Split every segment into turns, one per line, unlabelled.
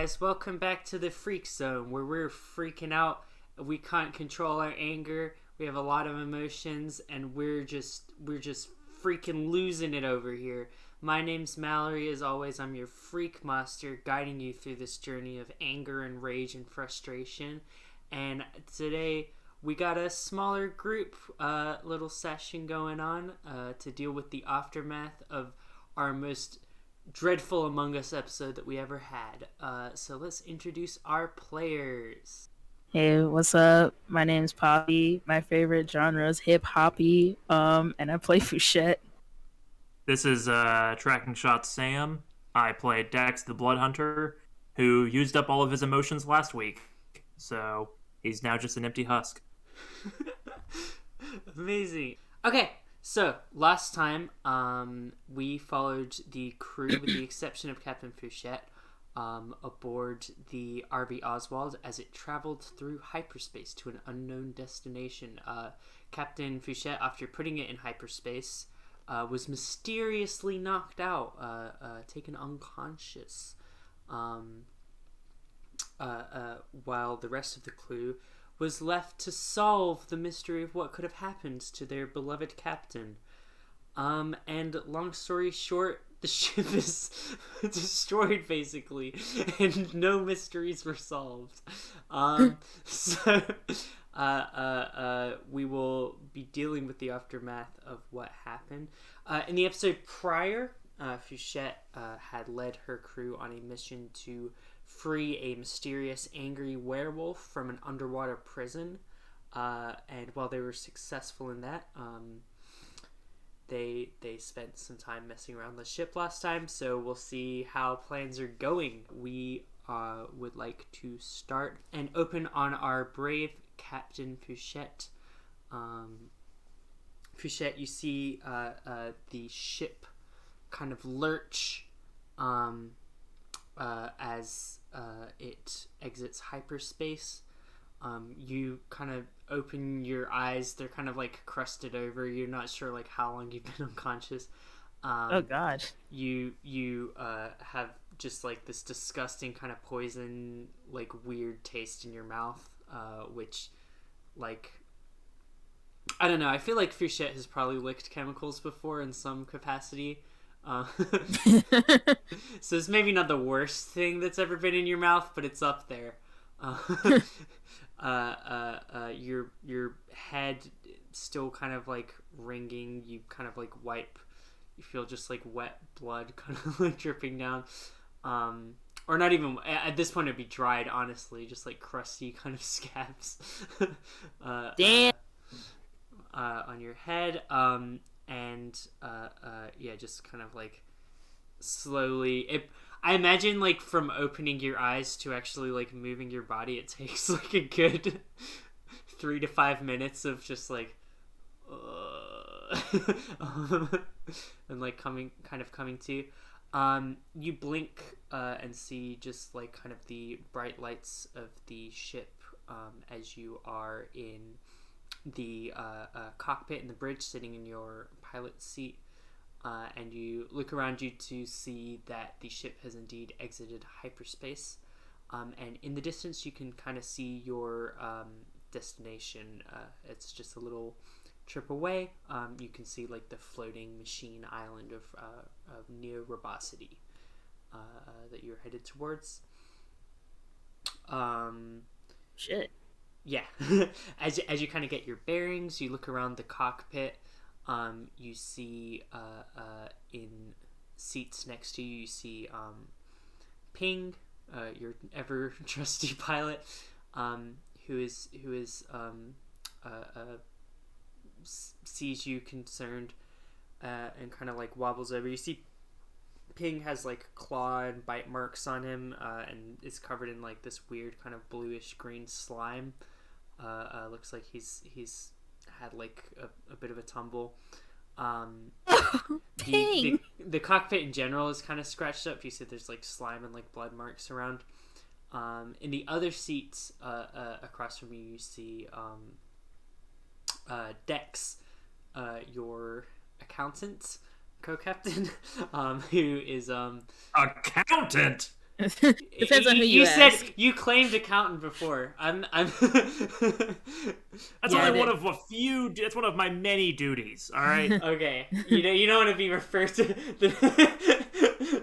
guys, welcome back to the Freak Zone, where we're freaking out. We can't control our anger. We have a lot of emotions, and we're just freaking losing it over here. My name's Mallory. As always, I'm your Freak Master, guiding you through this journey of anger and rage and frustration. And today we got a smaller group little session going on to deal with the aftermath of our most dreadful Among Us episode that we ever had. So let's introduce our players.
Hey, what's up? My name's Poppy. My favorite genre is hip hoppy. And I play Fouchette.
This is Tracking Shot Sam. I play Dex the Blood Hunter, who used up all of his emotions last week. So he's now just an empty husk.
Amazing. Okay, so last time we followed the crew, with the exception of Captain Fouchette, aboard the RV Oswald as it traveled through hyperspace to an unknown destination. Captain Fouchette, after putting it in hyperspace, was mysteriously knocked out, taken unconscious, while the rest of the crew was left to solve the mystery of what could have happened to their beloved captain. And long story short, the ship is destroyed, basically, and no mysteries were solved. So we will be dealing with the aftermath of what happened. In the episode prior, Fouchette had led her crew on a mission to free a mysterious, angry werewolf from an underwater prison. And while they were successful in that, they spent some time messing around the ship last time, so we'll see how plans are going. We would like to start and open on our brave Captain Fouchette. Fouchette, you see the ship kind of lurch as it exits hyperspace. You kind of open your eyes. They're kind of like crusted over. You're not sure like how long you've been unconscious.
Oh god.
You have just like this disgusting kind of poison, like weird taste in your mouth, which, like, I don't know. I feel like Fouchette has probably licked chemicals before in some capacity. So it's maybe not the worst thing that's ever been in your mouth, but it's up there. Your head still kind of like ringing. You kind of like wipe. You feel just like wet blood kind of like dripping down. Or not even at this point. It'd be dried, honestly, just like crusty kind of scabs.
Damn.
On your head. Yeah, just kind of like slowly. I imagine, like, from opening your eyes to actually like moving your body, it takes like a good 3 to 5 minutes of just like, and like coming to. You blink and see just like kind of the bright lights of the ship as you are in the cockpit in the bridge, sitting in your pilot seat. And you look around you to see that the ship has indeed exited hyperspace. And in the distance, you can kind of see your destination. It's just a little trip away. You can see like the floating machine island of Neo Robosity that you're headed towards.
Shit.
Yeah. as you kind of get your bearings, you look around the cockpit. You see in seats next to you, you see Ping, your ever trusty pilot, who sees you concerned and kind of like wobbles over. You see Ping has like claw and bite marks on him, and is covered in like this weird kind of bluish green slime. Looks like he's had like a bit of a tumble. The cockpit in general is kind of scratched up. You see there's like slime and like blood marks around. In the other seats across from you see Dex, your accountant co-captain, who is
Accountant.
Depends on who you
said
ask.
you claimed accountant before. I'm.
That's
Yeah,
only one of a few. That's one of my many duties. All right.
Okay. You don't want to be referred to.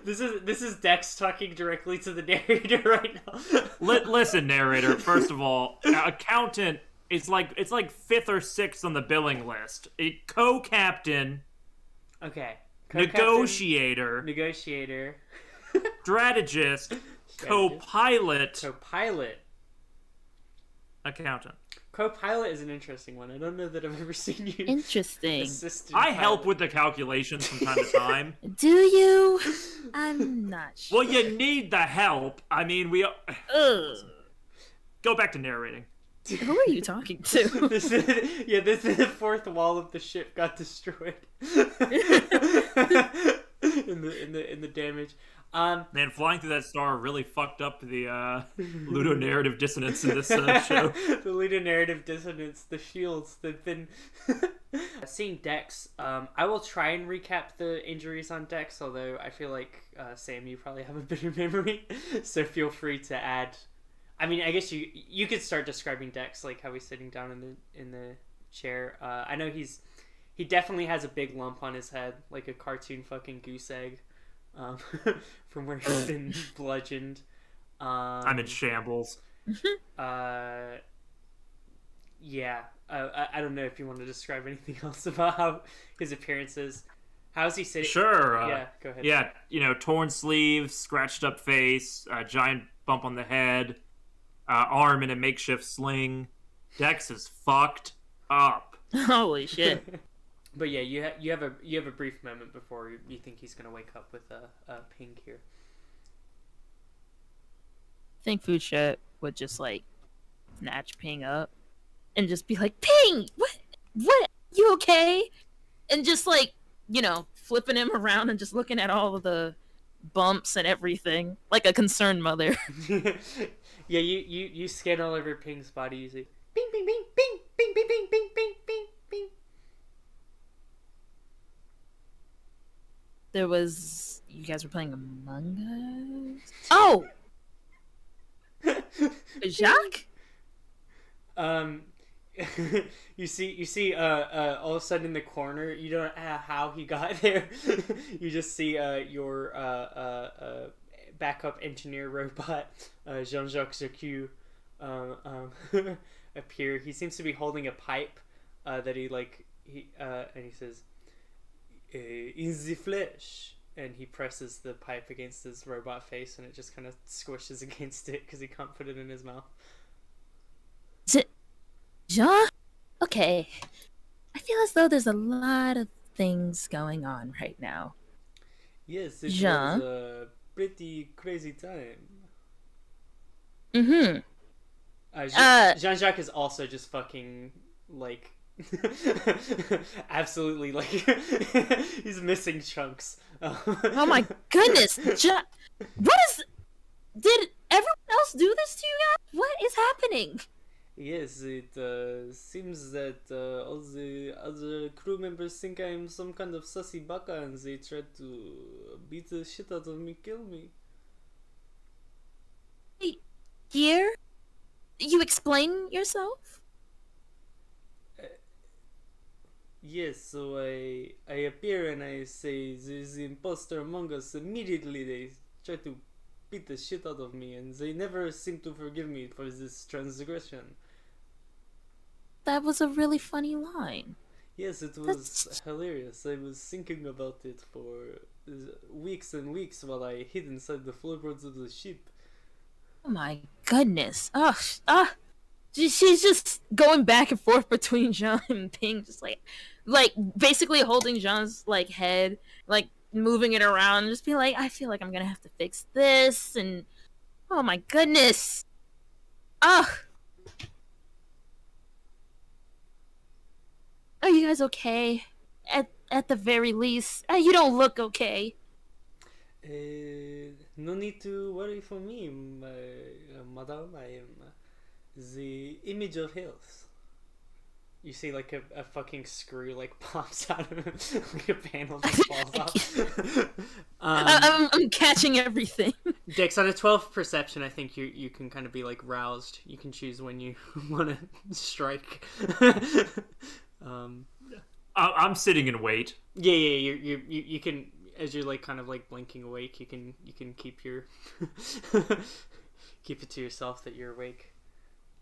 This is Dex talking directly to the narrator right now.
Listen, narrator. First of all, accountant is it's like 5th or 6th on the billing list. A co-captain.
Okay.
Negotiator. Strategist. Co-pilot.
Accountant.
Accountant.
Co-pilot is an interesting one. I don't know that I've ever seen you.
Interesting.
I help with the calculations from time to time.
Do you? I'm not sure.
Well, you need the help. I mean, we.
Ugh.
Go back to narrating.
Who are you talking to?
This is the 4th wall of the ship got destroyed. in the damage.
Man, flying through that star really fucked up the ludonarrative dissonance in this show.
The ludonarrative dissonance, the shields, they've been... Seeing Dex, I will try and recap the injuries on Dex, although I feel like, Sam, you probably have a better memory, so feel free to add... I mean, I guess you could start describing Dex, like how he's sitting down in the chair. I know he definitely has a big lump on his head, like a cartoon fucking goose egg. From where he's been bludgeoned.
I'm in shambles.
Yeah. I don't know if you want to describe anything else about how his appearance is. How's he sitting?
Sure.
Yeah, go ahead.
Yeah, torn sleeves, scratched up face, a giant bump on the head, arm in a makeshift sling. Dex is fucked up.
Holy shit.
But yeah, you have a brief moment before you think he's gonna wake up with a ping here.
I think Fouchette would just like snatch Ping up and just be like, Ping, what, you okay? And just like, flipping him around and just looking at all of the bumps and everything, like a concerned mother.
Yeah, you scan all over Ping's body. You say, Ping, Ping, Ping, Ping, Ping, Ping, Ping, Ping, Ping, Ping, Ping.
You guys were playing Among Us? Oh! Jacques?
You see all of a sudden in the corner, you don't know how he got there. You just see your backup engineer robot, Jean-Jacques Jacques, appear. He seems to be holding a pipe that and he says, in the flesh, and he presses the pipe against his robot face, and it just kind of squishes against it because he can't put it in his mouth.
Jean? Okay. I feel as though there's a lot of things going on right now.
Yes, it
Jean?
was a pretty crazy time.
Mm-hmm.
Jean-Jacques is also just fucking, like... absolutely, like he's missing chunks.
Oh my goodness! Did everyone else do this to you guys? What is happening?
Yes, it seems that all the other crew members think I'm some kind of sussy baka, and they try to beat the shit out of me, kill me.
Here? You explain yourself?
Yes, so I appear and I say there's the imposter among us. Immediately they try to beat the shit out of me, and they never seem to forgive me for this transgression.
That was a really funny line.
Yes, it was hilarious. I was thinking about it for weeks and weeks while I hid inside the floorboards of the ship.
Oh my goodness. She's just going back and forth between Jean and Ping, just like basically holding Jean's like head, like moving it around, and just be like, I feel like I'm gonna have to fix this, and oh my goodness. Are you guys okay? At the very least, you don't look okay.
No need to worry for me, madam. I am the image of health. You see, like a fucking screw like pops out of it, like a panel just falls off.
I'm catching everything.
Dex, on a 12 perception, I think you can kind of be like roused. You can choose when you want to strike.
I'm sitting in wait.
Yeah, you can, as you're like kind of like blinking awake. You can keep your keep it to yourself that you're awake.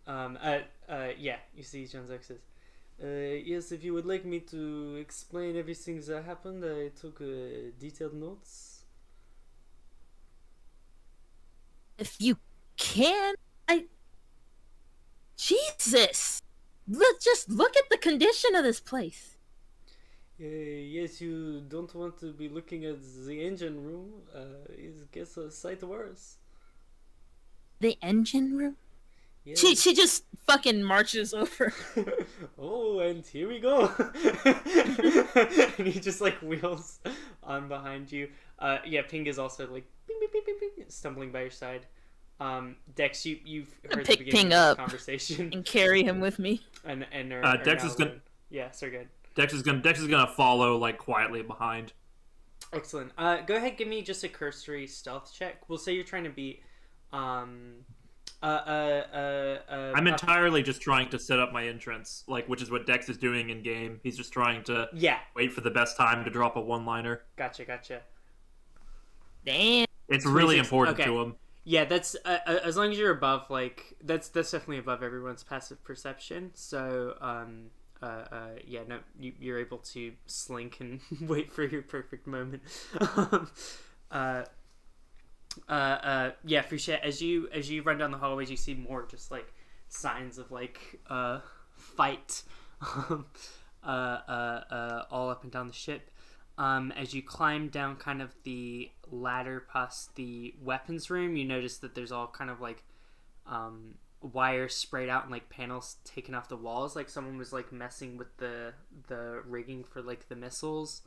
Yeah, you see, Jean-Jacques says, yes, if you would like me to explain everything that happened, I took detailed notes.
If you can, Jesus! Just look at the condition of this place.
Yes, you don't want to be looking at the engine room. It gets a sight worse.
The engine room?
Yes.
She just fucking marches over.
Oh, and here we go. And he just like wheels on behind you. Yeah, Ping is also like bing, bing, bing, bing, bing, stumbling by your side. Dex, you've heard the beginning
Ping
of
up
this conversation
and carry him with me.
and
Dex is gonna.
Yeah, so good.
Dex is gonna follow like quietly behind.
Excellent. Go ahead, give me just a cursory stealth check. We'll say you're trying to beat. I'm
entirely just trying to set up my entrance, like, which is what Dex is doing in game. He's just trying to wait for the best time to drop a one-liner.
Gotcha.
Damn.
It's really important to him.
Yeah, that's as long as you're above, like, that's definitely above everyone's passive perception. So, yeah, no, you're able to slink and wait for your perfect moment. Yeah, Fouchette, as you run down the hallways, you see more just like signs of like fight, all up and down the ship. As you climb down kind of the ladder past the weapons room, you notice that there's all kind of like wires sprayed out and like panels taken off the walls, like someone was like messing with the rigging for like the missiles.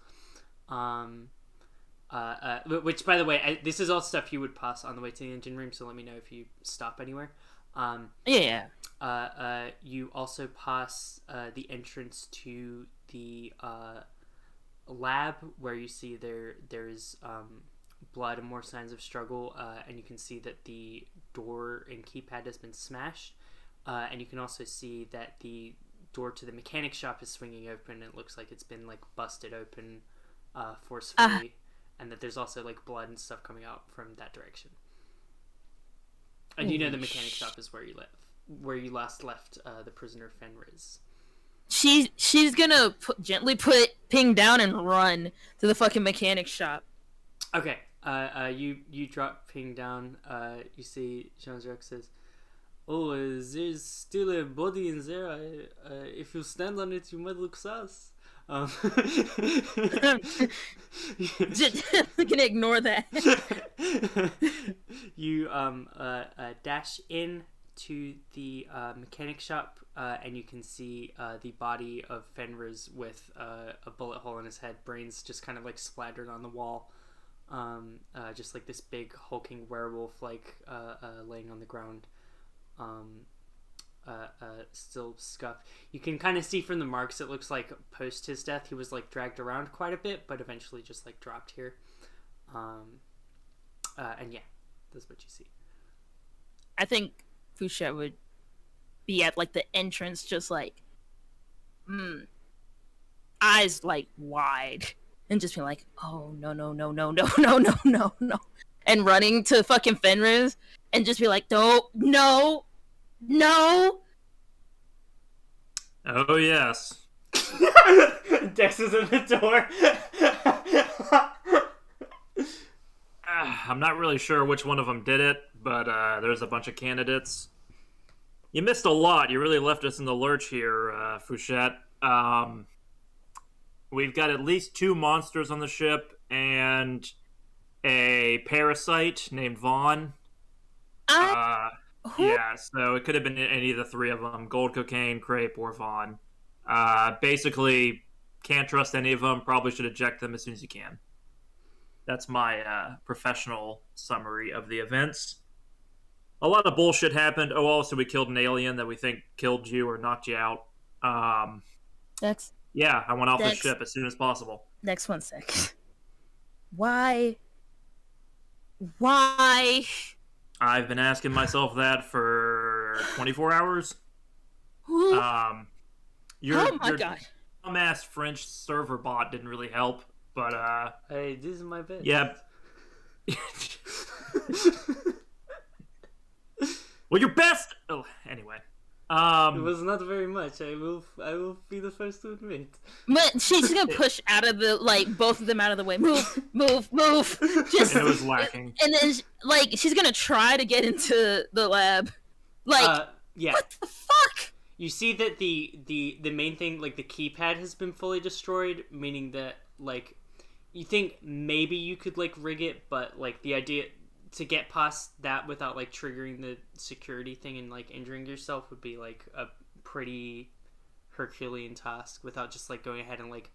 Which, by the way, this is all stuff you would pass on the way to the engine room, so let me know if you stop anywhere.
Yeah.
You also pass the entrance to the lab, where you see there's blood and more signs of struggle, and you can see that the door and keypad has been smashed, and you can also see that the door to the mechanic shop is swinging open. It looks like it's been like busted open forcefully. And that there's also like blood and stuff coming out from that direction. And you know the mechanic shop is where you live, where you last left the prisoner Fenris.
She's gonna gently put Ping down and run to the fucking mechanic shop.
Okay. You drop Ping down. You see Jean-Jacques says, "Oh, there's still a body in there. If you stand on it, you might look sus."
We can ignore that.
You dash in to the mechanic shop, and you can see the body of Fenris with a bullet hole in his head, brains just kind of like splattered on the wall, just like this big hulking werewolf like laying on the ground. Still scuffed. You can kind of see from the marks, it looks like post his death he was like dragged around quite a bit, but eventually just like dropped here. And yeah, that's what you see.
I think Fouchette would be at like the entrance, just like eyes like wide, and just be like, "Oh no, and running to fucking Fenris and just be like, No.
Oh yes.
Dex is in the door.
I'm not really sure which one of them did it, but there's a bunch of candidates. You missed a lot. You really left us in the lurch here, Fouchette. We've got at least 2 monsters on the ship and a parasite named Vaughn. Yeah, so it could have been any of the 3 of them: Gold Cocaine, Crepe, or Vaughn. Basically, can't trust any of them. Probably should eject them as soon as you can. That's my professional summary of the events. A lot of bullshit happened. Oh, also we killed an alien that we think killed you or knocked you out.
Dex.
Yeah, I went off the ship as soon as possible.
Next 1 sec. Why Why?
I've been asking myself that for 24 hours.
Who?
Your
Oh my god.
dumbass French server bot didn't really help, but
Hey, this is my best.
yeah. Well, your best. Oh, anyway.
It was not very much. I will be the first to admit.
But she's gonna push out of the both of them out of the way. Move, move, move. Just
It was lacking.
and then she's gonna try to get into the lab.
Yeah.
What the fuck?
You see that the main thing, like the keypad, has been fully destroyed, meaning that like you think maybe you could like rig it, but like the idea to get past that without like triggering the security thing and like injuring yourself would be like a pretty Herculean task without just like going ahead and like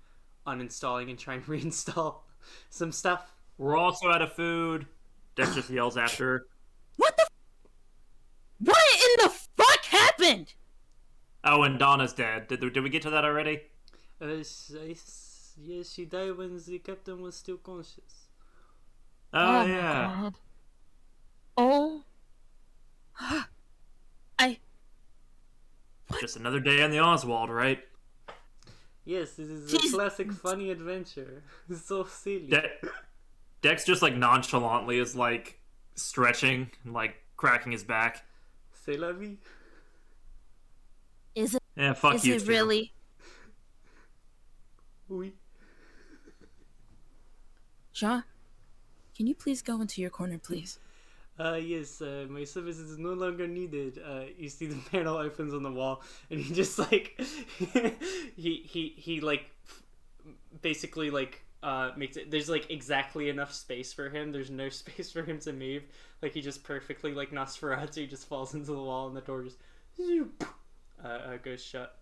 uninstalling and trying to reinstall some stuff.
We're also out of food. Dex just yells after her.
What the? What in the fuck happened?
Oh, and Donna's dead. Did we get to that already?
Yes, she died when the captain was still conscious.
Oh,
my
yeah.
God. Oh.
Just another day on the Oswald, right?
Yes, this is a classic funny adventure. It's so silly.
Dex just like nonchalantly is like stretching and like cracking his back.
C'est la vie.
Is it?
Yeah, fuck
Is
you.
it really?
Oui.
Jean, can you please go into your corner, please?
Yes, my services is no longer needed. You see the panel opens on the wall, and he just like he like basically like makes it. There's like exactly enough space for him. There's no space for him to move. Like he just perfectly like Nosferatu he just falls into the wall, and the door just goes shut.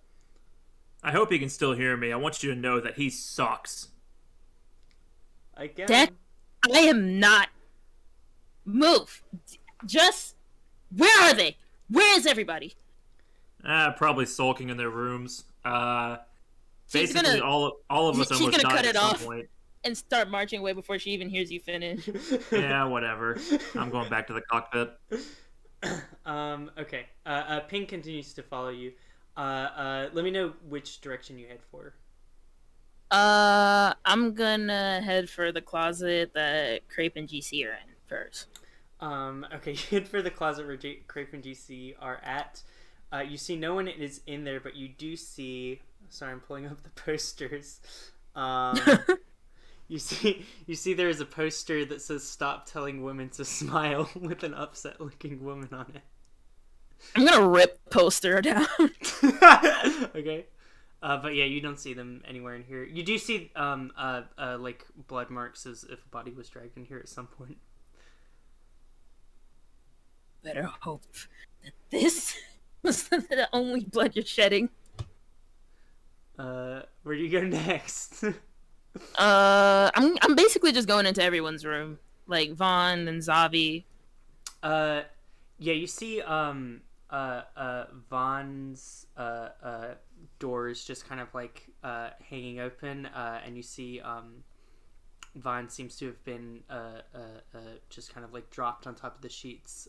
I hope he can still hear me. I want you to know that he sucks.
I guess.
Dex, I am not. Move. Just. Where are they? Where is everybody?
Probably sulking in their rooms.
She's
Basically,
gonna,
all of us
she's
almost
gonna
died
cut
at
it
some
off
point.
and start marching away before she even hears you finish.
Yeah, whatever. I'm going back to the cockpit.
Okay. Ping continues to follow you. Let me know which direction you head for.
I'm gonna head for the closet that Crepe and GC are in first.
Okay, you head for the closet where Crepe and GC are at. You see no one is in there, but you do see. Sorry, I'm pulling up the posters. You see there is a poster that says "Stop telling women to smile" with an upset-looking woman on it.
I'm gonna rip poster down.
Okay. But yeah, you don't see them anywhere in here. You do see like blood marks as if a body was dragged in here at some point.
Better hope that this was the only blood you're shedding.
Where do you go next?
I'm basically just going into everyone's room, like Vaughn and Zavi.
Yeah, you see Vaughn's doors just kind of like hanging open, and you see Vaughn seems to have been just kind of like dropped on top of the sheets.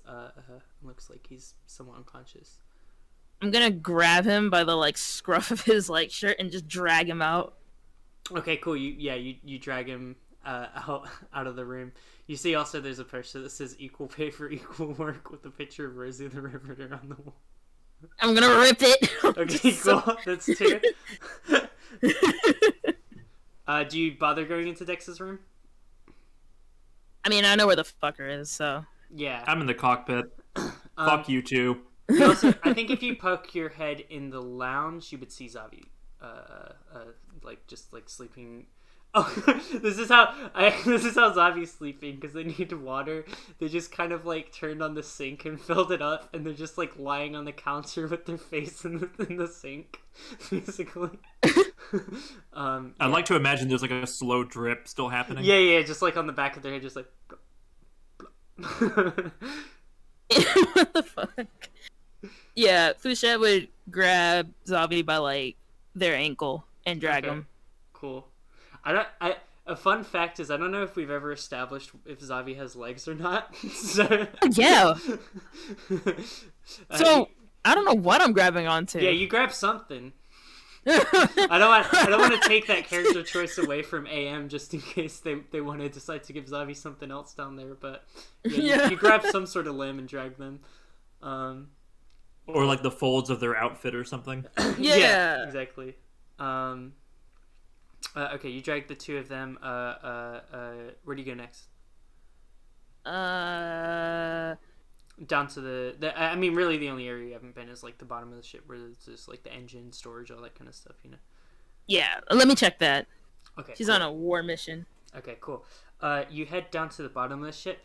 Looks like he's somewhat unconscious.
I'm gonna grab him by the like scruff of his like shirt and just drag him out.
Okay, cool. You drag him out of the room. You see also there's a poster that says "Equal pay for equal work" with a picture of Rosie the Riveter on the wall.
I'm gonna rip it.
Okay, cool. That's two. Do you bother going into Dex's room?
I mean, I know where the fucker is, so.
Yeah.
I'm in the cockpit. Fuck you two.
You also, I think if you poke your head in the lounge, you would see Zavi, like just like sleeping. Oh, this is how Zavi's sleeping because they need water. They just kind of like turned on the sink and filled it up, and they're just like lying on the counter with their face in the sink, basically.
I'd like to imagine there's like a slow drip still happening.
Yeah, just like on the back of their head, just like.
What the fuck? Yeah, Fouchette would grab Zavi by like their ankle and drag him.
Cool. A fun fact is, I don't know if we've ever established if Zavi has legs or not. So
Yeah.
uh,
So I don't know what I'm grabbing onto.
yeah, you grab something. I don't want to take that character choice away from AM just in case they want to decide to give Zavi something else down there. But yeah, you grab some sort of limb and drag them.
Or like the folds of their outfit or something.
Yeah.
Exactly. Okay, you drag the two of them. Where do you go next? Down to the I mean, really, the only area you haven't been is like the bottom of the ship, where it's just like the engine, storage, all that kind of stuff.
Yeah. Let me check that.
Okay.
She's
cool.
on a war mission.
Okay, cool. You head down to the bottom of the ship.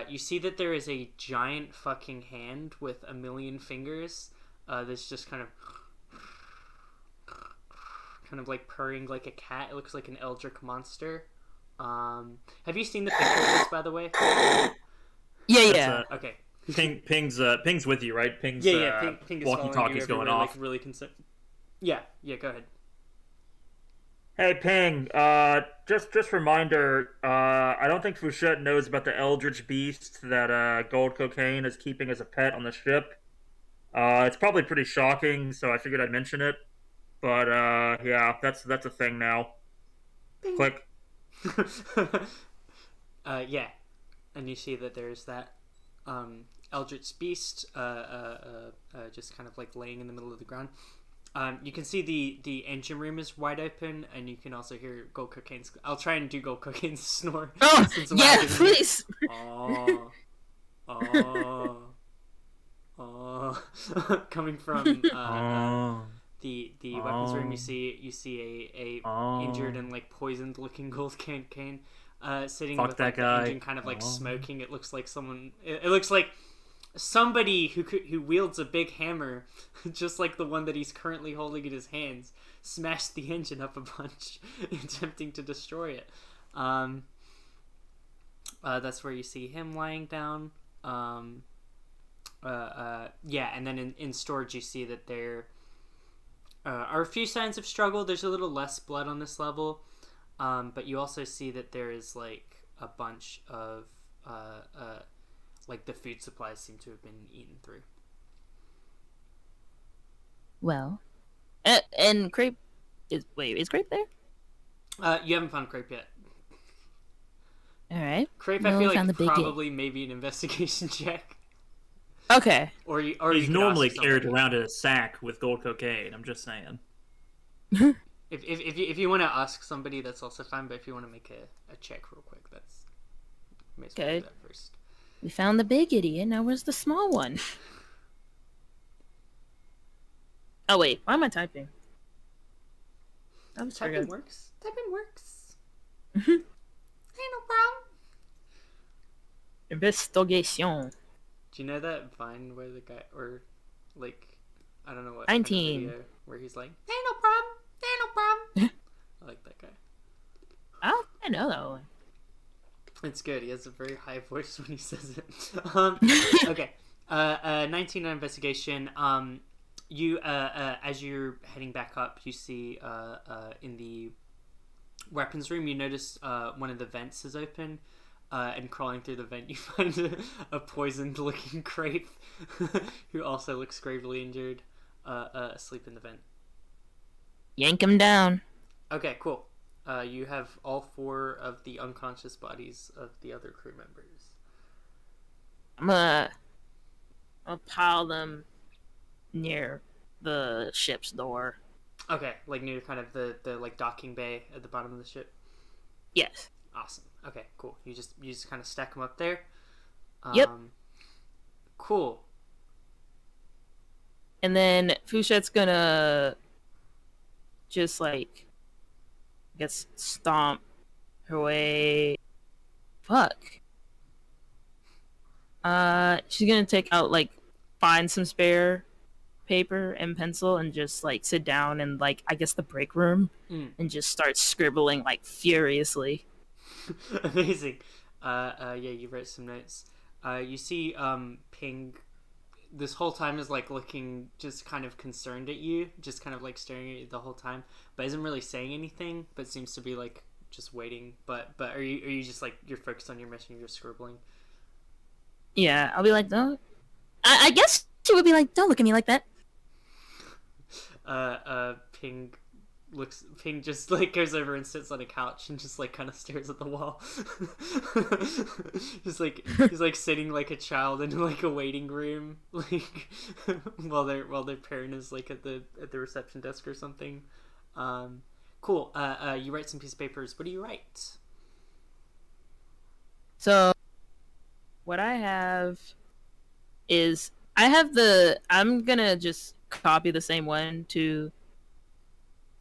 You see that there is a giant fucking hand with a million fingers. That's just kind of like purring like a cat. It looks like an eldritch monster. Have you seen the picture of this, by the way?
Yeah.
Okay.
Ping's with you, right? Ping is
walkie-talkie's
going off.
Like, really concerned. Yeah, go ahead.
Hey, Ping. Just reminder. I don't think Fouchette knows about the eldritch beast that Gold Cocaine is keeping as a pet on the ship. It's probably pretty shocking, so I figured I'd mention it. But yeah, that's a thing now. Bing. Click.
Yeah, and you see that there's that eldritch beast just kind of like laying in the middle of the ground. You can see the engine room is wide open, and you can also hear Gold Cocaine's. I'll try and do Gold Cocaine's snore.
Oh, yeah, please.
Coming from the weapons room, you see a injured and like poisoned looking Gold Cocane sitting with like, the engine kind of like smoking. It looks like someone. It looks like somebody who wields a big hammer, just like the one that he's currently holding in his hands, smashed the engine up a bunch, attempting to destroy it. That's where you see him lying down. Yeah, and then in storage you see that there are a few signs of struggle. There's a little less blood on this level, but you also see that there is like a bunch of like the food supplies seem to have been eaten through.
Well, and Crepe is Crepe there?
You haven't found Crepe yet.
All right.
Crepe, I feel like probably maybe an investigation check.
Okay.
Or
he's normally carried around in a sack with Gold Cocaine. I'm just saying.
If you want to ask somebody, that's also fine. But if you want to make a check real quick, that's okay. Do that first.
We found the big idiot. Now where's the small one? Oh wait, why am I typing?
Typing works. Ain't no problem.
Investigation.
Do you know that Vine where the guy, or like, I don't know what
19
video where he's like, ain't no problem. I like that guy.
Oh, I know that one.
It's good. He has a very high voice when he says it. Okay. 19 on investigation. You as you're heading back up, you see in the weapons room, you notice one of the vents is open. And crawling through the vent, you find a poisoned-looking Crepe who also looks gravely injured, asleep in the vent.
Yank him down.
Okay, cool. You have all 4 of the unconscious bodies of the other crew members.
I'll pile them near the ship's door.
Okay, like near kind of the like docking bay at the bottom of the ship?
Yes.
Awesome. Okay, cool. You just kind of stack them up there.
Yep.
Cool.
And then Fouchette's gonna just like, I guess, stomp her way. Fuck. She's gonna take out find some spare paper and pencil and just sit down in I guess the break room and just start scribbling furiously.
Amazing. Yeah, you wrote some notes. You see Ping this whole time is looking just kind of concerned at you, just kind of staring at you the whole time, but isn't really saying anything, but seems to be just waiting. But are you just like you're focused on your mission? You're just scribbling.
Yeah, I'll be like, don't. I guess she would be like, don't look at me like that.
Ping just like goes over and sits on a couch and just like kind of stares at the wall. He's like sitting like a child in like a waiting room, like while their parent is like at the reception desk or something. Cool. You write some piece of papers. What do you write?
So what I have is I'm gonna just copy the same one to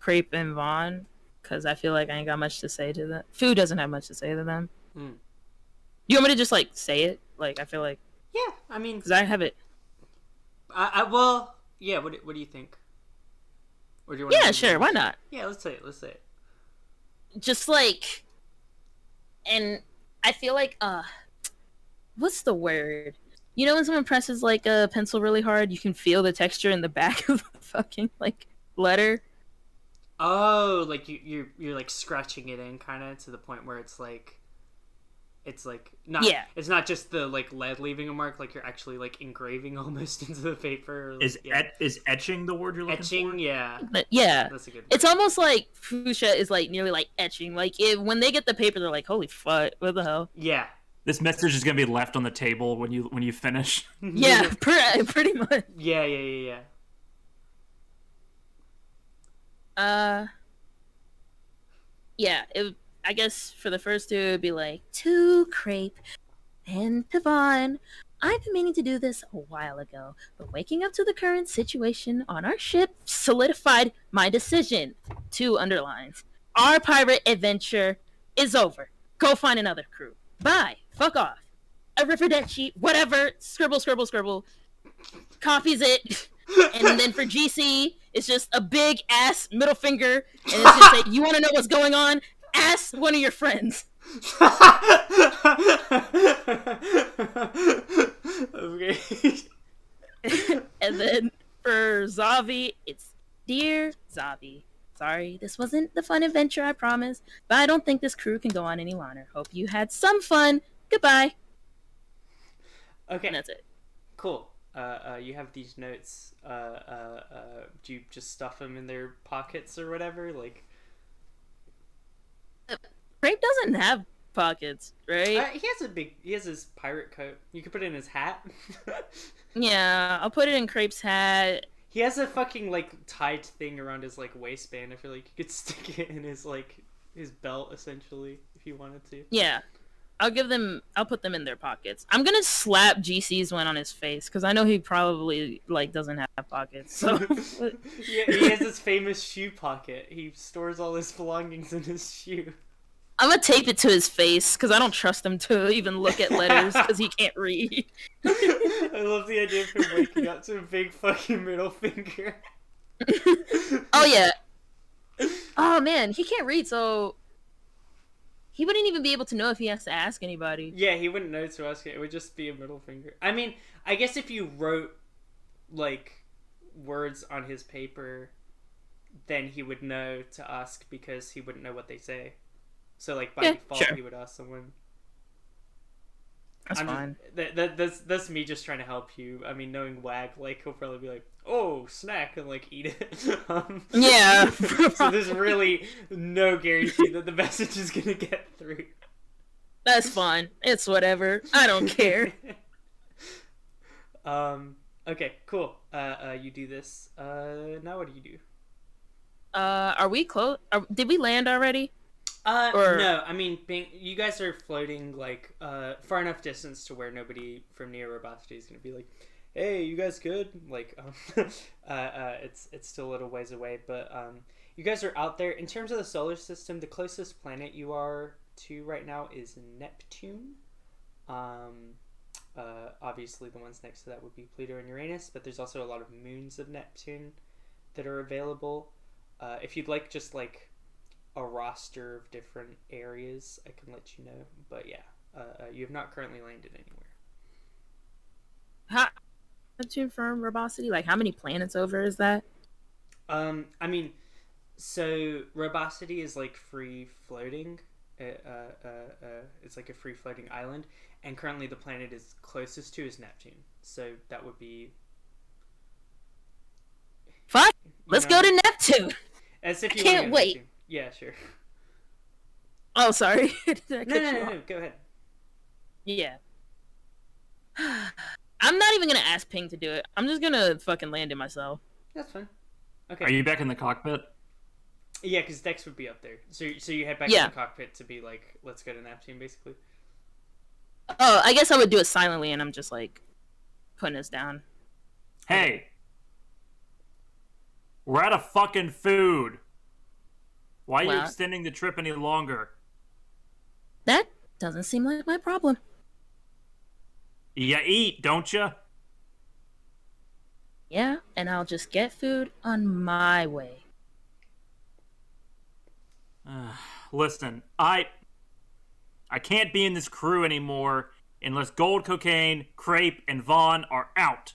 Crepe and Vaughn, because I feel like I ain't got much to say to them. Fu doesn't have much to say to them. You want me to just like say it? Like I feel like
I mean,
because I have it.
Well, yeah. What do you think? Or do you want?
Yeah, sure. Why not?
Yeah, let's say it.
Just like, and I feel like what's the word? You know when someone presses like a pencil really hard, you can feel the texture in the back of the fucking like letter.
Oh, like you're like scratching it in kind of to the point where it's like not it's not just the like lead leaving a mark, like you're actually like engraving almost into the paper. Like,
is etching the word you're looking for?
Yeah.
But yeah,
that's a good word.
It's almost like Fouchette is like nearly like etching. Like when they get the paper, they're like, "Holy fuck, what the hell?"
Yeah.
This message is gonna be left on the table when you finish.
Yeah, pretty much.
Yeah.
I guess for the first two, it'd be like, to Crepe and to Vaughn. I've been meaning to do this a while ago, but waking up to the current situation on our ship solidified my decision. 2 underlines. Our pirate adventure is over. Go find another crew. Bye. Fuck off. Arrivederci. Whatever. Scribble. Copies it. And then for GC, it's just a big ass middle finger, and it's gonna say, "You want to know what's going on? Ask one of your friends."
Okay.
And then for Zavi, it's Dear Zavi. Sorry, this wasn't the fun adventure I promised, but I don't think this crew can go on any longer. Hope you had some fun. Goodbye.
Okay.
And that's it.
Cool. You have these notes. Do you just stuff them in their pockets or whatever? Like,
Crepe doesn't have pockets, right?
He has his pirate coat. You could put it in his hat.
Yeah, I'll put it in Crepe's hat.
He has a fucking like tied thing around his like waistband. I feel like you could stick it in his like his belt essentially if you wanted to.
Yeah. I'll put them in their pockets. I'm gonna slap GC's one on his face because I know he probably like doesn't have pockets. So
yeah, he has his famous shoe pocket. He stores all his belongings in his shoe.
I'm gonna tape it to his face because I don't trust him to even look at letters because he can't read.
I love the idea of him waking up to a big fucking middle finger.
Oh yeah. Oh man, he can't read, so he wouldn't even be able to know if he has to ask anybody.
Yeah, he wouldn't know to ask it. It would just be a middle finger. I mean, I guess if you wrote, like, words on his paper, then he would know to ask because he wouldn't know what they say. So, like, by default,
sure.
He would ask someone.
That's fine.
That's me just trying to help you. I mean, knowing Wag, like, he'll probably be like, "Oh, snack," and, like, eat it.
Yeah.
So there's really no guarantee that the message is gonna get through.
That's fine. It's whatever. I don't care.
Okay, cool. You do this. Now what do you do?
Are we close? Did we land already?
No. I mean, you guys are floating like far enough distance to where nobody from near Robasti is gonna be like, "Hey, you guys good?" Like, it's still a little ways away, but you guys are out there. In terms of the solar system, the closest planet you are to right now is Neptune. Obviously, the ones next to that would be Pluto and Uranus, but there's also a lot of moons of Neptune that are available. If you'd like, just like a roster of different areas, I can let you know. But yeah, you have not currently landed anywhere.
Neptune from Robosity? Like, how many planets over is that?
I mean, So Robosity is like free floating. It's like a free floating island, and currently the planet is closest to is Neptune. So that would be.
Fine. Let's go to Neptune.
As if you
can't wait.
Neptune. Yeah, sure.
Oh, sorry. Did I cut you off?
No. Go ahead.
Yeah. I'm not even gonna ask Ping to do it. I'm just gonna fucking land it myself.
That's fine. Okay.
Are you back in the cockpit?
Yeah, because Dex would be up there. So you head back
Yeah.
to the cockpit to be like, let's go to Neptune, basically.
Oh, I guess I would do it silently, and I'm just like putting us down.
Hey! We're out of fucking food. Why are you
Well-
extending the trip any longer?
That doesn't seem like my problem.
You eat, don't you?
Yeah, and I'll just get food on my way.
Listen, I can't be in this crew anymore unless Gold Cocaine, Crepe, and Vaughn are out.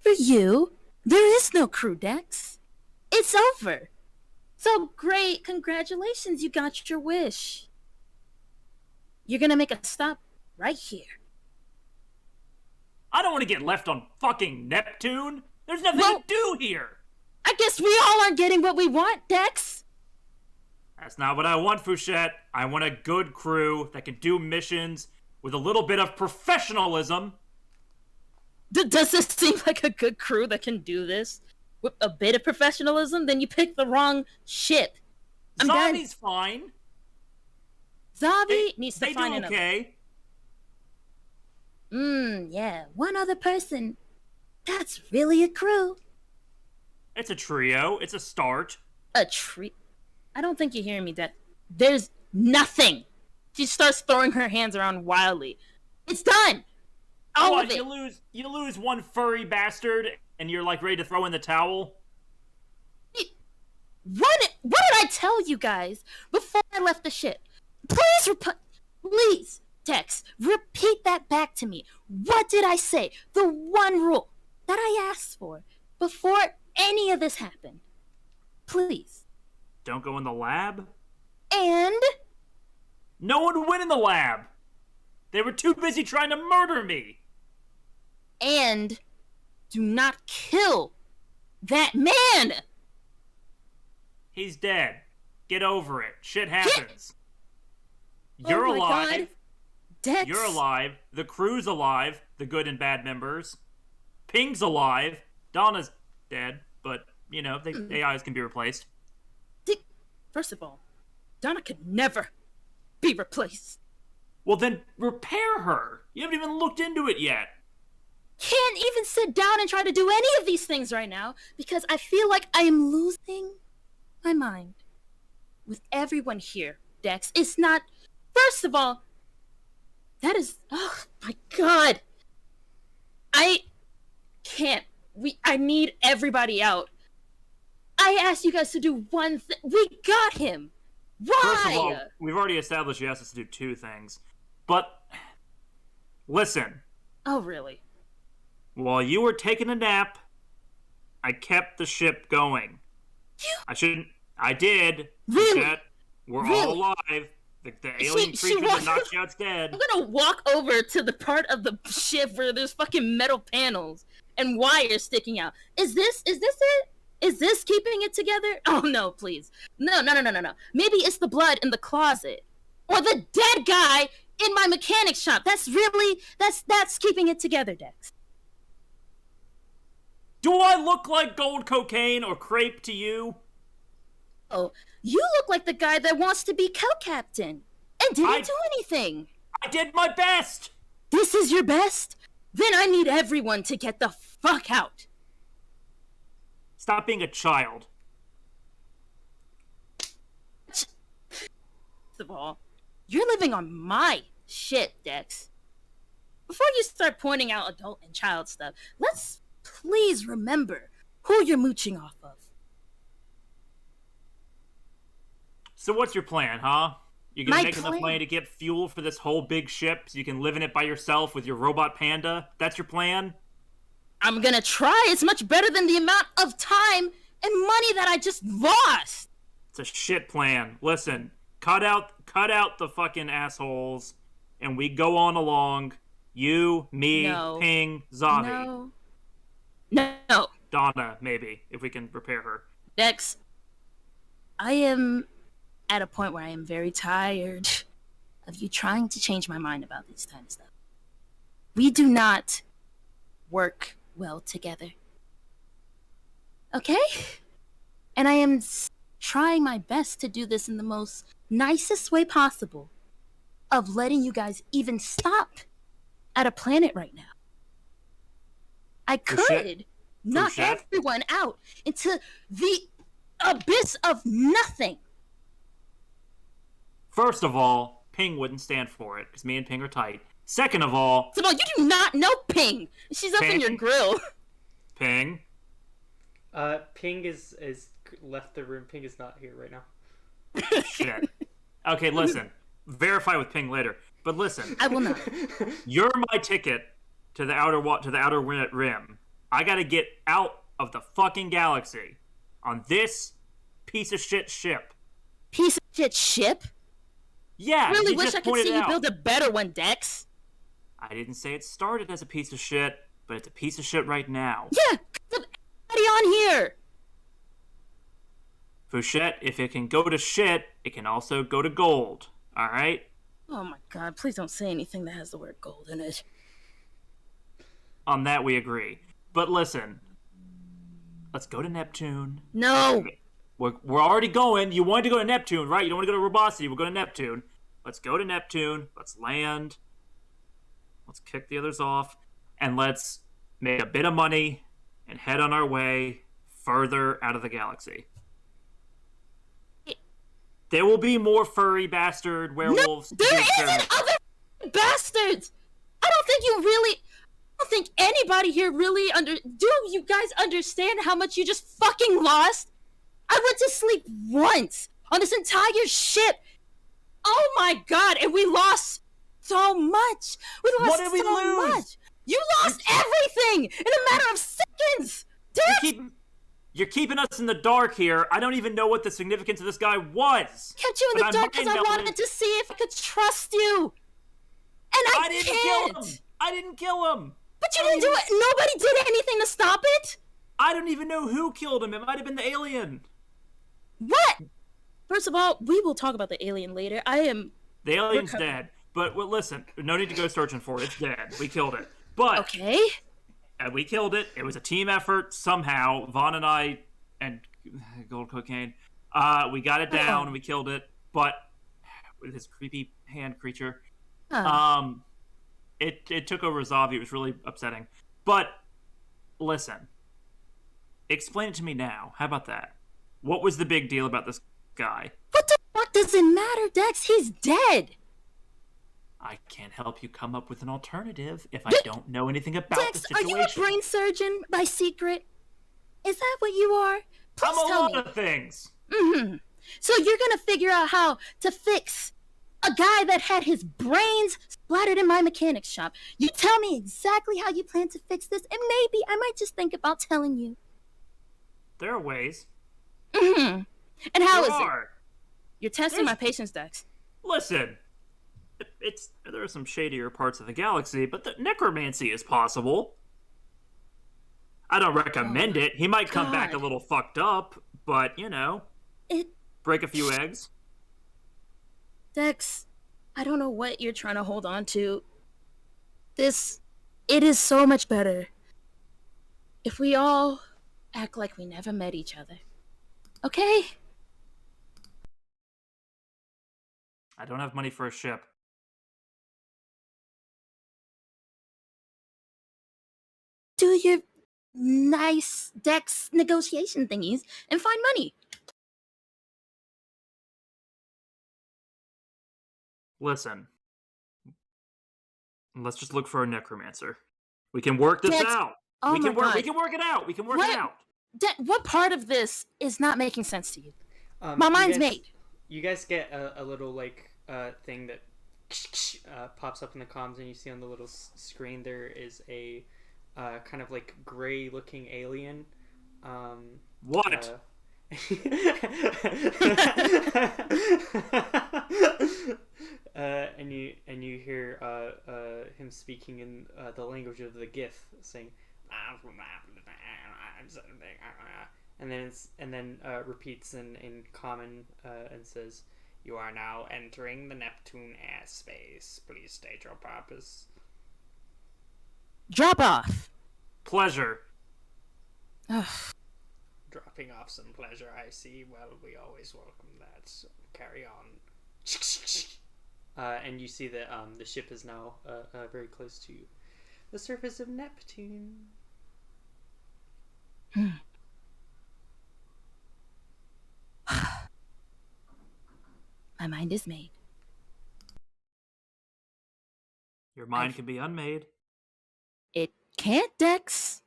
For you, there is no crew, Dex. It's over. So great, congratulations, you got your wish. You're gonna make a stop right here.
I don't want to get left on fucking Neptune. There's nothing
Well-
to do here.
I guess we all aren't getting what we want, Dex.
That's not what I want, Fouchette. I want a good crew that can do missions with a little bit of professionalism.
Does this seem like a good crew that can do this? With a bit of professionalism? Then you picked the wrong ship. I'm done.
Zombie's fine.
Zavi needs to
They
find
do
another.
okay.
Yeah, one other person. That's really a crew.
It's a trio. It's a start.
A treat. I don't think you're hearing me, Dad. There's nothing. She starts throwing her hands around wildly. It's done. All
What,
of it.
you lose one furry bastard, and you're like ready to throw in the towel.
What did I tell you guys before I left the ship? Please, Tex, repeat that back to me. What did I say? The one rule that I asked for before any of this happened. Please.
Don't go in the lab.
And
No one went in the lab. They were too busy trying to murder me.
do not kill that man.
He's dead. Get over it. Shit happens. You're
Oh my
alive.
God. Dex.
You're alive. The crew's alive. The good and bad members. Ping's alive. Donna's dead, but you know the AIs can be replaced.
First of all, Donna could never be replaced.
Well, then repair her. You haven't even looked into it yet.
Can't even sit down and try to do any of these things right now because I feel like I am losing my mind. With everyone here, Dex, it's not. First of all, that is. Oh my God. I can't. I need everybody out. I asked you guys to do one thing. We got him. Why?
First of all, we've already established you asked us to do two things. But listen,
Oh, really?
while you were taking a nap, I kept the ship going.
You-
I shouldn't. I did.
Really?
Fouchette, we're
Really?
all alive. The alien
she
creature
walked-
that knocked you out's dead.
I'm gonna walk over to the part of the ship where there's fucking metal panels and wires sticking out. Is this it? Is this keeping it together? Oh no, please. No. Maybe it's the blood in the closet. Or the dead guy in my mechanic shop. That's keeping it together, Dex.
Do I look like Gold Cocaine or Crepe to you?
Oh, you look like the guy that wants to be co-captain and didn't do anything.
I did my best!
This is your best? Then I need everyone to get the fuck out.
Stop being a child.
First of all, you're living on my shit, Dex. Before you start pointing out adult and child stuff, let's please remember who you're mooching off of.
So what's your plan, huh? You gonna
My
make enough
plan-
money to get fuel for this whole big ship so you can live in it by yourself with your robot panda? That's your plan?
I'm gonna try. It's much better than the amount of time and money that I just lost.
It's a shit plan. Listen, cut out the fucking assholes, and we go on along. You, me,
No.
Ping, Zavi.
No.
Donna, maybe, if we can repair her.
Dex, I am at a point where I am very tired of you trying to change my mind about this kind of stuff. We do not work well together. Okay? And I am trying my best to do this in the most nicest way possible of letting you guys even stop at a planet right now. I could knock
Fouchette?
everyone out into the abyss of nothing.
First of all, Ping wouldn't stand for it, because me and Ping are tight. Second of all...
So, no, you do not know Ping. She's up in your grill.
Ping?
Ping is left the room. Ping is not here right now.
Shit. Okay, listen. Verify with Ping later. But listen.
I will not.
You're my ticket to the outer rim. I gotta get out of the fucking galaxy on this piece of shit ship.
Piece of shit ship?
Yeah,
I really
you
wish
just
I could
pointed
see
it
you
out.
build a better one, Dex.
I didn't say it started as a piece of shit, but it's a piece of shit right now.
Yeah, everybody on here.
Fouchette, if it can go to shit, it can also go to gold. Alright?
Oh my god, please don't say anything that has the word gold in it.
On that we agree. But listen, let's go to Neptune.
No!
We're already going. You wanted to go to Neptune, right? You don't want to go to Robosity. We're going to Neptune. Let's go to Neptune. Let's land. Let's kick the others off. And let's make a bit of money and head on our way further out of the galaxy. There will be more furry bastard werewolves.
No, there isn't other bastards! I don't think anybody here really do you guys understand how much you just fucking lost? I went to sleep once on this entire ship. Oh my god, and we lost so much. We lost
What did we lose?
much. You lost everything in a matter of seconds. Dude,
You're keeping us in the dark here. I don't even know what the significance of this guy was.
kept you in
But
the
I'm
dark because I
mind
wanted to see if I could trust you. And I
didn't
can't.
kill him. I didn't kill him.
But you didn't do it. Nobody did anything to stop it.
I don't even know who killed him. It might have been the alien.
What? First of all, we will talk about the alien later.
The alien's dead. But well, listen, no need to go searching for it. It's dead. We killed it. But
Okay.
And we killed it. It was a team effort somehow. Vaughn and I and Gold Cocaine. We got it down and we killed it. But with his creepy hand creature, it took over Zavi. It was really upsetting. But listen, explain it to me now. How about that? What was the big deal about this guy?
What the fuck does it matter, Dex? He's dead.
I can't help you come up with an alternative if I don't know anything about
Dex,
the
are
situation.
you a brain surgeon by secret? Is that what you are? Please
I'm a
tell
lot
me.
of things.
Mm-hmm. So you're gonna figure out how to fix a guy that had his brains splattered in my mechanic shop. You tell me exactly how you plan to fix this, and maybe I might just think about telling you.
There are ways.
Mm-hmm. And how is
There
it?
are.
You're testing my patience, Dex.
Listen, there are some shadier parts of the galaxy, but the necromancy is possible. I don't recommend it. He might come back a
God.
little fucked up, but break a few eggs.
Dex, I don't know what you're trying to hold on to. It is so much better if we all act like we never met each other. Okay?
I don't have money for a ship.
Do your nice Dex negotiation thingies and find money.
Listen, let's just look for a necromancer. We can work this out.
Oh
We
my
can work.
God.
We can work it out. We can work
What?
it out.
What part of this is not making sense to you? My
You
mind's
guys-
made.
You guys get a little thing that pops up in the comms, and you see on the little screen there is a kind of like gray looking alien
What?
And you hear him speaking in the language of the GIF, saying, and then repeats in common and says, "You are now entering the Neptune airspace. Please state your purpose."
Drop off.
Pleasure.
Ugh.
Dropping off some pleasure, I see. Well, we always welcome that. So carry on. And you see that the ship is now very close to the surface of Neptune.
My mind is made.
Your mind can be unmade.
It can't, Dex.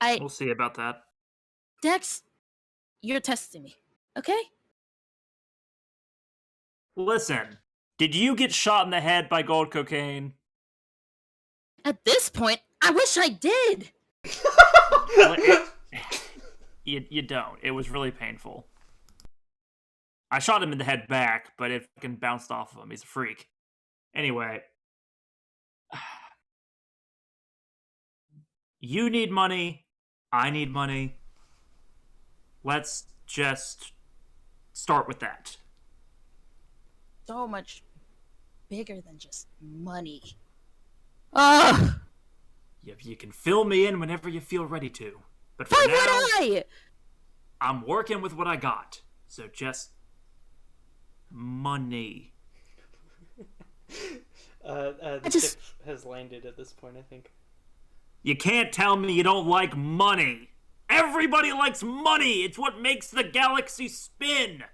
We'll see about that.
Dex, you're testing me, okay?
Listen, did you get shot in the head by gold cocaine?
At this point, I wish I did.
You don't. It was really painful. I shot him in the head back, but it fucking bounced off of him. He's a freak. Anyway. You need money. I need money. Let's just start with that.
So much bigger than just money. Ugh!
You can fill me in whenever you feel ready to. But for
Why
now,
would I?
I'm working with what I got. So just money.
The ship has landed at this point, I think.
You can't tell me you don't like money. Everybody likes money. It's what makes the galaxy spin.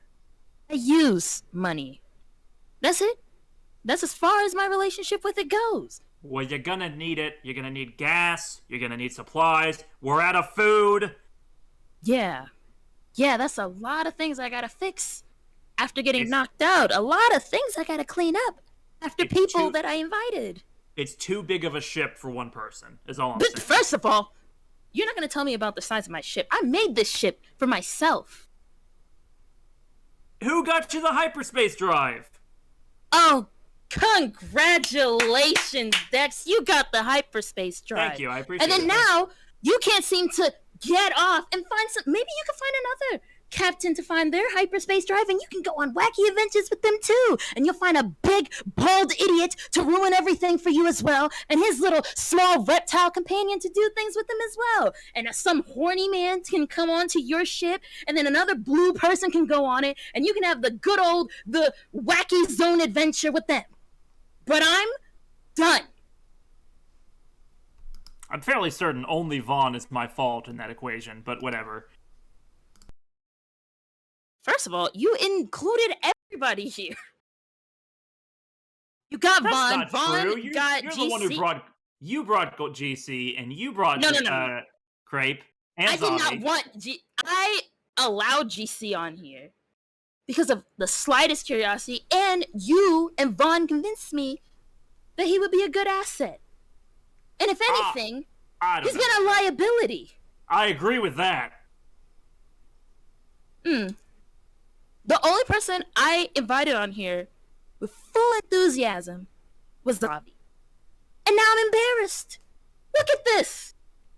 I use money. That's it. That's as far as my relationship with it goes.
Well, you're gonna need it. You're gonna need gas. You're gonna need supplies. We're out of food.
Yeah, that's a lot of things I gotta fix after getting knocked out. A lot of things I gotta clean up after people that I invited.
It's too big of a ship for one person, is all I'm
But
saying.
first of all, you're not gonna tell me about the size of my ship. I made this ship for myself.
Who got you the hyperspace drive?
Oh, congratulations, Dex. You got the hyperspace drive.
Thank you, I appreciate it.
And then now, you can't seem to get off and find some... Maybe you can find another captain to find their hyperspace drive, and you can go on wacky adventures with them too. And you'll find a big, bald idiot to ruin everything for you as well, and his little small reptile companion to do things with him as well. And some horny man can come onto your ship, and then another blue person can go on it, and you can have the good old, the wacky zone adventure with them. But I'm done.
I'm fairly certain only Vaughn is my fault in that equation, but whatever.
First of all, you included everybody here. You got
That's
Vaughn.
not
Vaughn
true.
got
You're
GC.
the one who brought... You brought GC, and you brought
No.
Crepe, and
I
Zombie.
did not want I allowed GC on here because of the slightest curiosity, and you and Vaughn convinced me that he would be a good asset. And if anything, he's been a liability.
I agree with that.
The only person I invited on here with full enthusiasm was Zavi. And now I'm embarrassed. Look at this.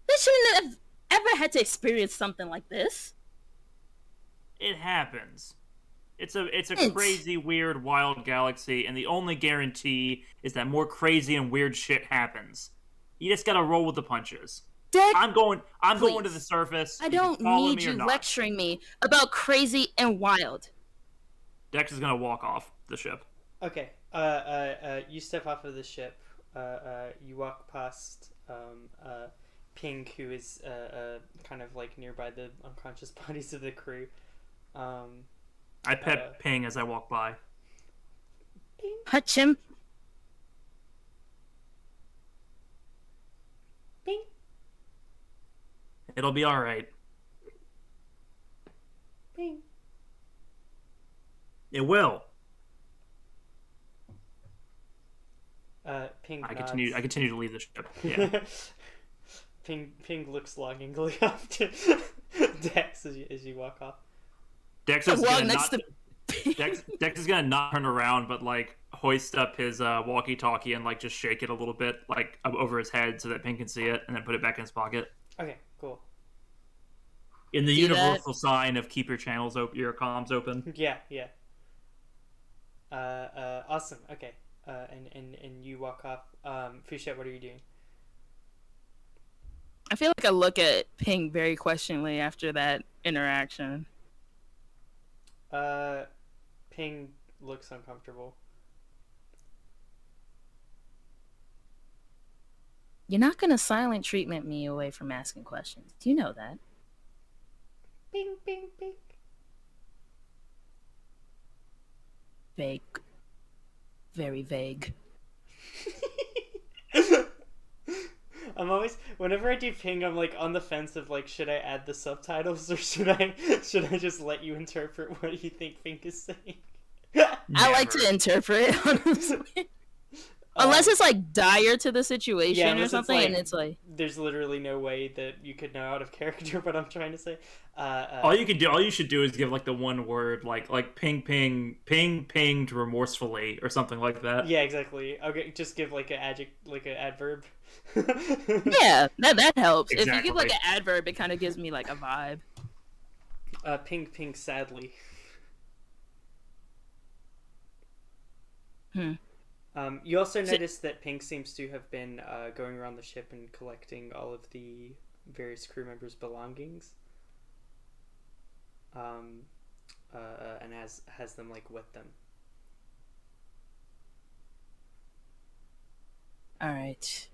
They shouldn't have ever had to experience something like this.
It happens. It's a crazy, weird, wild galaxy, and the only guarantee is that more crazy and weird shit happens. You just gotta roll with the punches.
Dex,
I'm going
please.
to the surface.
I don't need you lecturing me about crazy and wild.
Dex is gonna walk off the ship.
Okay. You step off of the ship. You walk past Ping, who is kind of like nearby the unconscious bodies of the crew.
I pet Ping as I walk by.
Ping.
Touch him.
Ping.
It'll be all right.
Ping.
It will.
Ping.
I
nods.
continue to leave the ship. Yeah.
Ping looks longingly up to Dex as you walk off.
Dex is gonna not turn around, but like hoist up his walkie-talkie and like just shake it a little bit, like over his head, so that Ping can see it, and then put it back in his pocket.
Okay, cool.
In the universal sign of keep your channels open, your comms open.
Yeah. Awesome. Okay. And you walk off. Fouchette, what are you doing?
I feel like I look at Ping very questioningly after that interaction.
Ping looks uncomfortable.
You're not gonna silent treatment me away from asking questions. Do you know that?
Ping, ping, ping.
Vague. Very vague.
I'm always, whenever I do Ping, I'm like on the fence of like, should I add the subtitles or should I just let you interpret what you think Ping is saying?
I like to interpret, honestly. Unless it's like dire to the situation or something, and it's like
there's literally no way that you could know out of character what I'm trying to say.
All you should do is give like the one word, like ping pinged remorsefully or something like that.
Yeah, exactly. Okay, just give like an adverb.
Yeah, that helps.
Exactly.
If you give like an adverb, it kind of gives me like a vibe.
Ping sadly. You also notice that Ping seems to have been going around the ship and collecting all of the various crew members' belongings. And has them like with them.
All right.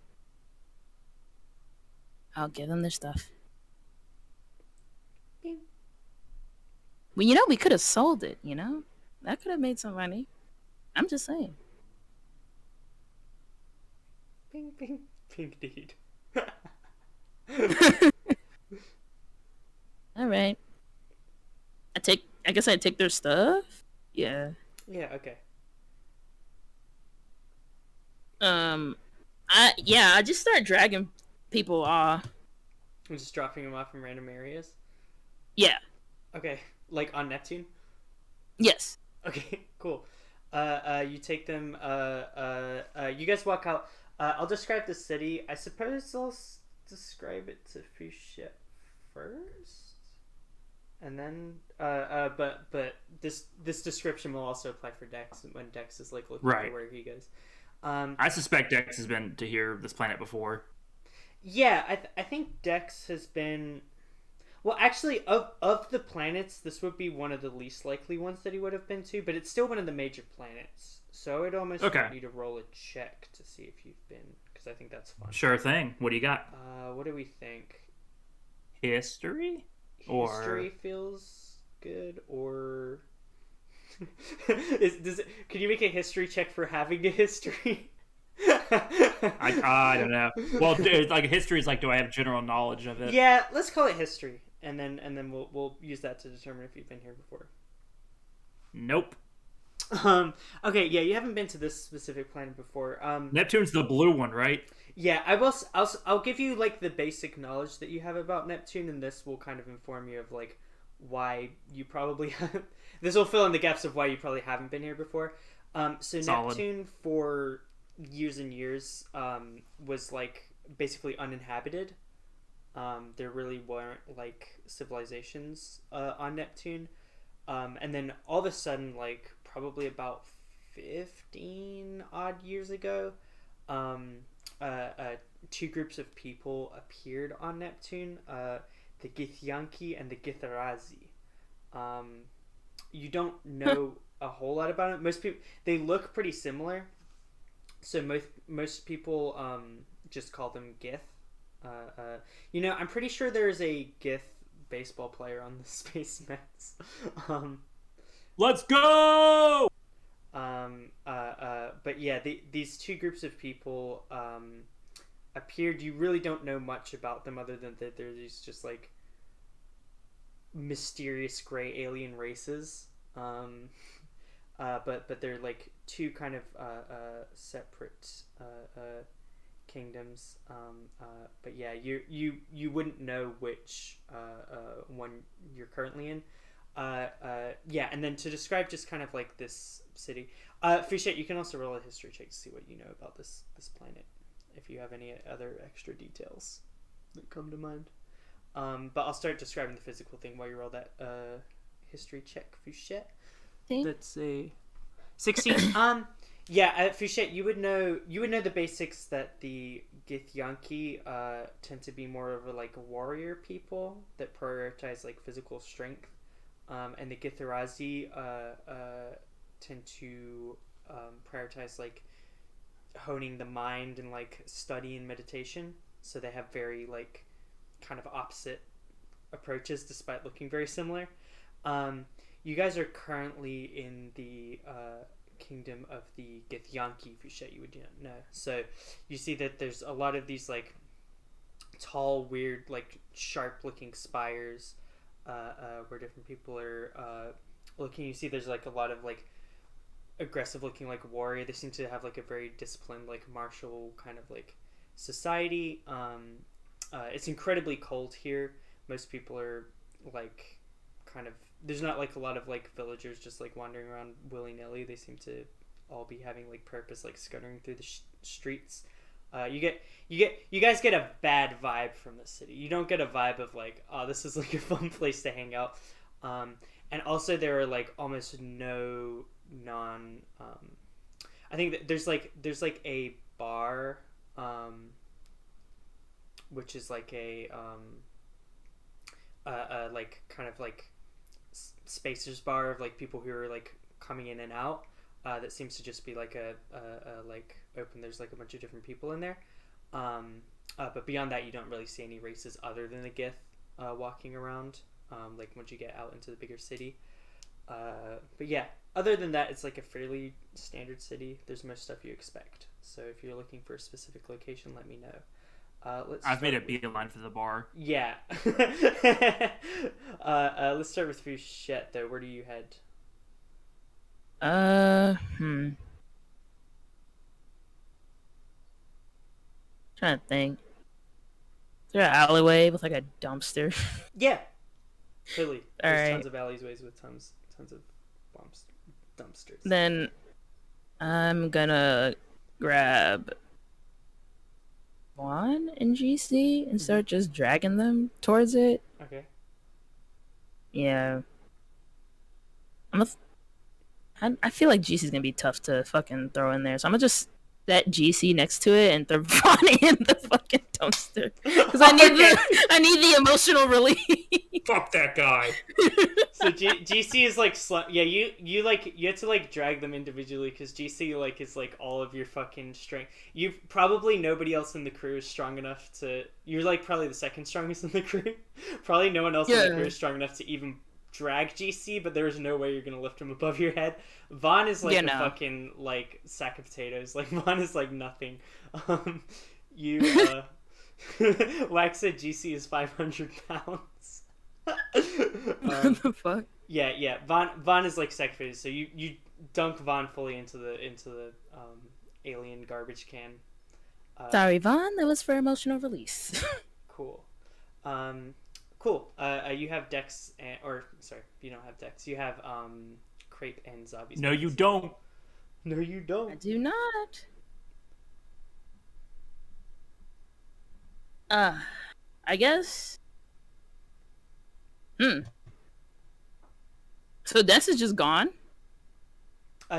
I'll give them their stuff.
Bing.
Well, we could have sold it, That could have made some money. I'm just saying.
Ping, deed.
All right. I guess I take their stuff? Yeah.
Yeah, okay.
I just start dragging people off.
I'm just dropping them off in random areas?
Yeah.
Okay, like on Neptune?
Yes.
Okay, cool. You take them, you guys walk out. I'll describe the city. I suppose I'll describe it to Fouchette first? And then, but this description will also apply for Dex when Dex is like looking for where he goes.
I suspect Dex has been to hear this planet before.
Yeah, I think Dex has been. Well, actually, of the planets, this would be one of the least likely ones that he would have been to, but it's still one of the major planets. So I'd almost want you to roll a check to see if you've been, because I think that's fun.
Sure thing. What do you got?
What do we think?
History?
History feels good, or could you make a history check for having a history?
I don't know. Well, like history is like, do I have general knowledge of it?
Yeah, let's call it history, and then we'll use that to determine if you've been here before.
Nope.
Okay, yeah, you haven't been to this specific planet before.
Neptune's the blue one, right?
Yeah, I'll give you like the basic knowledge that you have about Neptune, and this will kind of inform you of like why you probably have. This will fill in the gaps of why you probably haven't been here before. So solid. Neptune for years and years was like basically uninhabited. There really weren't like civilizations on Neptune, and then all of a sudden, like probably about 15 odd years ago, two groups of people appeared on Neptune, the Githyanki and the Githarazi. You don't know a whole lot about it. Most people, they look pretty similar, so most people just call them Gith. I'm pretty sure there's a Gith baseball player on the Space Mets.
Let's go!
But yeah, these two groups of people appeared. You really don't know much about them other than that they're these just like mysterious gray alien races. But they're like two kind of separate kingdoms. But yeah, you wouldn't know which one you're currently in. Yeah, and then to describe just kind of like this city, Fouchette, you can also roll a history check to see what you know about this planet, if you have any other extra details that come to mind. But I'll start describing the physical thing while you roll that history check, Fouchette. That's a 16. Yeah, Fouchette, you would know the basics that the Githyanki tend to be more of a like warrior people that prioritize like physical strength, and the Githarazi tend to prioritize like honing the mind and like study and meditation. So they have very like kind of opposite approaches despite looking very similar. You guys are currently in the kingdom of the Githyanki, Fouchette, you would know. So you see that there's a lot of these like tall, weird, like sharp looking spires where different people are looking. You see there's like a lot of like aggressive looking like warrior. They seem to have like a very disciplined like martial kind of like society. It's incredibly cold here. Most people are like kind of, there's not like a lot of like villagers just like wandering around willy-nilly. They seem to all be having like purpose, like scuttering through the streets. You guys get a bad vibe from the city. You don't get a vibe of like, oh, this is like a fun place to hang out. And also there are like almost no I think that there's like a bar, which is like a like kind of like spacers bar of like people who are like coming in and out, that seems to just be like a like open. There's like a bunch of different people in there, but beyond that you don't really see any races other than the Gith walking around, like once you get out into the bigger city. But yeah, other than that it's like a fairly standard city. There's most stuff you expect, so if you're looking for a specific location, let me know. I've
made a beeline for the bar.
Yeah. Let's start with Fouchette, though. Where do you head?
Trying to think. Is there an alleyway with like a dumpster?
Yeah. Totally. There's
Alright.
tons of alleyways with tons of dumpsters.
Then I'm gonna grab Vaughn and GC and start just dragging them towards it.
Okay.
Yeah. I feel like GC's gonna be tough to fucking throw in there, so I'm gonna just set GC next to it and throw Vaughn in the fucking dumpster because I need the emotional relief.
Fuck that guy.
So GC is like yeah, you have to like drag them individually because GC like is like all of your fucking strength. You probably, nobody else in the crew is strong enough to, you're like probably the second strongest in the crew. Probably no one else in the crew is strong enough to even drag GC, but there's no way you're gonna lift him above your head. Vaughn is like a fucking like sack of potatoes. Like Vaughn is like nothing. Wax said GC is 500 pounds.
What the fuck?
Yeah. Vaughn is like sack of potatoes. So you dunk Vaughn fully into the alien garbage can.
Sorry, Vaughn. That was for emotional release.
Cool. Cool. You have Dex, or sorry, you don't have Dex. You have Crepe and Zabi's.
No, you don't.
No, you don't.
I do not. I guess. So Dex is just gone?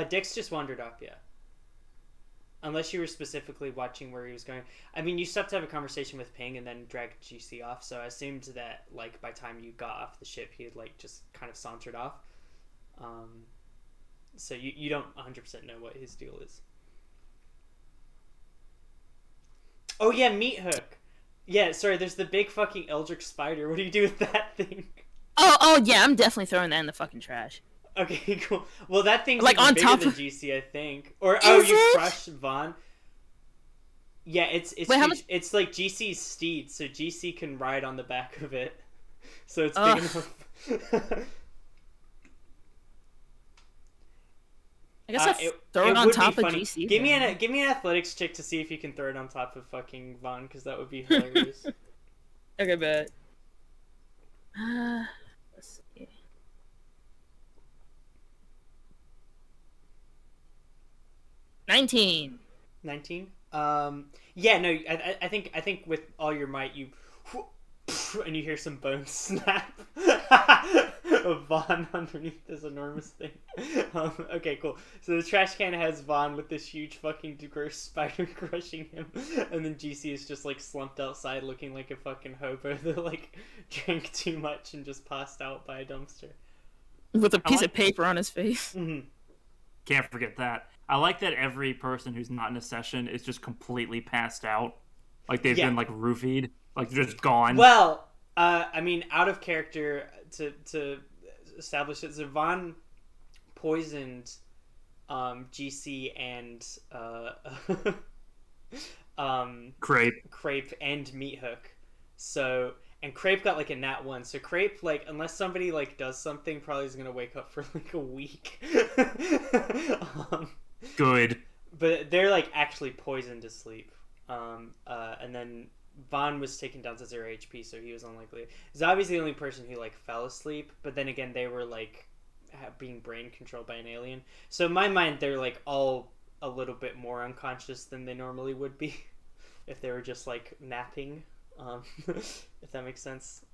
Dex just wandered off, yeah. Unless you were specifically watching where he was going. I mean, you stopped to have a conversation with Ping and then dragged GC off, so I assumed that, like, by the time you got off the ship, he had, like, just kind of sauntered off. So you don't 100% know what his deal is. Oh, yeah, Meat Hook. Yeah, sorry, there's the big fucking Eldritch spider. What do you do with that thing?
Oh, yeah, I'm definitely throwing that in the fucking trash.
Okay, cool. Well, that thing's
like
even
on
bigger
top
than
of
GC, I think. Or
it?
crushed Vaughn. Yeah, it's
Wait,
huge. It's like GC's steed, so GC can ride on the back of it. So it's big enough.
I guess throw it on
would
top
be
of
funny.
GC.
Give me an athletics check to see if you can throw it on top of fucking Vaughn, because that would be hilarious.
Okay, bet. Let's see. 19.
19. Yeah, no, I think with all your might you, and you hear some bones snap of Vaughn underneath this enormous thing. Okay, cool. So the trash can has Vaughn with this huge fucking gross spider crushing him, and then GC is just like slumped outside looking like a fucking hobo that like drank too much and just passed out by a dumpster.
With a piece of paper on his face.
Mm-hmm.
Can't forget that. I like that every person who's not in a session is just completely passed out. Like they've been like roofied. Like they're just gone.
Well, I mean, out of character to establish it, so Vaughn poisoned GC and
Crepe
and Meat Hook. So, and Crepe got like a nat 1. So Crepe, like, unless somebody like does something, probably is gonna wake up for like a week.
Good.
But they're like actually poisoned to sleep. And then Vaughn was taken down to 0 HP, so he was unlikely. Zabi's the only person who like fell asleep, but then again, they were like being brain controlled by an alien. So in my mind, they're like all a little bit more unconscious than they normally would be if they were just like napping. If that makes sense.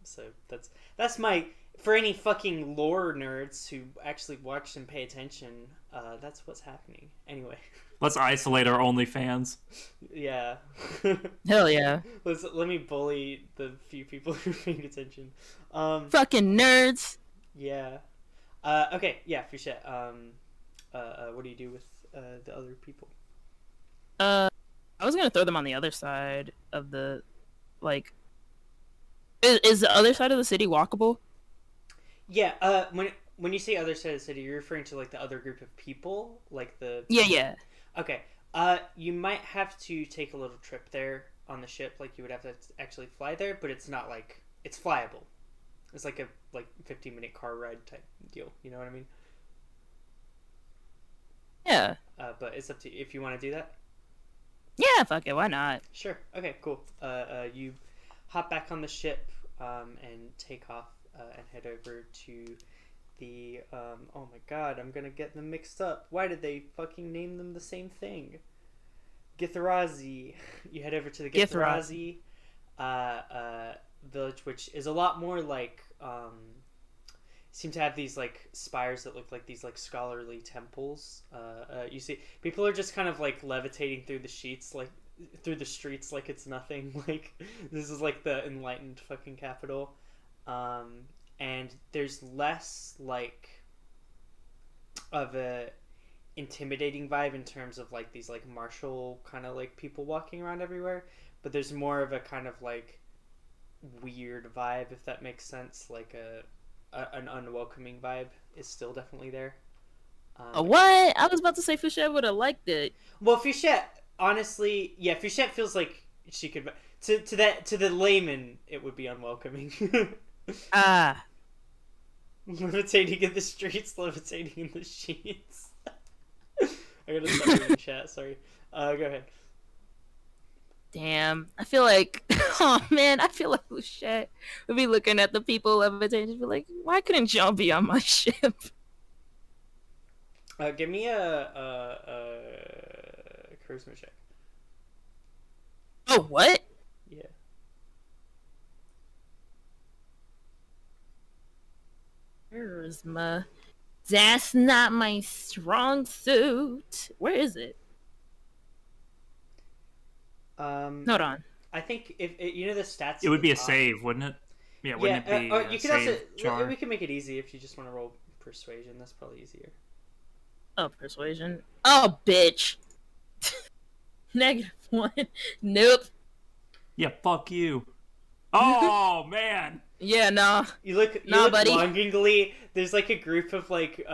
So that's my, for any fucking lore nerds who actually watch and pay attention. That's what's happening. Anyway.
Let's isolate our OnlyFans.
Yeah.
Hell yeah.
Let me bully the few people who are paying attention.
Fucking nerds.
Yeah. Okay. Yeah. Fouchette. What do you do with the other people?
I was gonna throw them on the other side of the, like. Is the other side of the city walkable?
Yeah. When you say other side of the city, you're referring to like the other group of people, like the.
Yeah.
Okay. You might have to take a little trip there on the ship. Like you would have to actually fly there, but it's not like it's flyable. It's like a 15-minute car ride type deal. You know what I mean?
Yeah.
But it's up to you if you want to do that.
Yeah, fuck it. Why not?
Sure. Okay. Cool. You hop back on the ship and take off and head over to the oh my god, I'm gonna get them mixed up. Why did they fucking name them the same thing? Githrazi. You head over to the Githrazi village, which is a lot more like seem to have these like spires that look like these like scholarly temples. You see people are just kind of like levitating through the sheets, like through the streets like it's nothing. Like this is like the enlightened fucking capital. And there's less like of a intimidating vibe in terms of like these like martial kind of like people walking around everywhere, but there's more of a kind of like weird vibe, if that makes sense. Like an unwelcoming vibe is still definitely there.
What? I was about to say Fouchette would have liked it.
Well, Fouchette, honestly, yeah, Fouchette feels like she could. To the layman, it would be unwelcoming. Levitating in the streets, levitating in the sheets. I gotta stop reading chat. Sorry. Go ahead.
Damn, I feel like, oh man, I feel like Fouchette would be looking at the people levitating and be like, why couldn't y'all be on my ship?
Give me a charisma check.
Oh, what?
Yeah.
Charisma. That's not my strong suit. Where is it? Hold on.
I think if you know the stats,
It would be a save, wouldn't it? Yeah, wouldn't it be?
Or you could also.
char?
We can make it easy if you just want to roll persuasion. That's probably easier.
Oh, persuasion. Oh, bitch. -1. Nope.
Yeah, fuck you. Oh man.
Yeah, nah.
You look
buddy.
longingly. There's like a group of like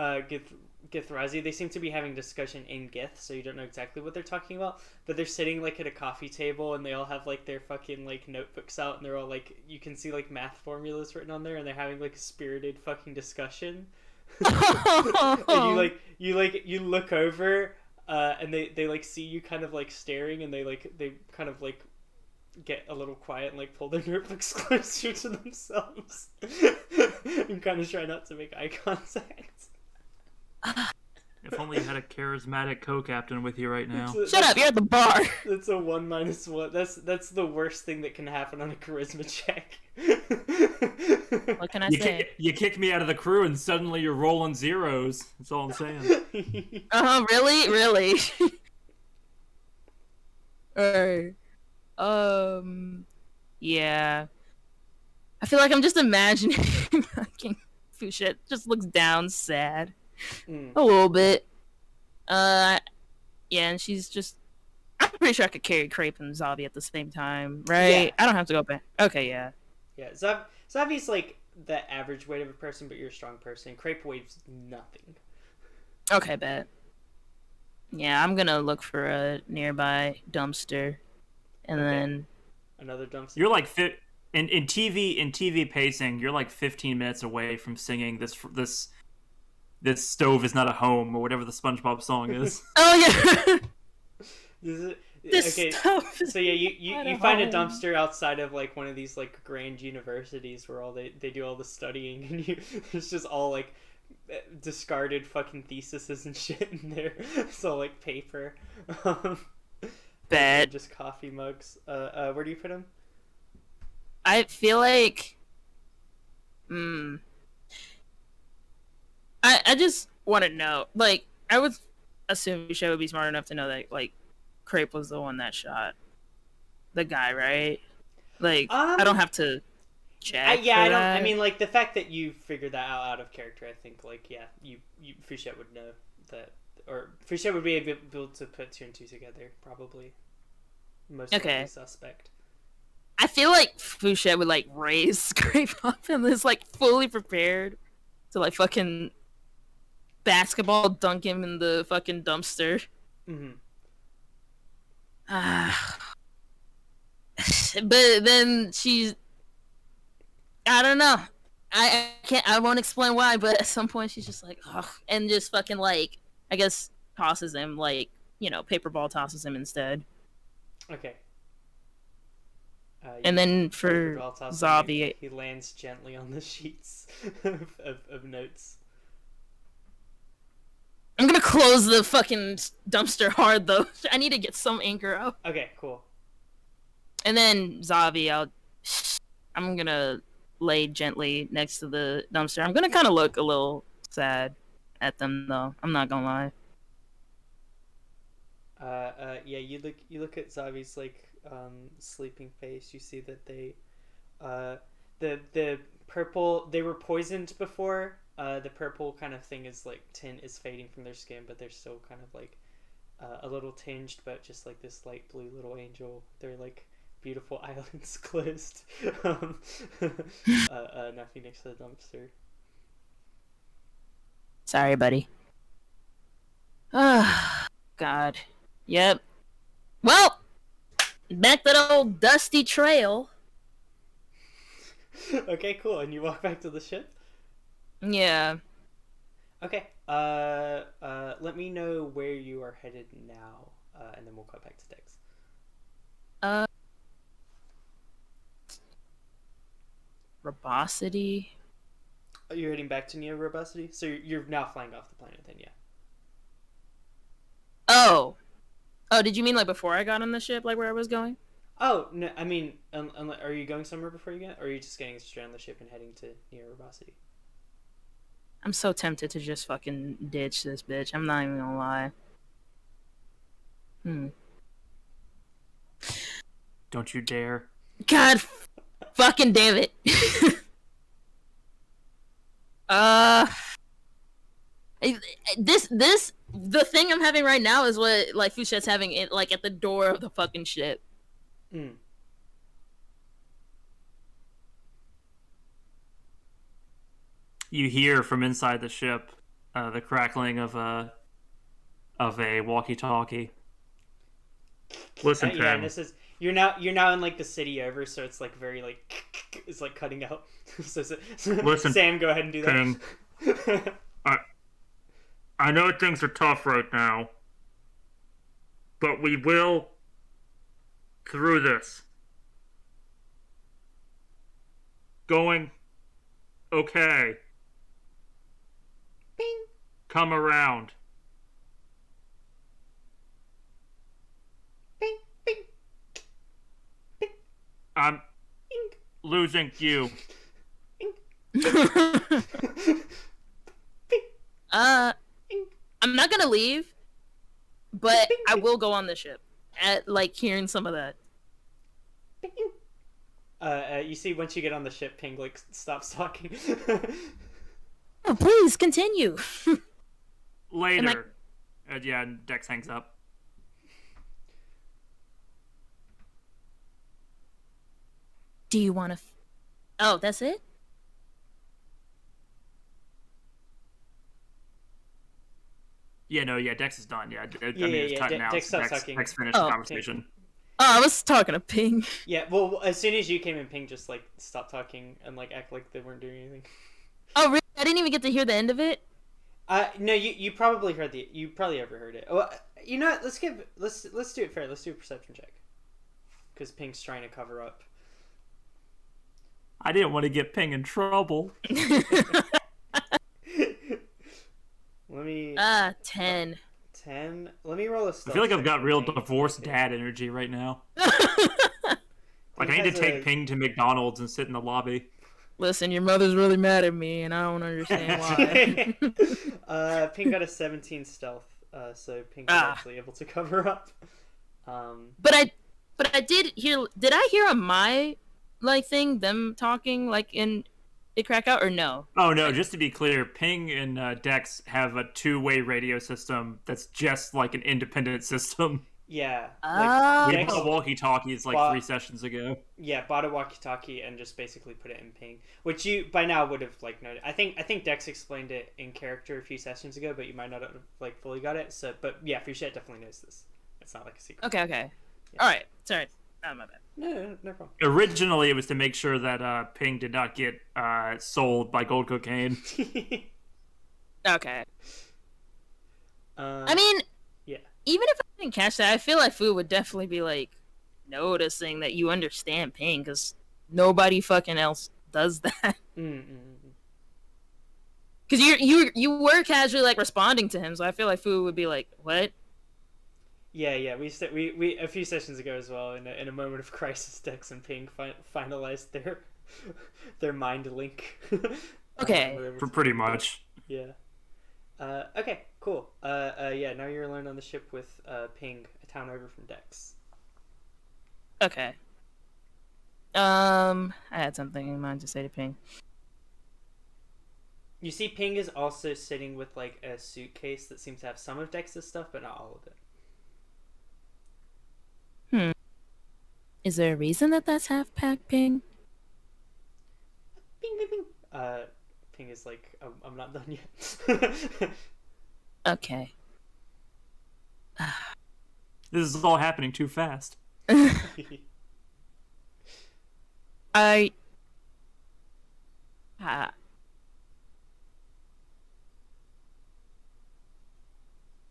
Githrazi. They seem to be having discussion in Gith, so you don't know exactly what they're talking about. But they're sitting like at a coffee table, and they all have like their fucking like notebooks out, and they're all like, you can see like math formulas written on there, and they're having like a spirited fucking discussion. And you look over, and they like see you kind of like staring, and they kind of like get a little quiet and like pull their notebooks closer to themselves and kind of try not to make eye contact.
If only you had a charismatic co-captain with you right now.
Shut up! You're at the bar.
That's a 1-1. That's the worst thing that can happen on a charisma check.
What can I say?
You kick me out of the crew, and suddenly you're rolling zeros. That's all I'm saying.
Really? Alright. Yeah. I feel like I'm just imagining fucking Fouchette just looks down sad. A little bit. Yeah, and she's just... I'm pretty sure I could carry Crepe and Zavi at the same time, right?
Yeah.
I don't have to go back. Okay, yeah.
Yeah, Zavi's like the average weight of a person, but you're a strong person. Crepe weighs nothing.
Okay, bet. Yeah, I'm gonna look for a nearby dumpster. And then...
Another dumpster?
You're like... In TV pacing, you're like 15 minutes away from singing this stove is not a home, or whatever the SpongeBob song is.
Oh, yeah!
Okay, so yeah, you find a dumpster outside of like one of these like grand universities where they do all the studying, and it's just all like discarded fucking theses and shit in there. It's all like paper.
Bad.
Just coffee mugs. Where do you put them?
I feel like... I just want to know, like, I would assume Fouchette would be smart enough to know that, like, Crepe was the one that shot the guy, right? Like, I don't have to check.
I mean, like, the fact that you figured that out of character, I think, like, yeah, you Fouchette would know that, or Fouchette would be able to put 2 and 2 together, probably. Most likely suspect.
I feel like Fouchette would, like, raise Crepe up and is, like, fully prepared to, like, fucking basketball dunk him in the fucking dumpster.
Mm-hmm.
But then she's... I don't know. I won't explain why, but at some point she's just like, ugh, and just fucking, like, I guess tosses him, like, you know, paper ball tosses him instead.
Okay.
And then for Zavi,
he lands gently on the sheets of notes.
I'm gonna close the fucking dumpster hard though. I need to get some anchor up.
Okay, cool.
And then Zavi, I'm gonna lay gently next to the dumpster. I'm gonna kind of look a little sad at them though. I'm not gonna lie.
Yeah, you look at Zavi's like sleeping face. You see that they the purple, they were poisoned before. The purple kind of thing is like tint is fading from their skin, but they're still kind of like a little tinged, but just like this light blue little angel. They're like beautiful eyelids closed. Nothing next to the dumpster.
Sorry, buddy. Ah, God. Yep. Well, back to the old dusty trail.
Okay, cool. And you walk back to the ship?
Yeah.
Okay. Let me know where you are headed now, and then we'll cut back to Dex.
Robosity?
Oh, you're heading back to Neo Robosity? So you're now flying off the planet then, yeah.
Oh, did you mean like before I got on the ship, like where I was going?
Oh, no, I mean, are you going somewhere before you get, or are you just getting straight on the ship and heading to Neo Robosity?
I'm so tempted to just fucking ditch this bitch. I'm not even gonna lie.
Don't you dare.
God fucking damn it. The thing I'm having right now is what like Fouchette's having it like at the door of the fucking ship.
You hear from inside the ship the crackling of a walkie-talkie. Listen,
yeah, and this is you're now in like the city over, so it's like very like it's like cutting out. so
Listen,
Sam, go ahead and do that.
I know things are tough right now, but we will through this. Going okay.
Bing.
Come around.
Bing, bing, bing,
I'm
bing,
losing you.
bing,
I'm not gonna leave, but
bing,
I
bing.
will go on the ship. At like hearing some of that.
bing. You see, once you get on the ship, Ping like stops talking.
Oh, please continue.
Later. Yeah, and Dex hangs up.
Do you want to? Oh, that's it.
Yeah, no, yeah, Dex is done. Yeah, I
Yeah,
mean, it's
yeah,
cutting
De-
out.
Dex stopped talking.
Dex finished
Oh,
the
okay.
conversation.
Oh, I was talking to Ping.
Yeah, well, as soon as you came in, Ping just like stopped talking and like act like they weren't doing anything.
Oh, really? I didn't even get to hear the end of it.
No, you probably heard you probably overheard it. Well, you know what? Let's do it fair. Let's do a perception check. Because Ping's trying to cover up.
I didn't want to get Ping in trouble.
Let me
10.
10. Let me roll a stealth
I feel like I've
check
got
for
real
Ping.
divorced dad energy right now. Like, I
Ping
need to
has
take
a-
Ping to McDonald's and sit in the lobby.
Listen, your mother's really mad at me, and I don't understand why.
Ping got a 17 stealth, so Ping was actually able to cover up.
But I did hear. Did I hear on my like thing them talking like in it crack out or no?
Oh, no, just to be clear, Ping and Dex have a two-way radio system that's just like an independent system.
Yeah.
Oh.
We
Dex-
bought walkie-talkies like
But-
3 sessions ago.
Yeah, bought a walkie-talkie and just basically put it in Ping, which you by now would have like noted. I think Dex explained it in character a few sessions ago, but you might not have like fully got it. So, but yeah, Fouchette definitely knows this. It's not like a secret.
Okay.
Yeah.
All right. Sorry. Oh, my bad.
No problem.
Originally, it was to make sure that Ping did not get sold by gold cocaine.
Okay.
I
I mean,
yeah.
even if I didn't catch that, I feel like Fu would definitely be like noticing that you understand Ping because nobody fucking else does that. Because you were casually like responding to him, so I feel like Fu would be like, "What?"
Yeah. We a few sessions ago as well. In a moment of crisis, Dex and Ping finalized their mind link.
Okay.
Pretty much.
Yeah. Okay. Cool. Yeah. Now you're alone on the ship with Ping, a town over from Dex.
Okay. I had something in mind to say to Ping.
You see, Ping is also sitting with like a suitcase that seems to have some of Dex's stuff, but not all of it.
Is there a reason that that's half packed, Ping?
Bing, bing, bing. Ping is like, I'm not done yet.
Okay.
This is all happening too fast.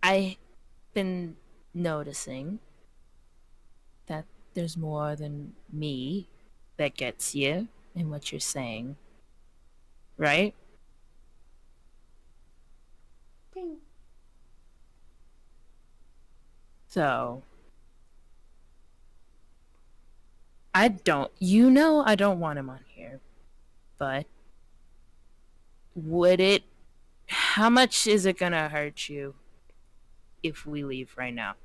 I've been noticing that there's more than me that gets you in what you're saying. Right?
Bing.
So I don't want him on here. But how much is it gonna hurt you if we leave right now?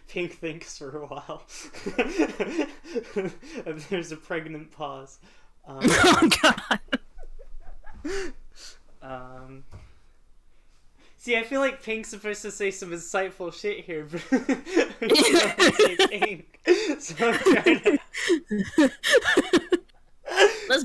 Ping thinks for a while. There's a pregnant pause.
Oh god.
See, I feel like Ping's supposed to say some insightful shit here, but he doesn't say Ping. So I'm trying to...
Let's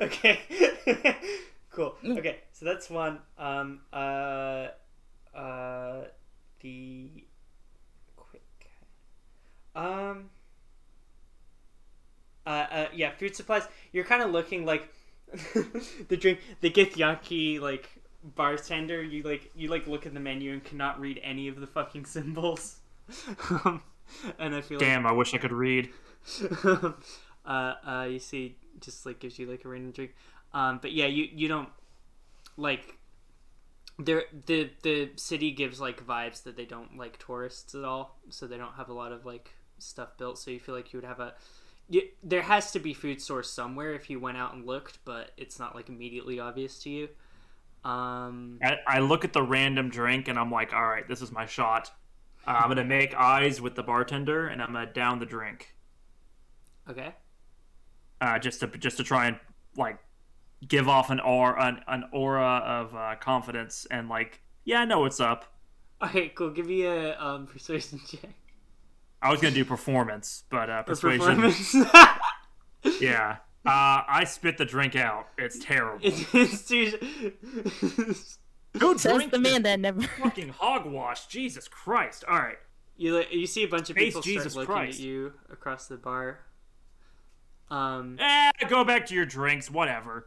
Okay. Cool. Okay, so that's one. The quick. Yeah, food supplies. You're kind of looking like the Githyanki like bartender. You look at the menu and cannot read any of the fucking symbols. And I feel
Damn, I wish I could read.
You see, just like gives you like a random drink. But yeah, you don't like. The city gives like vibes that they don't like tourists at all, so they don't have a lot of like stuff built. So you feel like you would have there has to be food source somewhere if you went out and looked, but it's not like immediately obvious to you.
I look at the random drink and I'm like, all right, this is my shot. I'm gonna make eyes with the bartender and I'm gonna down the drink.
Okay.
Just to try and like give off an aura of confidence and like, yeah, I know what's up.
Okay, cool. Give me a persuasion check.
I was gonna do performance, but persuasion. Yeah. I spit the drink out. It's terrible.
It's too...
Who
Says
drinks
the man
this
that never.
fucking hogwash? Jesus Christ! All right.
You see a bunch of people
Jesus
start looking
Christ.
at you across the bar.
Go back to your drinks. Whatever.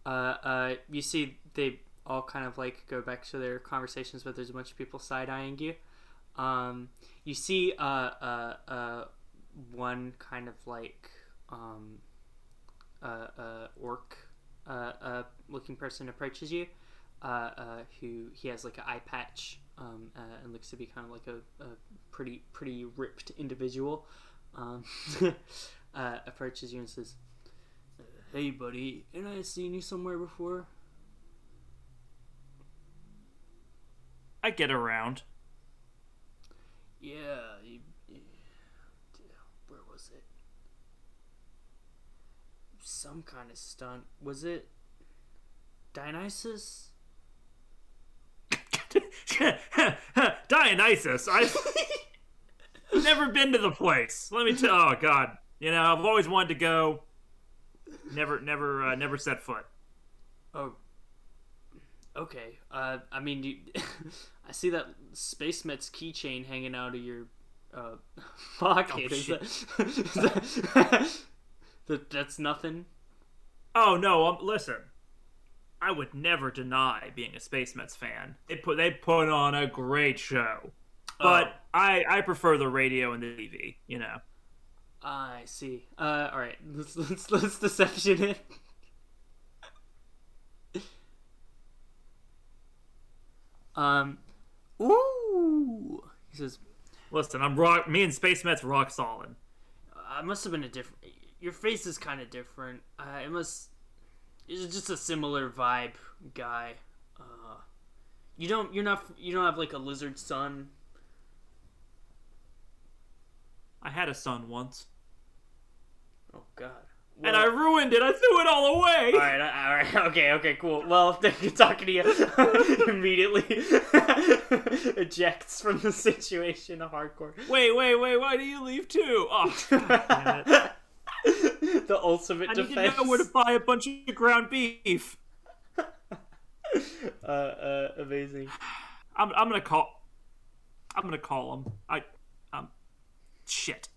You see they all kind of like go back to their conversations, but there's a bunch of people side-eyeing you. You see one kind of like orc looking person approaches you, who he has like an eye patch and looks to be kind of like a pretty ripped individual. Approaches you and says, "Hey buddy, ain't I seen you somewhere before?"
I get around.
Yeah, where was it? Some kind of stunt. Was it Dionysus?
Dionysus. I've never been to the place. Let me tell. Oh God. You know, I've always wanted to go. Never set foot.
Oh. Okay. I mean, I see that Space Met's keychain hanging out of your pocket. That's nothing?
Oh no! Listen, I would never deny being a Space Mets fan. They put on a great show, but I prefer the radio and the TV. You know.
I see. All right. Let's deception it. Ooh. He says,
"Listen, me and Space Met's rock solid."
I must have been a different. Your face is kind of different. It's just a similar vibe, guy. You don't have like a lizard son.
I had a son once.
Oh God. Well,
and I ruined it. I threw it all away.
All right. Okay, cool. Well, if talking to you, immediately ejects from the situation. Hardcore.
Wait. Why do you leave too? Oh, God damn it.
The ultimate defense.
I need to know where to buy a bunch of ground beef.
Amazing.
I'm gonna call him. Shit.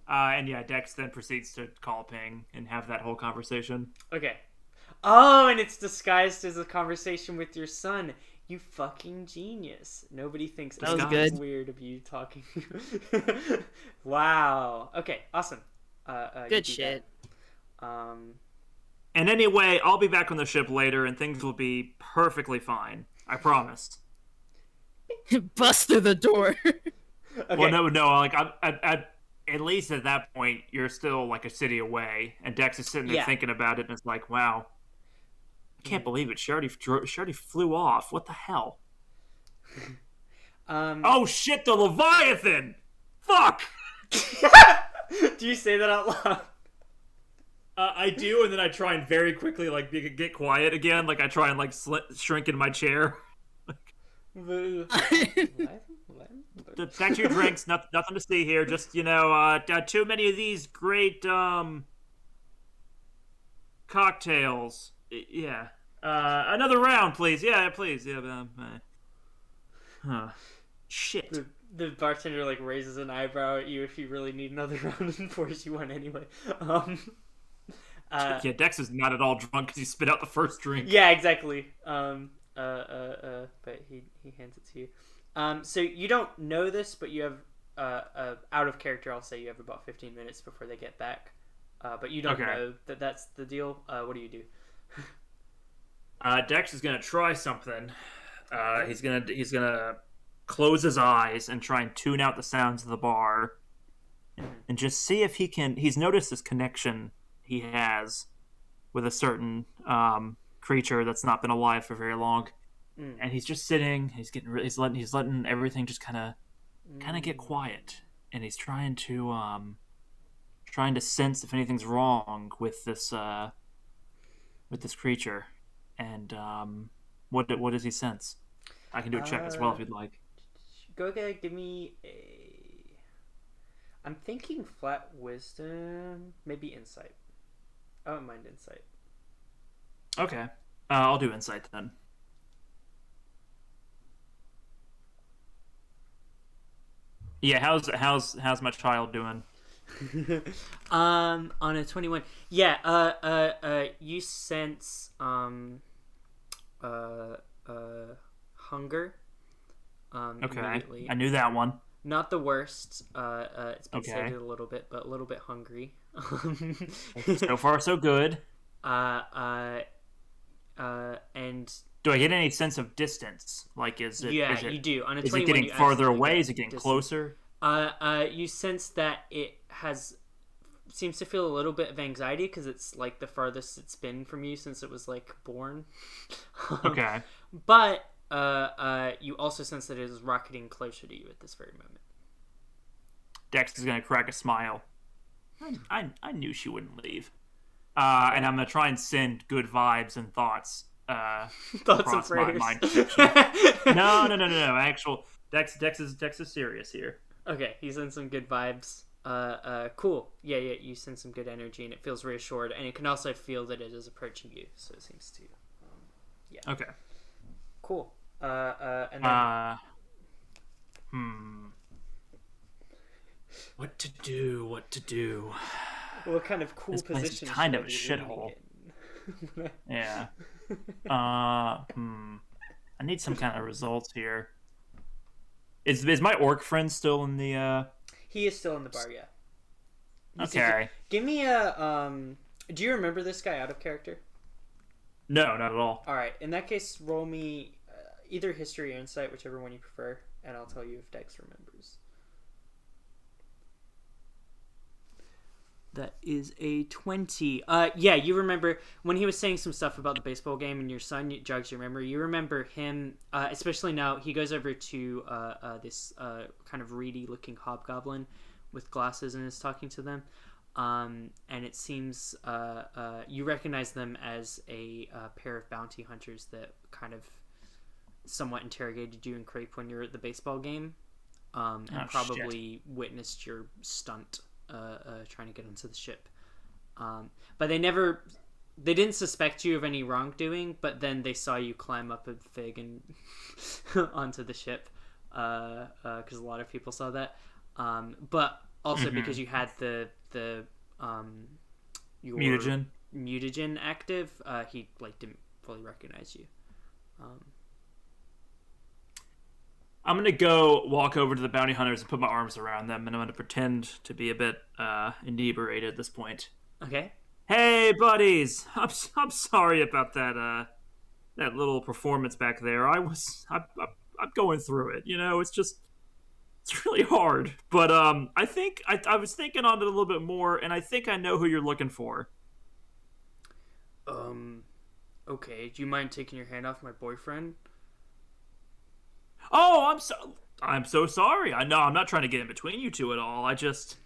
And yeah, Dex then proceeds to call Ping and have that whole conversation.
Okay. Oh, and it's disguised as a conversation with your son. You fucking genius. Nobody thinks
that was
anything's
good.
Weird of you talking. Wow. Okay, awesome.
Good shit.
And anyway, I'll be back on the ship later and things will be perfectly fine. I promise.
Bust through the door.
Okay. Well, no, like, at least at that point, you're still like a city away, and Dex is sitting there thinking about it, and it's like, wow, I can't believe it. She already flew off. What the hell? Oh shit, the Leviathan! Fuck!
Do you say that out loud?
I do, and then I try and very quickly like get quiet again. Like I try and like shrink in my chair. Back to your drinks. Nothing to see here. Just too many of these great cocktails. Yeah. Another round, please. Yeah, please. Yeah. Shit.
The bartender like raises an eyebrow at you if you really need another round and pours you one anyway.
Yeah, Dex is not at all drunk because he spit out the first drink.
Yeah, exactly. But he hands it to you. So you don't know this, but you have out of character. I'll say you have about 15 minutes before they get back. But you don't know that that's the deal. What do you do?
Dex is gonna try something. He's gonna close his eyes and try and tune out the sounds of the bar, and just see if he can. He's noticed this connection he has with a certain creature that's not been alive for very long, and he's just sitting. He's letting everything just kind of get quiet, and he's trying to sense if anything's wrong with this creature. And what does he sense? I can do a check as well if you'd like.
Go ahead, give me a. I'm thinking flat wisdom, maybe insight. I don't mind insight.
Okay, I'll do insight then. Yeah, how's my child doing?
On a 21. Yeah, you sense hunger.
Okay, I knew that one.
Not the worst. It's been stated a little bit, but a little bit hungry.
So far, so good.
And
do I get any sense of distance? Like, is it?
Yeah, you do. On a 21,
is it getting farther away? Is it getting closer?
You sense that it seems to feel a little bit of anxiety because it's like the farthest it's been from you since it was like born.
Okay.
But you also sense that it is rocketing closer to you at this very moment.
Dex is gonna crack a smile. I knew she wouldn't leave. And I'm gonna try and send good vibes and thoughts.
Thoughts and prayers.
No. Actual Dex is serious here.
Okay, he sends some good vibes. Cool. Yeah, you send some good energy, and it feels reassured, and it can also feel that it is approaching you. So it seems to. Yeah.
Okay.
Cool. And then.
What to do?
What kind of cool
this
position?
This place is kind of a shithole. Yeah. I need some kind of results here. Is my orc friend still in the?
He is still in the bar. Yeah.
Okay.
Give me a. Do you remember this guy out of character?
No, not at all.
All right. In that case, roll me either history or insight, whichever one you prefer, and I'll tell you if Dex remembers. That is a 20. Yeah, you remember when he was saying some stuff about the baseball game and your son jogs your memory. You remember him, especially now. He goes over to this kind of reedy-looking hobgoblin with glasses and is talking to them. And it seems you recognize them as a pair of bounty hunters that kind of somewhat interrogated you and Crepe when you were at the baseball game, and probably witnessed your stunt. Trying to get onto the ship, but they didn't suspect you of any wrongdoing. But then they saw you climb up a fig and onto the ship, because a lot of people saw that. But also because you had the your mutagen active, he didn't fully recognize you.
I'm going to go walk over to the bounty hunters and put my arms around them, and I'm going to pretend to be a bit inebriated at this point.
Okay.
Hey, buddies! I'm sorry about that little performance back there. I'm going through it. You know, it's really hard. But I think I was thinking on it a little bit more, and I think I know who you're looking for.
Okay. Do you mind taking your hand off my boyfriend?
Oh, I'm so sorry. I know I'm not trying to get in between you two at all. I just,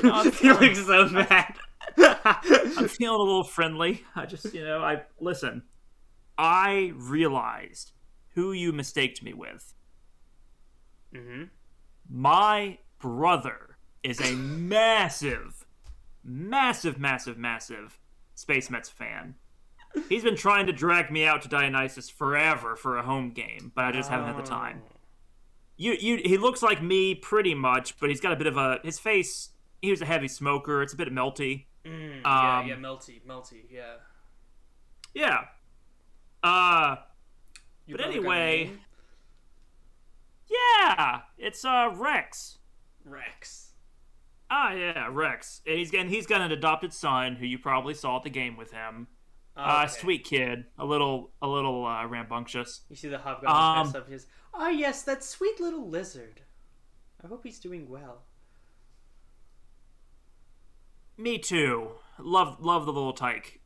I'm
feeling so mad.
I'm feeling a little friendly. Listen. I realized who you mistaked me with.
Mm-hmm.
My brother is a massive Space Mets fan. He's been trying to drag me out to Dionysus forever for a home game, but I just haven't had the time. He looks like me pretty much, but he's got a bit of his face. He was a heavy smoker. It's a bit melty.
Melty, yeah.
Yeah.
Your
But
brother got a
anyway,
name?
yeah, it's Rex.
Rex.
Yeah, Rex. And he's got an adopted son who you probably saw at the game with him.
Okay.
Sweet kid, a little rambunctious.
You see the hobgoblin of his. Oh yes, that sweet little lizard. I hope he's doing well.
Me too. Love the little tyke.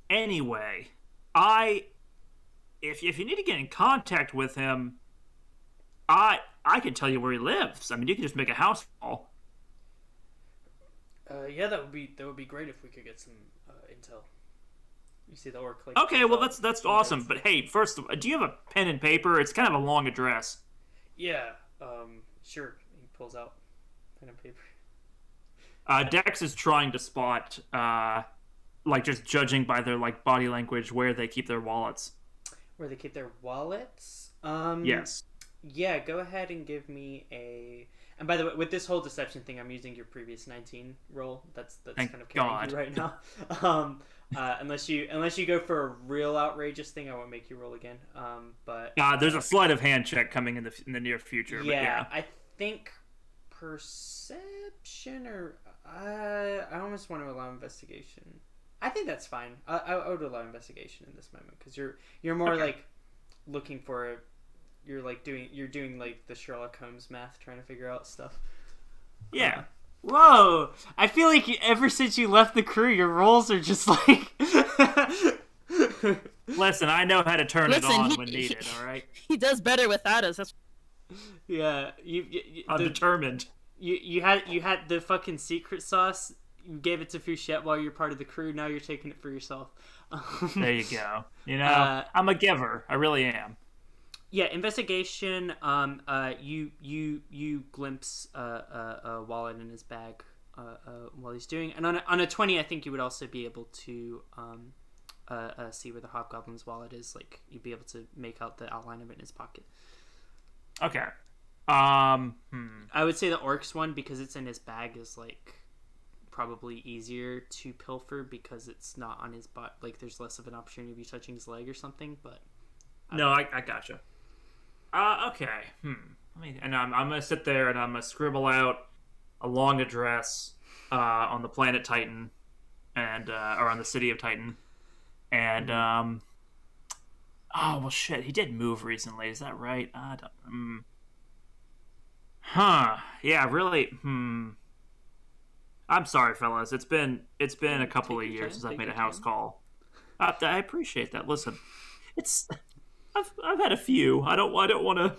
Anyway, if you need to get in contact with him, I can tell you where he lives. I mean, you can just make a house call.
Yeah, that would be great if we could get some intel. You see the orc like.
Okay, well that's awesome. But hey, first, do you have a pen and paper? It's kind of a long address.
Yeah. Sure. He pulls out pen and paper.
Dex is trying to spot, like just judging by their like body language, where they keep their wallets.
Where they keep their wallets?
Yes.
Yeah, go ahead and give me a. And by the way, with this whole deception thing, I'm using your previous 19 roll. That's
Thank
kind of carrying
God.
you right now. Unless you go for a real outrageous thing, I won't make you roll again. But
There's a sleight of hand check coming in the near future.
Yeah,
but yeah.
I think perception or I almost want to allow investigation. I think that's fine. I would allow investigation in this moment because you're more like looking for. You're doing like the Sherlock Holmes math, trying to figure out stuff.
Yeah.
Whoa! I feel like ever since you left the crew, your rolls are just like.
Listen, I know how to turn it on when needed. All right.
He does better without us. That's...
Yeah,
I'm determined.
You had the fucking secret sauce. You gave it to Fouchette while you're part of the crew. Now you're taking it for yourself.
There you go. You know, I'm a giver. I really am.
Yeah, investigation. You glimpse a wallet in his bag while he's doing, and on a 20, I think you would also be able to see where the hobgoblin's wallet is. Like you'd be able to make out the outline of it in his pocket.
Okay.
I would say the orc's one because it's in his bag is like probably easier to pilfer because it's not on his butt. Like there's less of an opportunity of you touching his leg or something. But
I gotcha. Okay. And I'm gonna sit there and I'm gonna scribble out a long address on the planet Titan, and or on the city of Titan, and oh well, shit. He did move recently. Is that right? I don't. Yeah. Really. I'm sorry, fellas. It's been a couple of years since I've made a house call. I appreciate that. Listen, I've had a few. I don't want to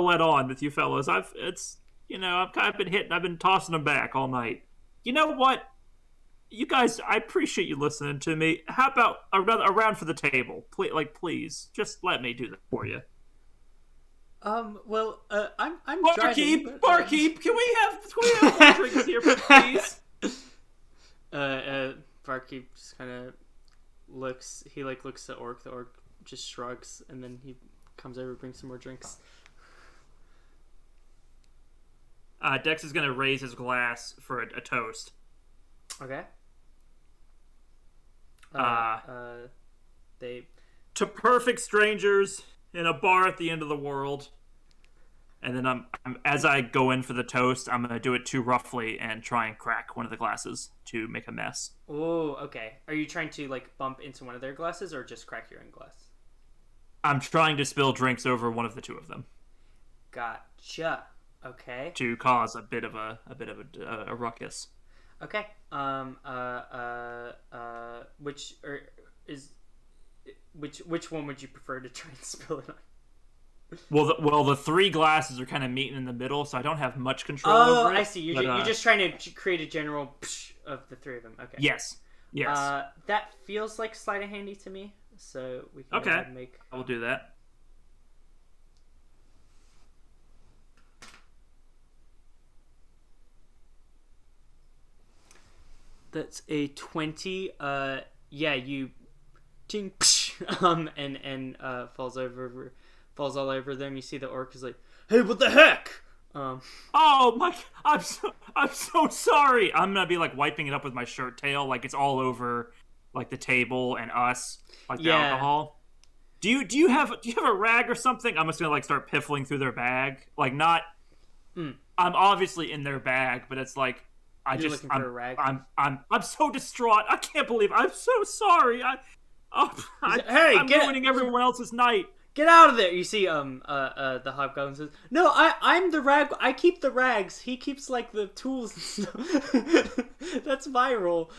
let on with you fellas. I've been hitting. I've been tossing them back all night. You know what? You guys, I appreciate you listening to me. How about a round for the table? Please, just let me do that for you.
Well, I'm
Barkeep, can we have more drinks here, please?
Barkeep just kind of looks. He looks at Orc. The Orc just shrugs, and then he comes over, brings some more drinks.
Dex is gonna raise his glass for a toast.
Okay.
To perfect strangers in a bar at the end of the world. And then I'm as I go in for the toast, I'm gonna do it too roughly and try and crack one of the glasses to make a mess.
Oh, okay. Are you trying to like bump into one of their glasses or just crack your own glass?
I'm trying to spill drinks over one of the two of them.
Gotcha. Okay.
To cause a bit of a ruckus.
Okay. Which one would you prefer to try and spill it on?
Well, the three glasses are kind of meeting in the middle, so I don't have much control over it.
I see. You're just trying to create a general psh of the three of them. Okay.
Yes.
That feels like sleight of handy to me, so we can go ahead and make.
I will do that.
That's a 20. Yeah, you ting, and falls all over them. You see the orc is like, "Hey, what the heck?"
Oh my! I'm so sorry. I'm gonna be like wiping it up with my shirt tail, like it's all over, like the table and us, like the alcohol. Do you have a rag or something? I'm just gonna like start piffling through their bag, like not. I'm obviously in their bag, but it's like I'm
looking for a rag.
I'm so distraught. I can't believe I'm so sorry. I'm ruining everyone else's night.
Get out of there! You see, the hobgoblin says, "No, I'm the rag. I keep the rags. He keeps like the tools and stuff. That's my role."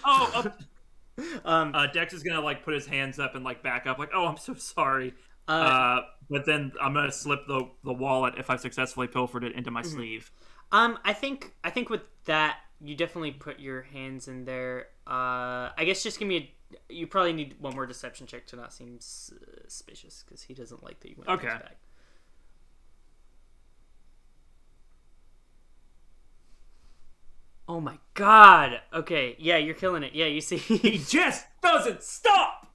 Dex is gonna like put his hands up and like back up, like, "Oh, I'm so sorry." But then I'm gonna slip the wallet if I've successfully pilfered it into my sleeve.
I think with that, you definitely put your hands in there. I guess just give me you probably need one more deception check to not seem suspicious, because he doesn't like that you went into his bag. Oh my god! Okay, yeah, you're killing it. Yeah, you see...
He just doesn't stop!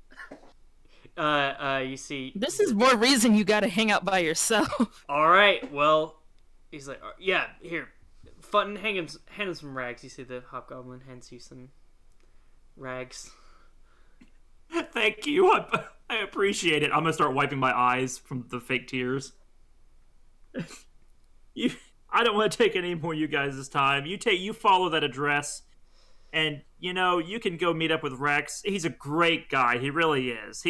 You see...
This is more reason you gotta hang out by yourself.
Alright, well... He's like, yeah, here. Futton, hand him some rags. You see the hobgoblin hands you some rags.
Thank you. I appreciate it. I'm gonna start wiping my eyes from the fake tears. I don't want to take any more of you guys' time. You follow that address, and you can go meet up with Rex. He's a great guy. He really is.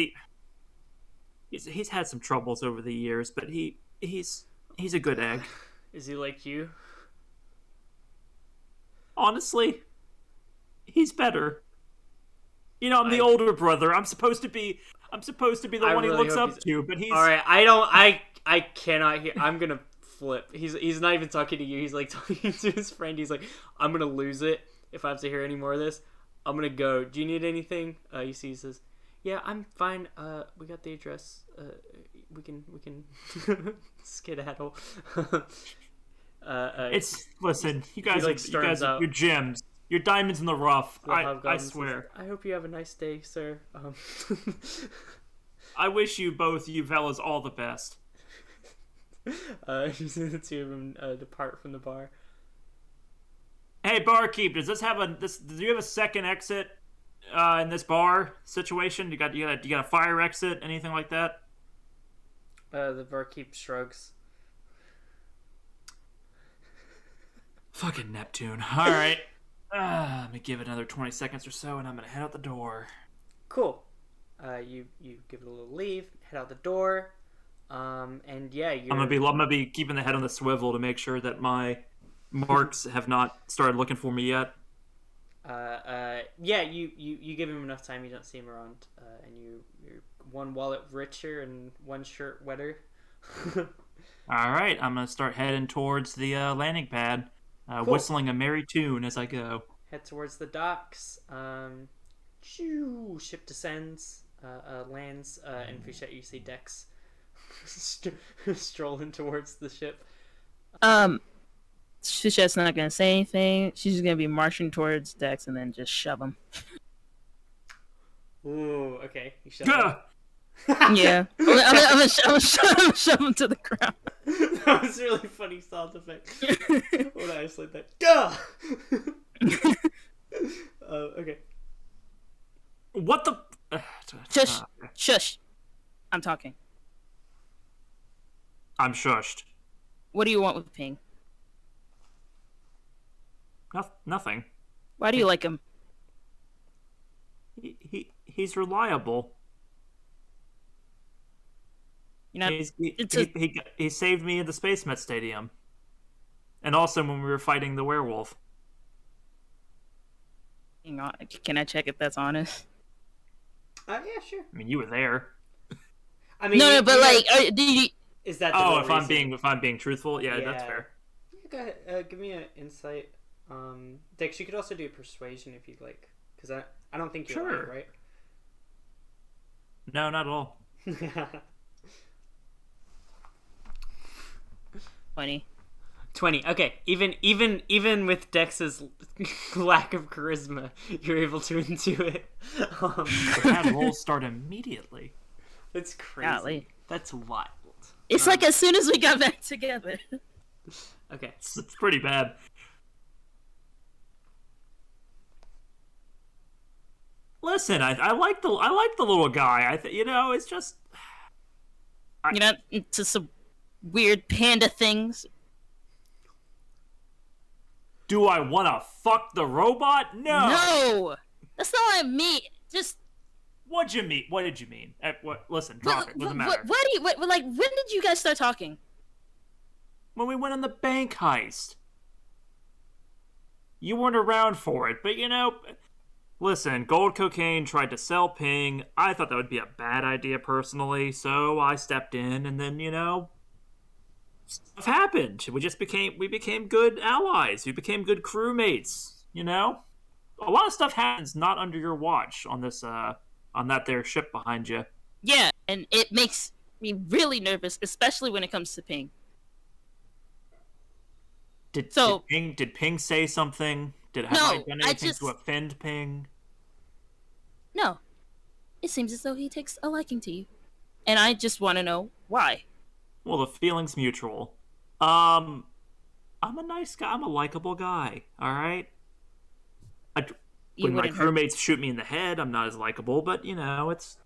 He's had some troubles over the years, but he's a good egg.
Is he like you?
Honestly, he's better. I'm the older brother. I'm supposed to be the one he looks up to, but he's...
Alright, I cannot hear... I'm gonna flip. He's not even talking to you. He's like talking to his friend. He's like, I'm gonna lose it if I have to hear any more of this. I'm gonna go. Do you need anything? You see, he says, yeah, I'm fine. We got the address. We can skedaddle.
Listen, you guys
out.
You're gems. You're diamonds in the rough. I swear.
Says, I hope you have a nice day, sir.
I wish you fellas all the best.
You see the two of them depart from the bar.
Hey, barkeep, do you have a second exit in this bar situation? You got a fire exit, anything like that?
The barkeep shrugs.
Fucking Neptune. All right. Let me give it another 20 seconds or so, and I'm gonna head out the door.
Cool. You give it a little leave, head out the door, and yeah, I'm
gonna be keeping the head on the swivel to make sure that my marks have not started looking for me yet.
Yeah, you give him enough time. You don't see him around, and you're one wallet richer and one shirt wetter.
All right, I'm gonna start heading towards the landing pad. Cool. Whistling a merry tune as I go.
Head towards the docks. Ship descends, lands, and Fouchette, you see Dex strolling towards the ship.
Fouchette's not gonna say anything. She's just gonna be marching towards Dex and then just shove him.
Ooh, okay. You shove him.
Yeah, I'm gonna shove him to the ground.
That was a really funny sound effect. Hold on, I just like that. Duh! Okay.
What the?
Shush. I'm talking.
I'm shushed.
What do you want with Ping?
Nothing.
Why do you like him?
He's reliable. He saved me at the Space Met Stadium, and also when we were fighting the werewolf.
Hang on, can I check if that's honest?
Yeah, sure.
I mean, you were there.
I mean,
no, but like,
is that?
If I'm being truthful, yeah, that's fair.
Yeah, go ahead. Give me an insight. Dex, you could also do persuasion if you'd like, because I don't think you're lying, right?
No, not at all.
20.
20. Okay, even with Dex's lack of charisma, you're able to intuit.
Bad rolls start immediately.
That's crazy.
Golly.
That's wild.
It's like as soon as we got back together.
Okay.
It's pretty bad. Listen, I like the little guy. It's just
You know, into some weird panda things.
Do I want to fuck the robot? No.
No, that's not what I mean. Just
What did you mean? Listen, drop it. Doesn't matter.
Like, when did you guys start talking?
When we went on the bank heist. You weren't around for it, but listen, Gold Cocaine tried to sell Ping. I thought that would be a bad idea personally, so I stepped in, and then, stuff happened. We became good allies. We became good crewmates, A lot of stuff happens not under your watch on this, on that there ship behind you.
Yeah, and it makes me really nervous, especially when it comes to Ping.
Did Ping say something? Have I done anything to offend Ping?
No. It seems as though he takes a liking to you. And I just want to know why.
Well, the feeling's mutual. I'm a nice guy. I'm a likable guy, alright? When my crewmates shoot me in the head, I'm not as likable, but, it's...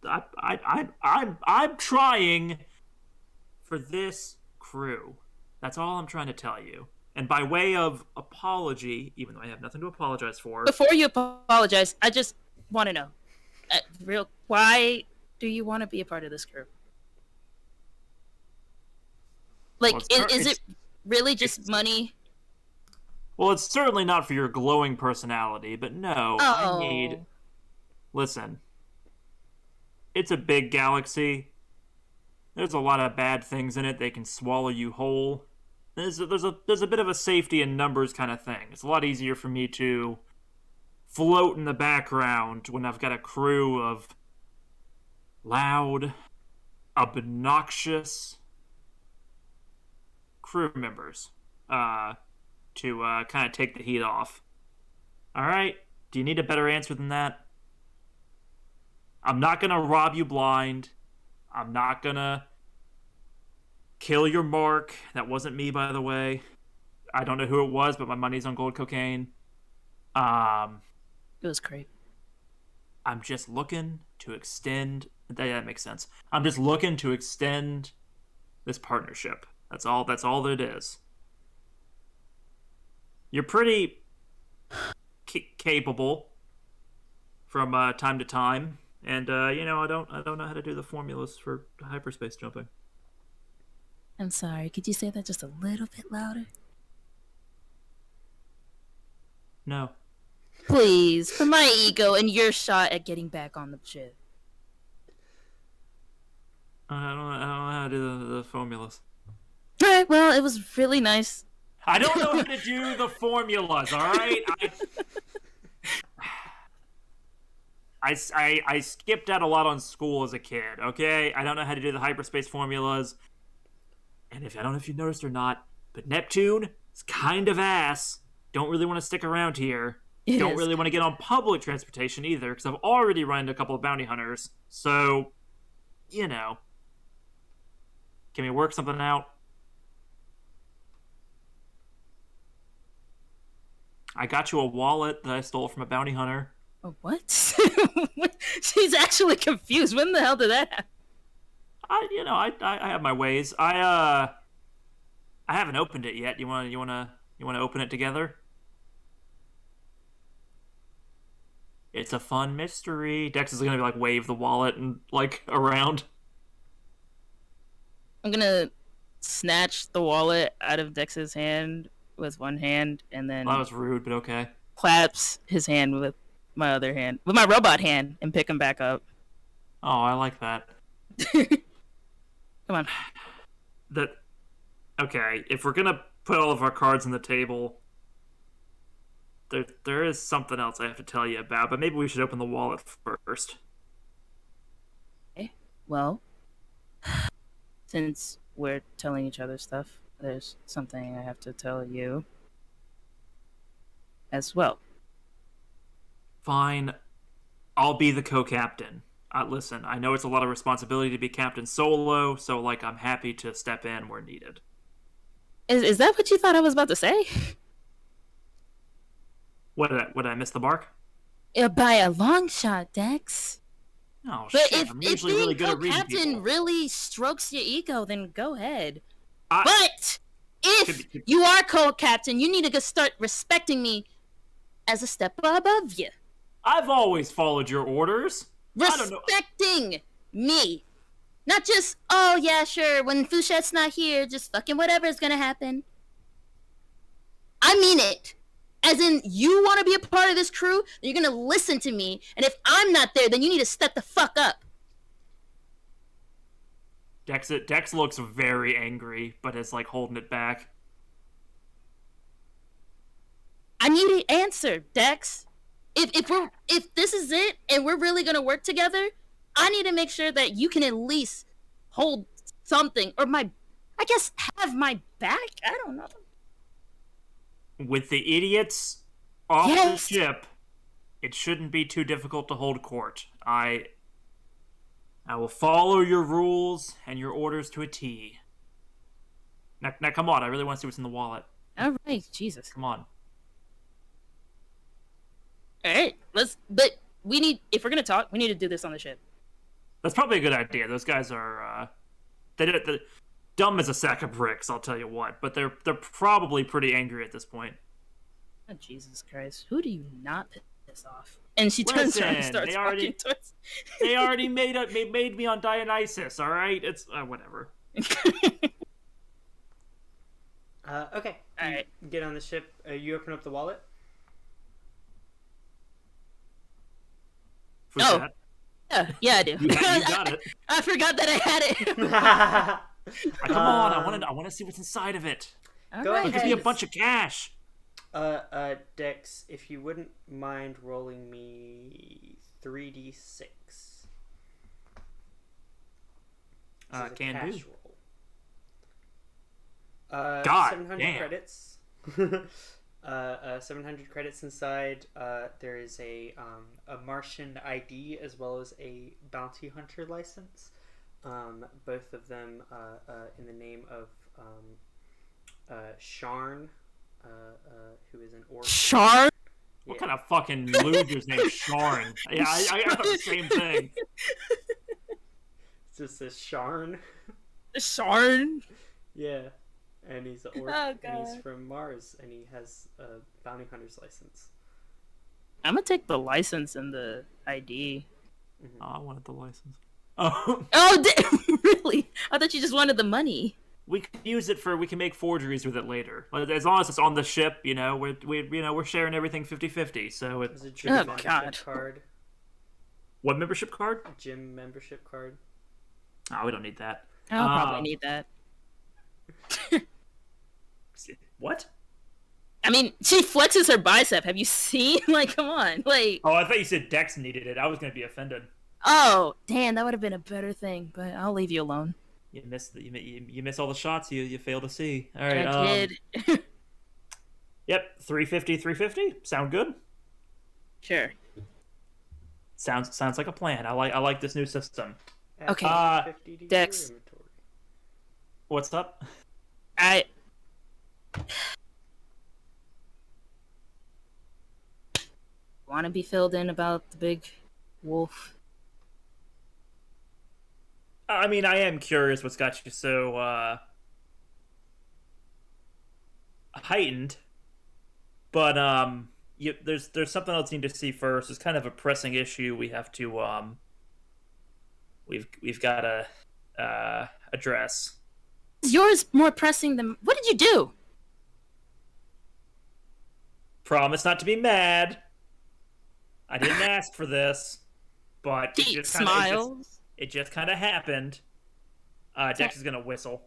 I'm trying for this crew. That's all I'm trying to tell you. And by way of apology, even though I have nothing to apologize for...
Before you apologize, I just want to know. Why do you want to be a part of this crew? Like, is it really just money?
Well, it's certainly not for your glowing personality, but no, I need... Listen. It's a big galaxy. There's a lot of bad things in it. They can swallow you whole. There's a bit of a safety in numbers kind of thing. It's a lot easier for me to float in the background when I've got a crew of loud, obnoxious crew members to kind of take the heat off. Alright? Do you need a better answer than that? I'm not gonna rob you blind. I'm not gonna kill your mark. That wasn't me, by the way. I don't know who it was, but my money's on Gold Cocaine.
It was great.
I'm just looking to extend... That makes sense. I'm just looking to extend this partnership. That's all that it is. You're pretty capable from time to time. And, I don't know how to do the formulas for hyperspace jumping.
I'm sorry, could you say that just a little bit louder?
No.
Please, for my ego and your shot at getting back on the ship.
I don't know how to do the formulas.
Alright, well, it was really nice.
I don't know how to do the formulas, alright? I skipped out a lot on school as a kid, okay? I don't know how to do the hyperspace formulas. And I don't know if you noticed or not, but Neptune is kind of ass. Don't really want to stick around here. Don't really want to get on public transportation either, because I've already run into a couple of bounty hunters. So, can we work something out? I got you a wallet that I stole from a bounty hunter.
Oh, what? She's actually confused. When the hell did that happen?
I have my ways. I haven't opened it yet. You wanna open it together? It's a fun mystery. Dex is gonna wave the wallet and around.
I'm gonna snatch the wallet out of Dex's hand with one hand, and then
Well, that was rude, but okay.
Claps his hand with my other hand, with my robot hand, and pick him back up.
Oh, I like that.
Come on.
Okay, if we're gonna put all of our cards on the table, there is something else I have to tell you about, but maybe we should open the wallet first.
Okay. Well, since we're telling each other stuff, there's something I have to tell you as well.
Fine. I'll be the co-captain. Listen, I know it's a lot of responsibility to be captain solo, so like I'm happy to step in where needed.
Is that what you thought I was about to say?
What did I miss the mark?
By a long shot, Dex.
Oh
But
shit! I'm usually really good at reading
co-captain
people.
really strokes your ego, then go ahead.
I-
But if you are co-captain, you need to start respecting me as a step above you.
I've always followed your orders. I don't know.
Respecting me. Not just, oh yeah, sure, when Fouchette's not here, just fucking whatever's gonna happen. I mean it. As in, you want to be a part of this crew, then you're gonna listen to me, and if I'm not there, then you need to step the fuck up.
Dex looks very angry, but is like holding it back.
I need an answer, Dex. If this is it, and we're really gonna work together, I need to make sure that you can at least hold something, or have my back? I don't know.
With the idiots off
Yes.
the ship, it shouldn't be too difficult to hold court. I will follow your rules and your orders to a T. Now come on, I really want to see what's in the wallet.
All right, Jesus.
Come on.
All right, but if we're gonna talk, we need to do this on the ship.
That's probably a good idea. Those guys are, they're dumb as a sack of bricks, I'll tell you what. But they're probably pretty angry at this point.
Oh, Jesus Christ. Who do you not piss off? And she turns around and
Listen,
starts walking towards...
They already made me on Dionysus, alright? It's, whatever.
Okay.
Alright.
You get on the ship. You open up the wallet.
Fouchette.
Yeah, I do.
You got it.
I forgot that I had it.
Come on, I want to see what's inside of it.
All
Go
right.
It could be a bunch of cash.
Dex, if you wouldn't mind rolling me 3d6. This is a
Can
cash
do.
roll.
God
700
damn.
credits. 700 credits inside. There is a Martian ID as well as a bounty hunter license. Both of them in the name of Sharn, who is an orc.
Sharn?
What kind of fucking loser's named Sharn? Yeah, I got the same thing.
It's just this Sharn.
Sharn?
Yeah. And he's an orc,
Oh,
and he's
God.
from Mars, and he has a bounty hunter's license.
I'm gonna take the license and the ID.
Oh, I wanted the license. Oh,
Oh, really? I thought you just wanted the money.
we can use it we can make forgeries with it later. As long as it's on the ship, we're sharing everything 50-50. So
There's
it's
a gym
Oh,
membership
God.
card.
what membership card?
Gym membership card.
Oh, we don't need that.
I'll probably need that.
What?
I mean, she flexes her bicep. Have you seen? Like, come on. Like,
Oh, I thought you said Dex needed it. I was gonna be offended.
oh, damn, that would have been a better thing, but I'll leave you alone.
You missed you miss all the shots you fail to see. All right.
I did.
Yep, 350. Sound good?
Sure.
Sounds like a plan. I like this new system.
Add
Okay.
50 to your
Dex.
inventory.
What's up?
I want to be filled in about the big wolf.
I mean, I am curious what's got you so heightened, but there's something else you need to see first. It's kind of a pressing issue we have to we've got to address.
Is yours more pressing than... What did you do?
Promise not to be mad. I didn't ask for this, but
Deep smiles.
it just kind of happened. Dex is gonna whistle.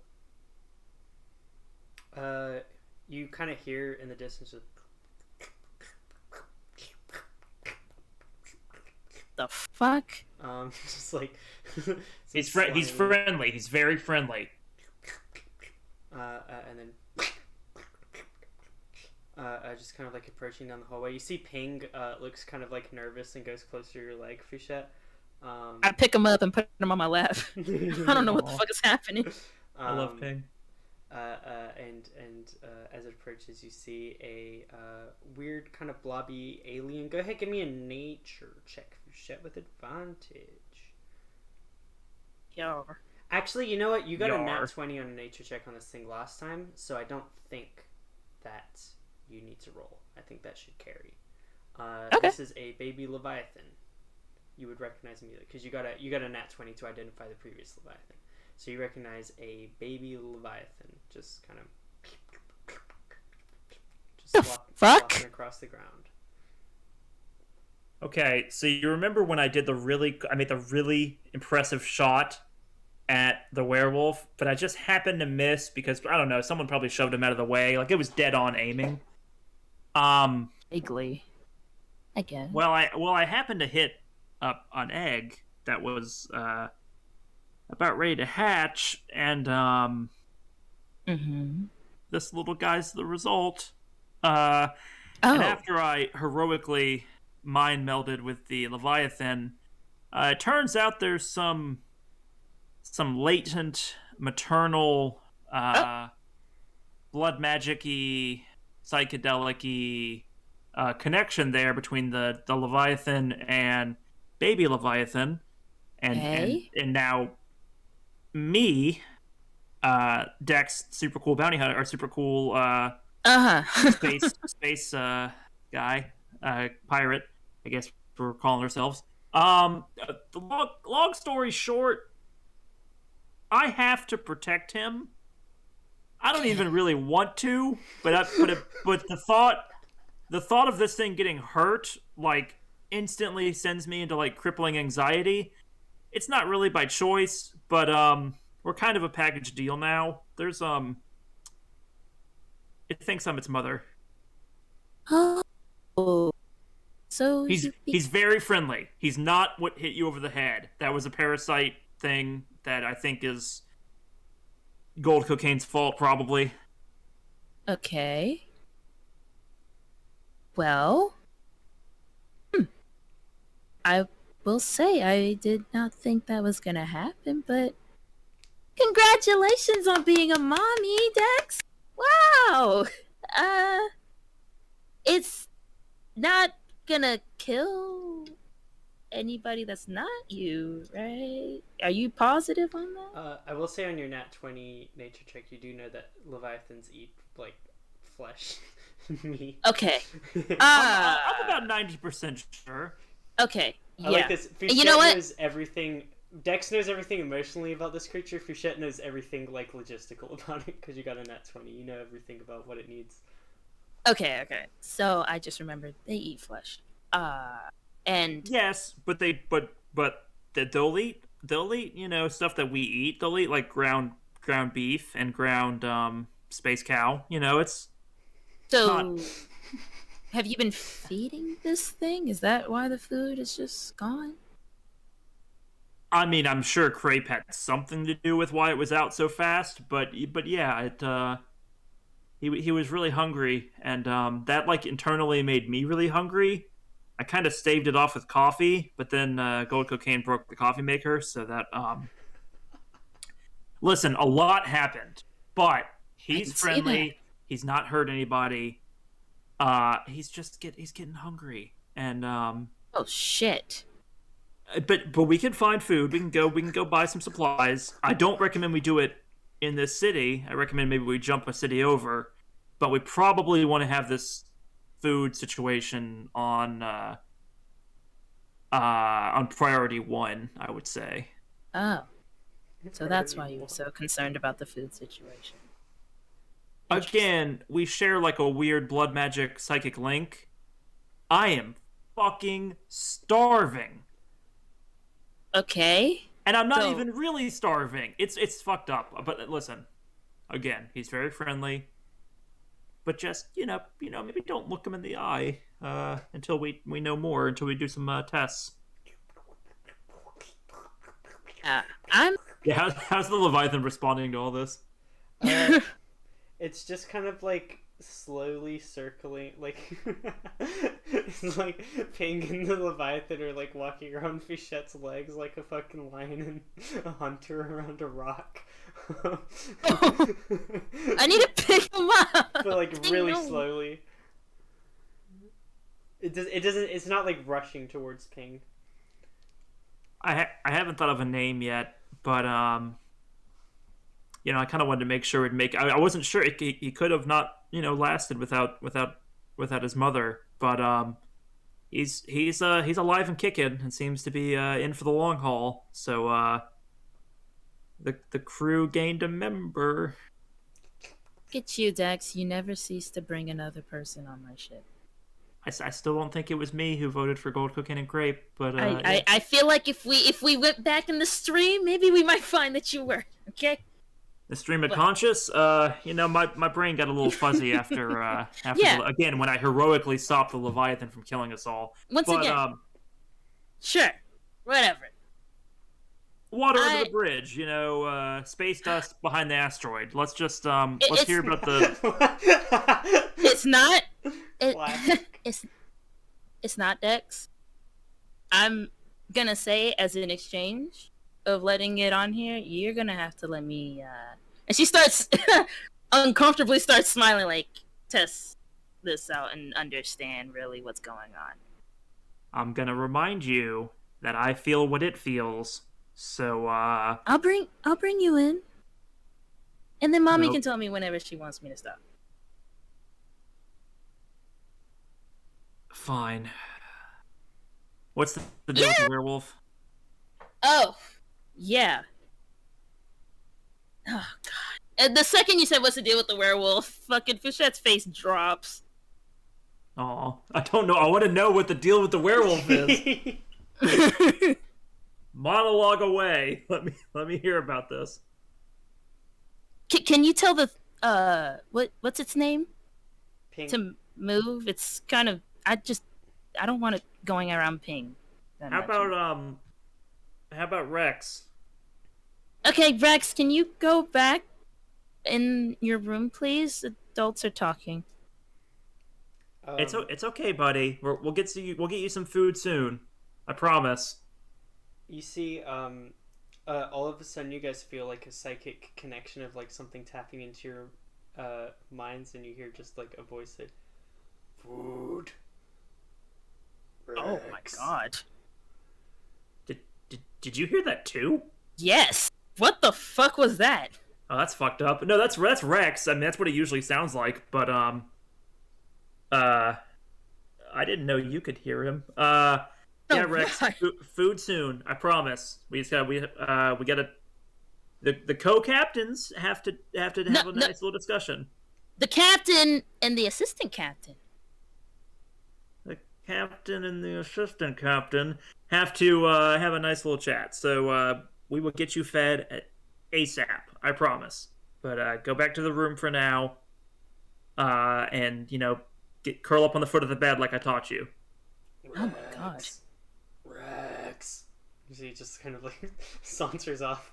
You kind of hear in the distance
The fuck?
just like
He's
some
he's
slimy-
friendly. He's very friendly.
And then just kind of like approaching down the hallway. You see Ping looks kind of like nervous and goes closer to your leg, Fouchette.
I pick him up and put him on my lap. I don't know what the fuck is happening.
I love Ping.
And as it approaches, you see a weird kind of blobby alien. Go ahead, give me a nature check, Fouchette, with advantage.
Yar.
Actually, you know what? You got a nat 20 on a nature check on this thing last time, so I don't think that you need to roll. I think that should carry.
Okay.
This is a baby Leviathan. You would recognize immediately because you got a nat 20 to identify the previous Leviathan. So you recognize a baby Leviathan just kind of walking across the ground.
Okay, so you remember when I made the really impressive shot at the werewolf, but I just happened to miss because, I don't know, someone probably shoved him out of the way. Like, it was dead on aiming.
Vaguely. I guess.
Well, I happened to hit up an egg that was about ready to hatch, and this little guy's the result. And after I heroically mind melded with the Leviathan, it turns out there's some latent maternal blood magic-y, psychedelic-y connection there between the Leviathan and baby Leviathan, and now me, Dex, super cool bounty hunter, or super cool space guy, pirate, I guess we're calling ourselves. The long story short, I have to protect him. I don't even really want to, but the thought of this thing getting hurt, like, instantly sends me into, like, crippling anxiety. It's not really by choice, but we're kind of a package deal now. There's it thinks I'm its mother.
Oh, so
he's very friendly. He's not what hit you over the head. That was a parasite thing that I think is gold cocaine's fault, probably.
Okay. Well, I will say I did not think that was gonna happen, but congratulations on being a mommy, Dex. Wow. It's not gonna kill anybody that's not you, right? Are you positive on that?
I will say on your nat 20 nature check, you do know that Leviathans eat, like, flesh. Meat.
Okay.
I'm about 90% sure.
Okay. Yeah.
I like this. Fouchette
you know what?
knows everything. Dex knows everything emotionally about this creature. Fouchette knows everything, like, logistical about it because you got a nat 20. You know everything about what it needs.
Okay. So I just remembered they eat flesh. And
yes, but they'll eat, you know, stuff that we eat. They'll eat, like, ground beef and ground space cow. You know, it's
so. Have you been feeding this thing? Is that why the food is just gone?
I mean, I'm sure Crepe had something to do with why it was out so fast, but yeah, he was really hungry, and that, like, internally made me really hungry. I kind of staved it off with coffee, but then gold cocaine broke the coffee maker, so that listen, a lot happened, but he's friendly. He's not hurt anybody. He's getting hungry, and
oh shit.
But we can find food. We can go buy some supplies. I don't recommend we do it in this city. I recommend maybe we jump a city over, but we probably want to have this food situation on priority 1, I would say.
Oh, so that's why you were so concerned about the food situation.
Again, we share, like, a weird blood magic psychic link. I am fucking starving.
Okay.
And I'm not even really starving. It's fucked up. But listen, again, he's very friendly. But just, you know, maybe don't look him in the eye until we know more, until we do some tests.
I'm...
Yeah, how's the Leviathan responding to all this?
It's just kind of like slowly circling, like it's like Ping and the Leviathan are like walking around Fouchette's legs like a fucking lion and a hunter around a rock.
I need to pick him up.
But like really slowly. It doesn't. It's not like rushing towards Ping.
I haven't thought of a name yet, but I kind of wanted to make sure it'd make. I wasn't sure he could have not lasted without his mother, but he's alive and kicking and seems to be in for the long haul. So the crew gained a member.
Look at you, Dex. You never cease to bring another person on my ship.
I still don't think it was me who voted for Gold Cocaine and Grape, but
I feel like if we went back in the stream, maybe we might find that you were. Okay.
The stream of conscious, my brain got a little fuzzy after again when I heroically stopped the Leviathan from killing us all.
Once again, sure, whatever.
Water under the bridge, space dust behind the asteroid. Let's just let's hear about the.
It's not. It's not Dex. I'm gonna say, as an exchange of letting it on here, you're gonna have to let me. And she starts uncomfortably starts smiling, like, test this out and understand really what's going on.
I'm gonna remind you that I feel what it feels. So
I'll bring you in, and then mommy
Nope.
can tell me whenever she wants me to stop.
Fine. What's the deal with the werewolf?
Oh, yeah. Oh god. And the second you said what's the deal with the werewolf, fucking Fouchette's face drops.
Oh, I don't know. I want to know what the deal with the werewolf is. Monologue away. Let me hear about this.
Can you tell the what's its name?
Ping.
To move? It's kind of I don't want it going around Ping.
How about Rex?
Okay, Rex, can you go back in your room, please? Adults are talking.
It's okay, buddy. We'll get you some food soon. I promise.
You see, all of a sudden you guys feel like a psychic connection of like something tapping into your minds, and you hear just like a voice say, "Food."
Oh my god.
Did you hear that too?
Yes. What the fuck was that?
Oh, that's fucked up. No, that's Rex. I mean, that's what it usually sounds like. But I didn't know you could hear him. Yeah, Rex. Food soon. I promise. We gotta. The co-captains have to have a nice little discussion.
The captain and the assistant captain.
The captain and the assistant captain have to have a nice little chat. So we will get you fed at ASAP. I promise. But go back to the room for now. And curl up on the foot of the bed like I taught you.
Rex.
Oh my god.
Rex. You see, he just kind of like saunters off.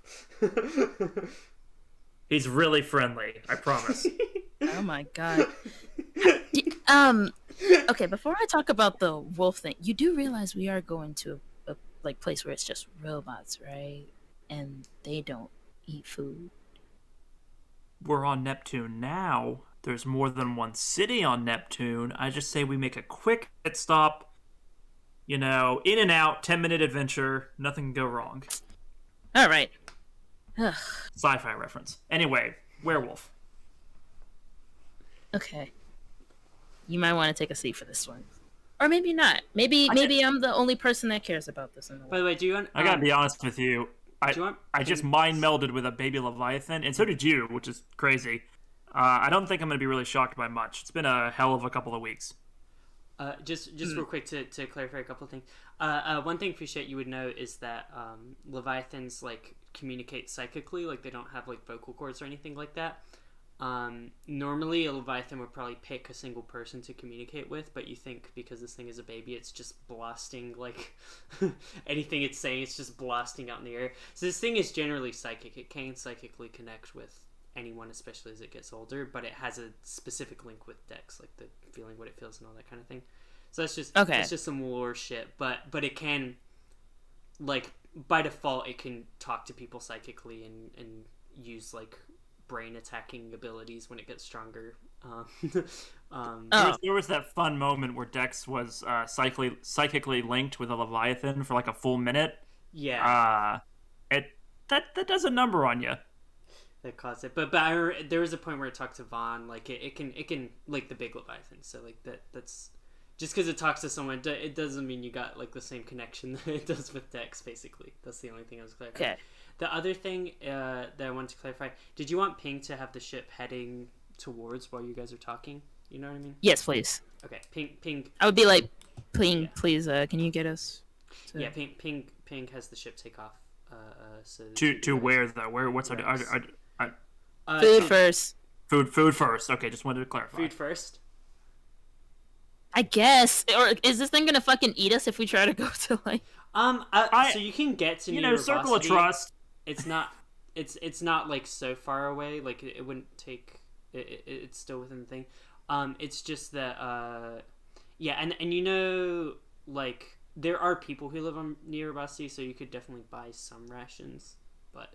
He's really friendly. I promise.
Oh my god. Okay, before I talk about the wolf thing, you do realize we are going to a place where it's just robots, right? And they don't eat food.
We're on Neptune now. There's more than one city on Neptune. I just say we make a quick pit stop. In and out, 10-minute adventure. Nothing can go wrong.
All right.
Sci-fi reference. Anyway, werewolf.
Okay. You might want to take a seat for this one. Or maybe not. Maybe I'm the only person that cares about this in the world.
By the way, do you want...
I gotta be honest with you. I just mind melded with a baby Leviathan, and so did you, which is crazy. I don't think I'm gonna be really shocked by much. It's been a hell of a couple of weeks.
Just real quick to clarify a couple of things. One thing, Fouchette, you would know is that Leviathans like communicate psychically, like they don't have like vocal cords or anything like that. Normally a Leviathan would probably pick a single person to communicate with, but you think because this thing is a baby, it's just blasting like anything it's saying, it's just blasting out in the air. So this thing is generally psychic. It can psychically connect with anyone, especially as it gets older. But it has a specific link with Dex, like the feeling what it feels and all that kind of thing. So that's just some lore shit. But it can, like, by default, it can talk to people psychically and use like brain attacking abilities when it gets stronger.
There was that fun moment where Dex was psychically linked with a Leviathan for like a full minute.
Yeah.
That does a number on you.
That caused it, but there was a point where it talked to Vaughn, like it can like the big Leviathan. So like that's just because it talks to someone, it doesn't mean you got like the same connection that it does with Dex. Basically, that's the only thing I was clarifying. Okay. The other thing that I wanted to clarify: did you want Ping to have the ship heading towards while you guys are talking? You know what I mean?
Yes, please.
Okay, Ping.
I would be like, Ping, please. Can you get us?
Yeah, Ping has the ship take off. So
to where though? What's
food
first.
Food first. Okay, just wanted to clarify.
Food first.
I guess, or is this thing gonna fucking eat us if we try to go to like?
So you can get to
Circle of Trust.
It's not like so far away. Like it wouldn't take. It's still within the thing. It's just that. Yeah, and like there are people who live on Neurobosity, so you could definitely buy some rations, but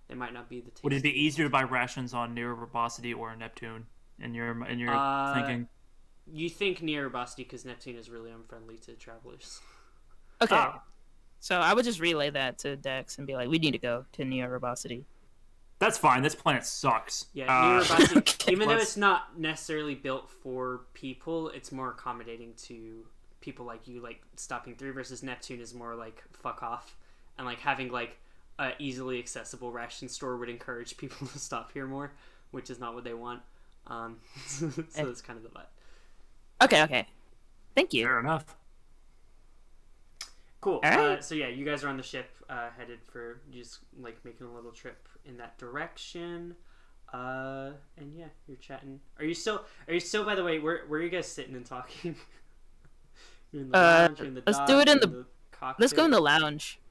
they might not be the taste.
Would it be easier to buy rations on Neurobosity or Neptune? In your thinking?
You think Neurobosity because Neptune is really unfriendly to travelers.
Okay. So I would just relay that to Dex and be like, we need to go to Neurobosity.
That's fine. This planet sucks.
Yeah, Neurobosity, even though it's not necessarily built for people, it's more accommodating to people like you, like stopping through, versus Neptune is more like fuck off, and like having like a easily accessible ration store would encourage people to stop here more, which is not what they want. So that's kind of the vibe.
Okay. Thank you.
Fair enough.
Cool.
Right.
So yeah, you guys are on the ship, headed for just like making a little trip in that direction. And yeah, you're chatting. Are you still? By the way, where are you guys sitting and talking? You're in the lounge. You're in the
let's
dock,
do it in
the cockpit.
Let's go in the lounge.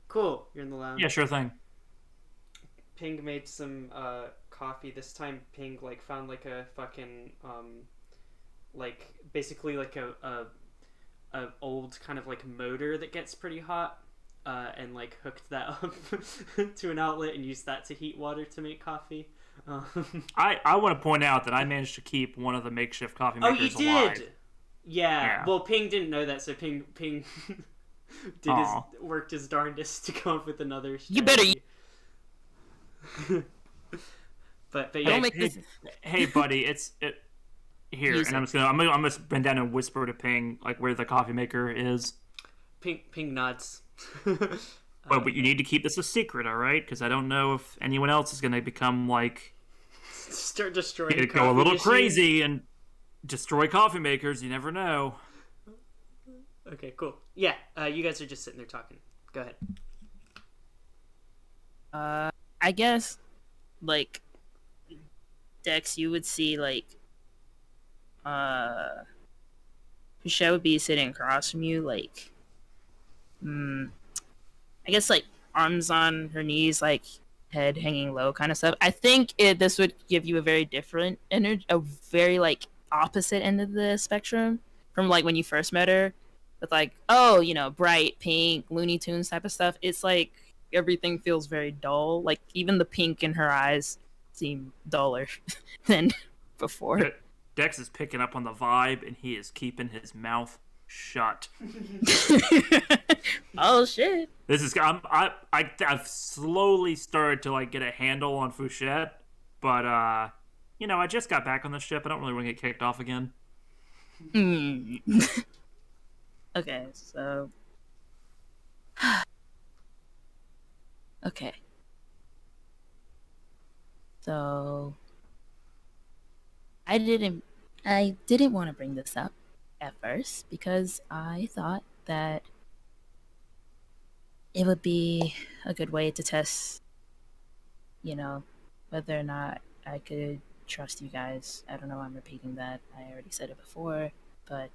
Cool. You're in the lounge.
Yeah, sure thing.
Ping made some coffee. This time, Ping like found like a fucking like basically like a old kind of like motor that gets pretty hot, and like hooked that up to an outlet and used that to heat water to make coffee.
I want to point out that I managed to keep one of the makeshift coffee makers alive.
Oh, you did? Yeah. Well, Ping didn't know that, so Ping worked his darndest to come up with another strategy.
You better.
but yeah.
Hey, buddy, here, and I'm gonna bend down and whisper to Ping like where the coffee maker is.
Ping nods.
But you need to keep this a secret, all right? Because I don't know if anyone else is gonna become like
start destroying.
Go a little crazy and destroy coffee makers. You never know.
Okay, cool. Yeah, you guys are just sitting there talking. Go ahead.
I guess, like, Dex, you would see like. Fouchette would be sitting across from you, like, I guess, like, arms on her knees, like, head hanging low kind of stuff. I think this would give you a very different energy, a very, like, opposite end of the spectrum from, like, when you first met her. With, like, bright, pink, Looney Tunes type of stuff. It's, like, everything feels very dull. Like, even the pink in her eyes seem duller than before.
Dex is picking up on the vibe, and he is keeping his mouth shut.
Oh shit!
This is I've slowly started to like get a handle on Fouchette, but I just got back on the ship. I don't really want to get kicked off again.
Okay, so okay, so. I didn't want to bring this up at first because I thought that it would be a good way to test, whether or not I could trust you guys. I don't know why I'm repeating that. I already said it before, but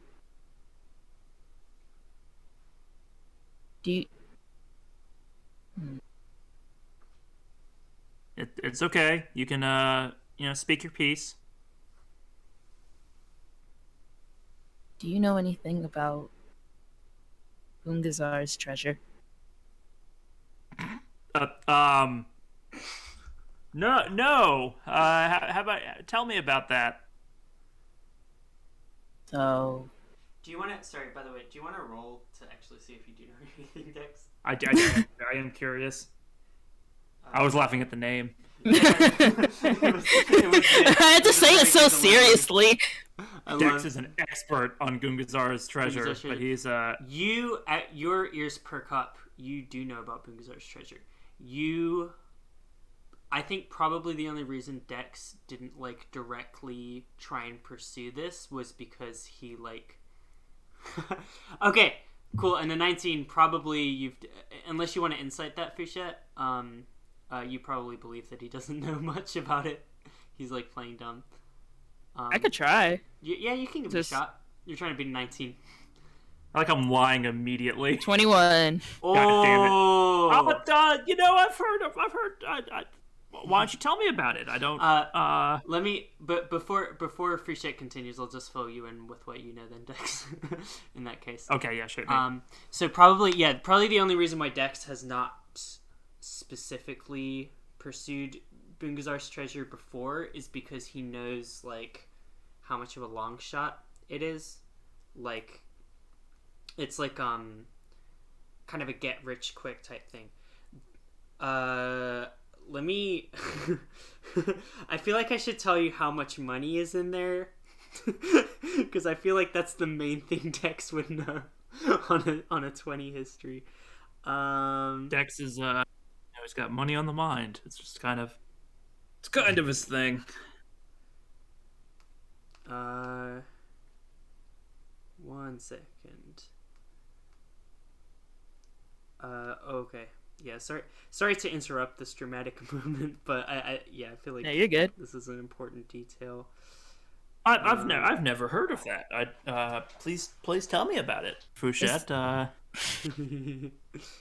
It's okay. You can speak your piece.
Do you know anything about Bungazar's treasure?
Uh, um, no, no. How about tell me about that?
So,
Do you want to? Sorry, by the way, do you want to roll to actually see if you do know anything, Dex?
I am curious. I was laughing at the name.
I had to say it so seriously.
Dex is an expert on Gungazar's treasure, but he's
You, at your ears perk up, you do know about Bungazar's treasure. I think probably the only reason Dex didn't directly try and pursue this was because he okay, cool. And the 19 probably unless you want to insight that, Fouchette, you probably believe that he doesn't know much about it. He's playing dumb.
I could try.
Yeah, you can give it a shot. You're trying to beat a 19.
I'm lying immediately.
21.
Oh,
God damn it! I've heard. Why don't you tell me about it? I don't.
Let me. But before Fouchette continues, I'll just fill you in with what you know, then, Dex. In that case.
Okay. Yeah. Sure.
So probably the only reason why Dex has not specifically pursued Bungazar's treasure before is because he knows how much of a long shot it is. It's kind of a get rich quick type thing. Let me I feel like I should tell you how much money is in there because I feel like that's the main thing Dex would know on a 20 history.
Dex is he's got money on the mind. It's just kind of his thing.
1 second. Okay. Yeah, sorry to interrupt this dramatic moment, but I feel like
you're good.
This is an important detail.
I've never heard of that. Please tell me about it, Fouchette.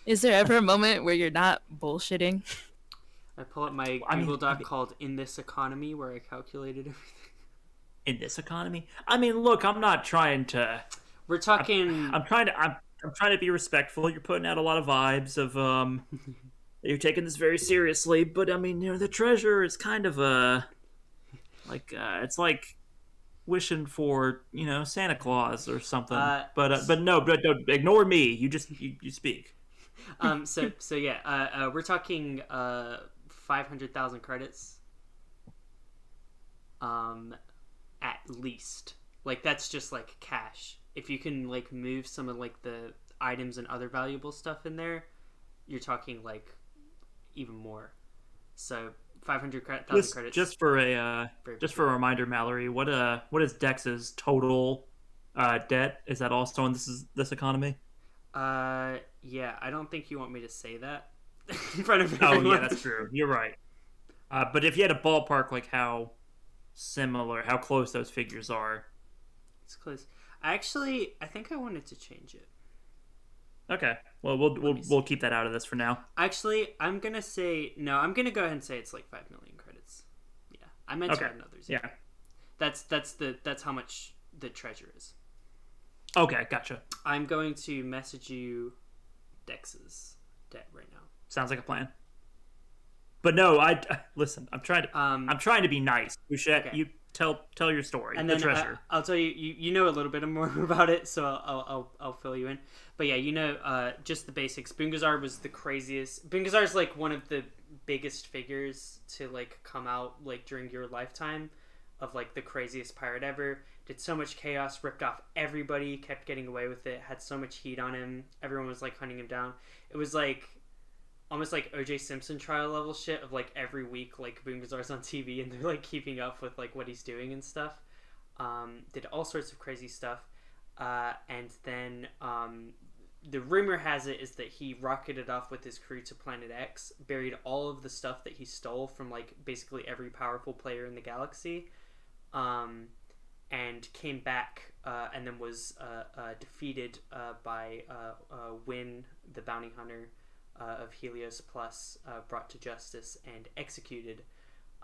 Is there ever a moment where you're not bullshitting?
I pull up my Google Doc called "In This Economy," where I calculated everything.
In this economy, look, I'm not trying to.
We're talking.
I'm trying to be respectful. You're putting out a lot of vibes of you're taking this very seriously, but the treasure is kind of it's like wishing for Santa Claus or something. But don't ignore me. You speak.
So yeah, we're talking 500,000 credits. At least. That's just cash. If you can move some of the items and other valuable stuff in there, you're talking even more. So 500,000 credits.
Just for a reminder, Mallory, what is Dex's total debt? Is that also in this economy?
Yeah, I don't think you want me to say that in front of everyone.
Oh yeah, that's true. You're right. But if you had a ballpark, how close those figures are.
It's close. I think I wanted to change it.
Okay. Well, we'll keep that out of this for now.
Actually, I'm gonna say no. I'm gonna go ahead and say it's 5 million credits. Yeah, I meant to add another zero.
Yeah.
That's how much the treasure is.
Okay, gotcha.
I'm going to message you Dex's debt right now.
Sounds like a plan. But no, listen. I'm trying to be nice. Fouchette, okay. You tell your story.
And
the
then
treasure.
I'll tell you. You know a little bit more about it, so I'll fill you in. But yeah, just the basics. Bungazar was the craziest. Bungazar's one of the biggest figures to come out during your lifetime of the craziest pirate ever. Did so much chaos, ripped off everybody, kept getting away with it, had so much heat on him. Everyone was hunting him down. It was almost O.J. Simpson trial level shit of every week Bungazar's on TV and they're keeping up with what he's doing and stuff. Did all sorts of crazy stuff. And then the rumor has it is that he rocketed off with his crew to Planet X, buried all of the stuff that he stole from basically every powerful player in the galaxy, and came back and then was defeated by Wynn, the bounty hunter, of Helios Plus brought to justice and executed.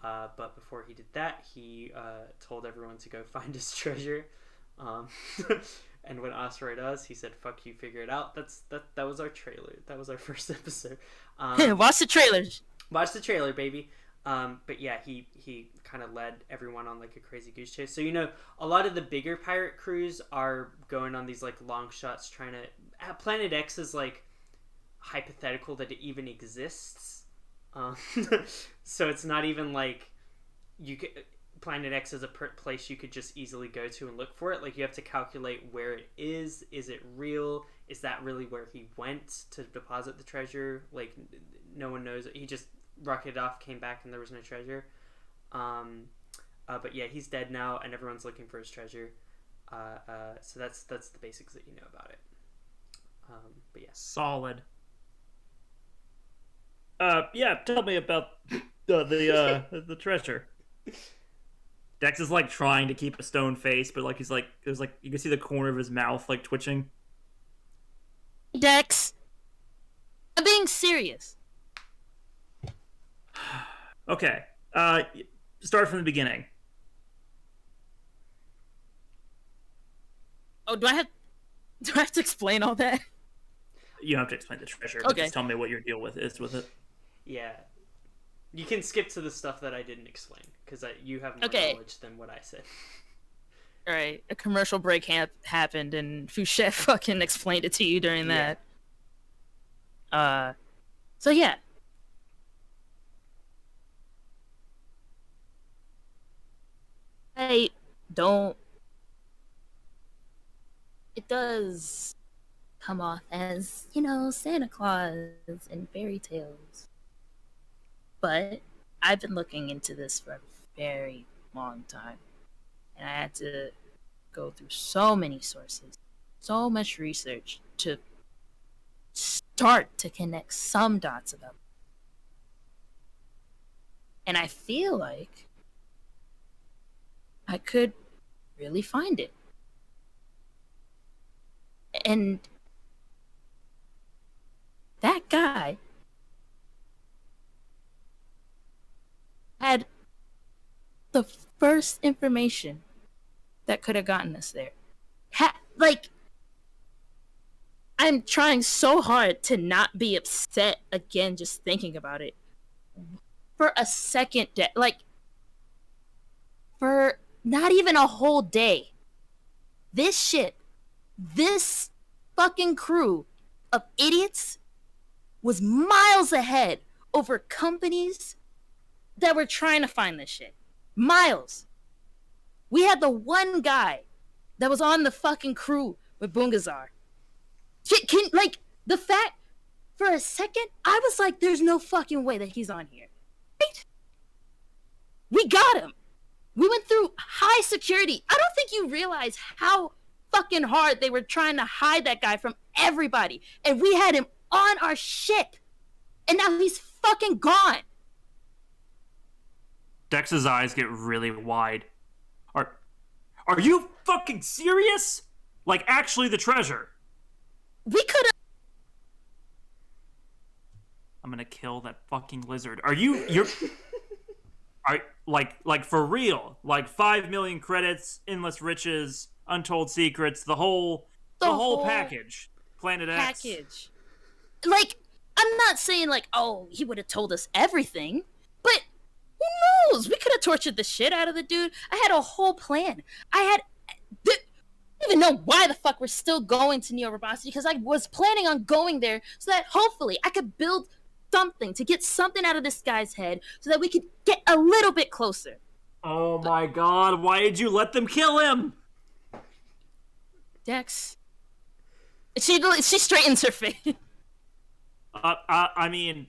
But before he did that, he told everyone to go find his treasure. And when Asteroid does, he said, "Fuck you, figure it out." That was our trailer. That was our first episode.
Watch the trailers.
Watch the trailer, baby. But yeah, he kind of led everyone on like a crazy goose chase. So, you know, a lot of the bigger pirate crews are going on these like long shots trying to... Planet X is like hypothetical that it even exists. So it's not even like you could... Planet X is a place you could just easily go to and look for it. Like, you have to calculate where it is. Is it real? Is that really where he went to deposit the treasure? Like, no one knows. He just rocketed off, came back, and there was no treasure. But yeah, he's dead now, and everyone's looking for his treasure. So that's the basics that you know about it. But yeah.
Solid. Yeah, tell me about the treasure. Dex is like trying to keep a stone face, but like he's like, there's like, you can see the corner of his mouth like twitching.
Dex, I'm being serious.
Okay. Start from the beginning.
Oh, do I have to explain all that?
You don't have to explain the treasure.
Okay.
But just tell me what your deal is with it.
Yeah. You can skip to the stuff that I didn't explain, because you have more knowledge than what I said.
Alright, a commercial break happened, and Fouchette fucking explained it to you during that. So yeah. I don't... It does come off as, you know, Santa Claus and fairy tales. But I've been looking into this for a very long time. And I had to go through so many sources, so much research to start to connect some dots about it. And I feel like I could really find it. And that guy had the first information that could have gotten us there. I'm trying so hard to not be upset again just thinking about it. For a second, for not even a whole day, this ship, this fucking crew of idiots was miles ahead over companies that were trying to find this shit. Miles. We had the one guy that was on the fucking crew with Bungazar. The fact, for a second, I was like, there's no fucking way that he's on here. Right? We got him. We went through high security. I don't think you realize how fucking hard they were trying to hide that guy from everybody. And we had him on our ship. And now he's fucking gone.
Dex's eyes get really wide. Are you fucking serious? Like, actually the treasure?
We could've...
I'm gonna kill that fucking lizard. You're... like for real? Like 5 million credits, endless riches, untold secrets, the whole package. Planet X.
Package. Like, I'm not saying like, oh, he would have told us everything, but who knows? We could have tortured the shit out of the dude. I had a whole plan. I don't even know why the fuck we're still going to Neo Robosity, because I was planning on going there so that hopefully I could build something to get something out of this guy's head so that we could get a little bit closer.
Oh my god, why did you let them kill him?
Dex. She straightens her face.
I mean,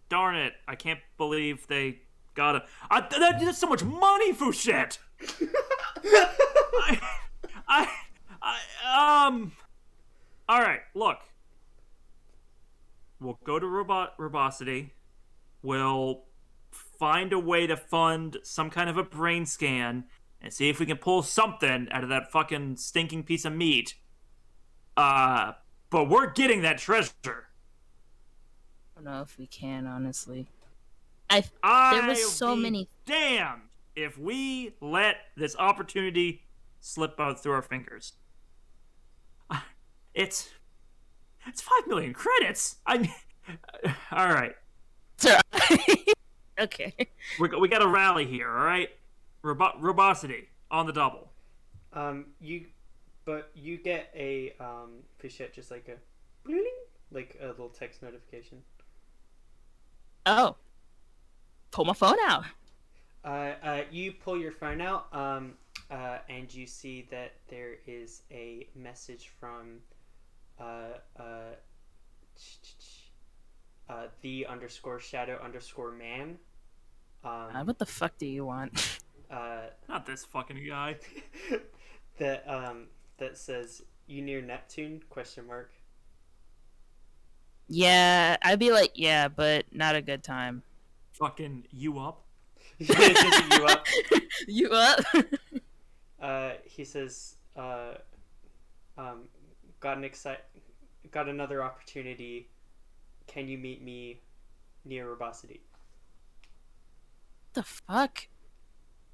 darn it, I can't believe they got him. That's so much money, Fouchette! Alright, look. We'll go to Robosity. We'll find a way to fund some kind of a brain scan and see if we can pull something out of that fucking stinking piece of meat. But we're getting that treasure.
don't know if we can, honestly. There was so many.
Damned if we let this opportunity slip out through our fingers. It's 5 million credits. I mean, all right.
Okay.
We got to rally here. All right. Robosity on the double.
You get a Fouchette, just like a bling, like a little text notification.
Oh. Pull my phone out.
You pull your phone out, and you see that there is a message from the_shadow_man.
What the fuck do you want?
Not this fucking guy.
that says, "You near Neptune?" ?
Yeah, I'd be like, yeah, but not a good time.
Fucking you up?
You up?
You up?
He says, got another opportunity. Can you meet me near Robosity?
The fuck?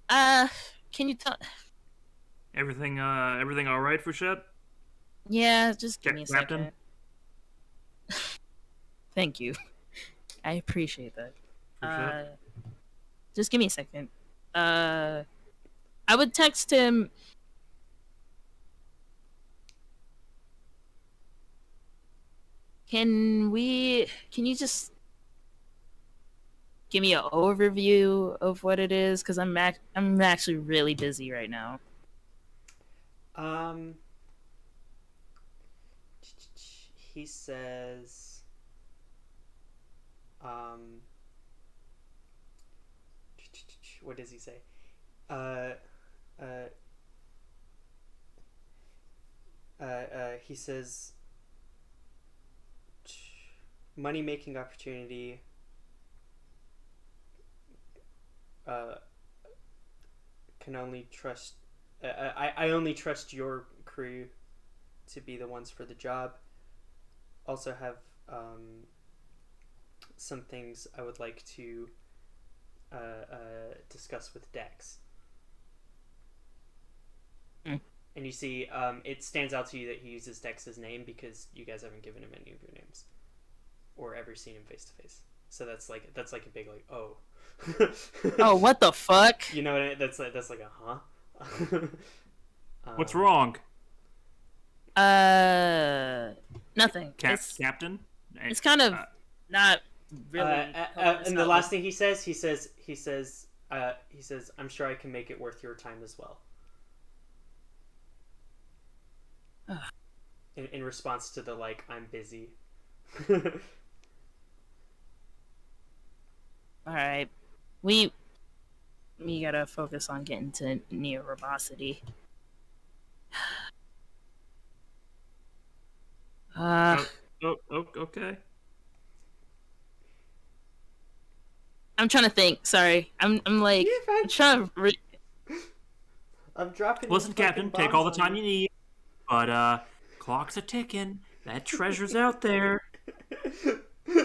Can you tell?
Everything all right, Fouchette?
Yeah, just give me a
Captain?
second. Thank you. I appreciate that. Just give me a second. I would text him. Can you just give me an overview of what it is? Because I'm actually really busy right now.
He says, what does he say? He says, money making opportunity. Can only trust. I only trust your crew to be the ones for the job. Also have some things I would like to discuss with Dex. And you see, it stands out to you that he uses Dex's name because you guys haven't given him any of your names or ever seen him face to face. So that's like a big like, oh.
Oh, what the fuck?
You know what? That's like a huh.
What's wrong?
Nothing.
Captain.
It's kind of not really.
And the last thing he says, I'm sure I can make it worth your time as well. In response to the like, I'm busy.
All right, we gotta focus on getting to near Robosity.
Okay.
I'm trying to think. Sorry, I'm like I'm trying to.
I'm dropping.
Listen, Captain, take all the time you need, but clock's a ticking. That treasure's out there. 5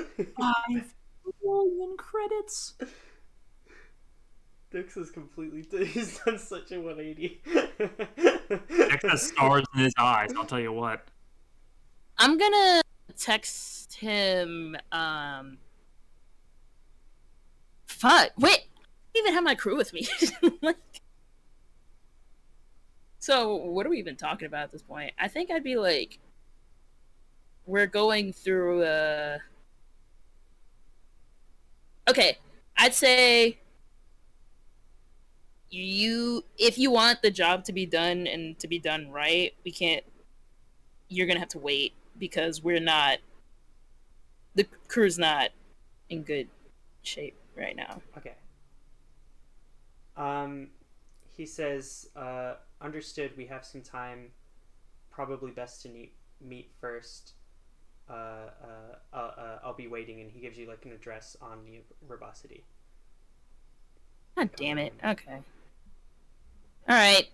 million credits.
Dix is completely. He's done such a 180.
Dix has stars in his eyes. I'll tell you what.
I'm gonna text him. Fuck. Wait. I don't even have my crew with me. Like, so what are we even talking about at this point? I think I'd be like, we're going through okay, I'd say if you want the job to be done and to be done right, you're gonna have to wait because the crew's not in good shape right now.
Okay. He says, understood, we have some time, probably best to meet first. I'll be waiting, and he gives you like an address on the Robosity.
God damn it. Okay. Alright.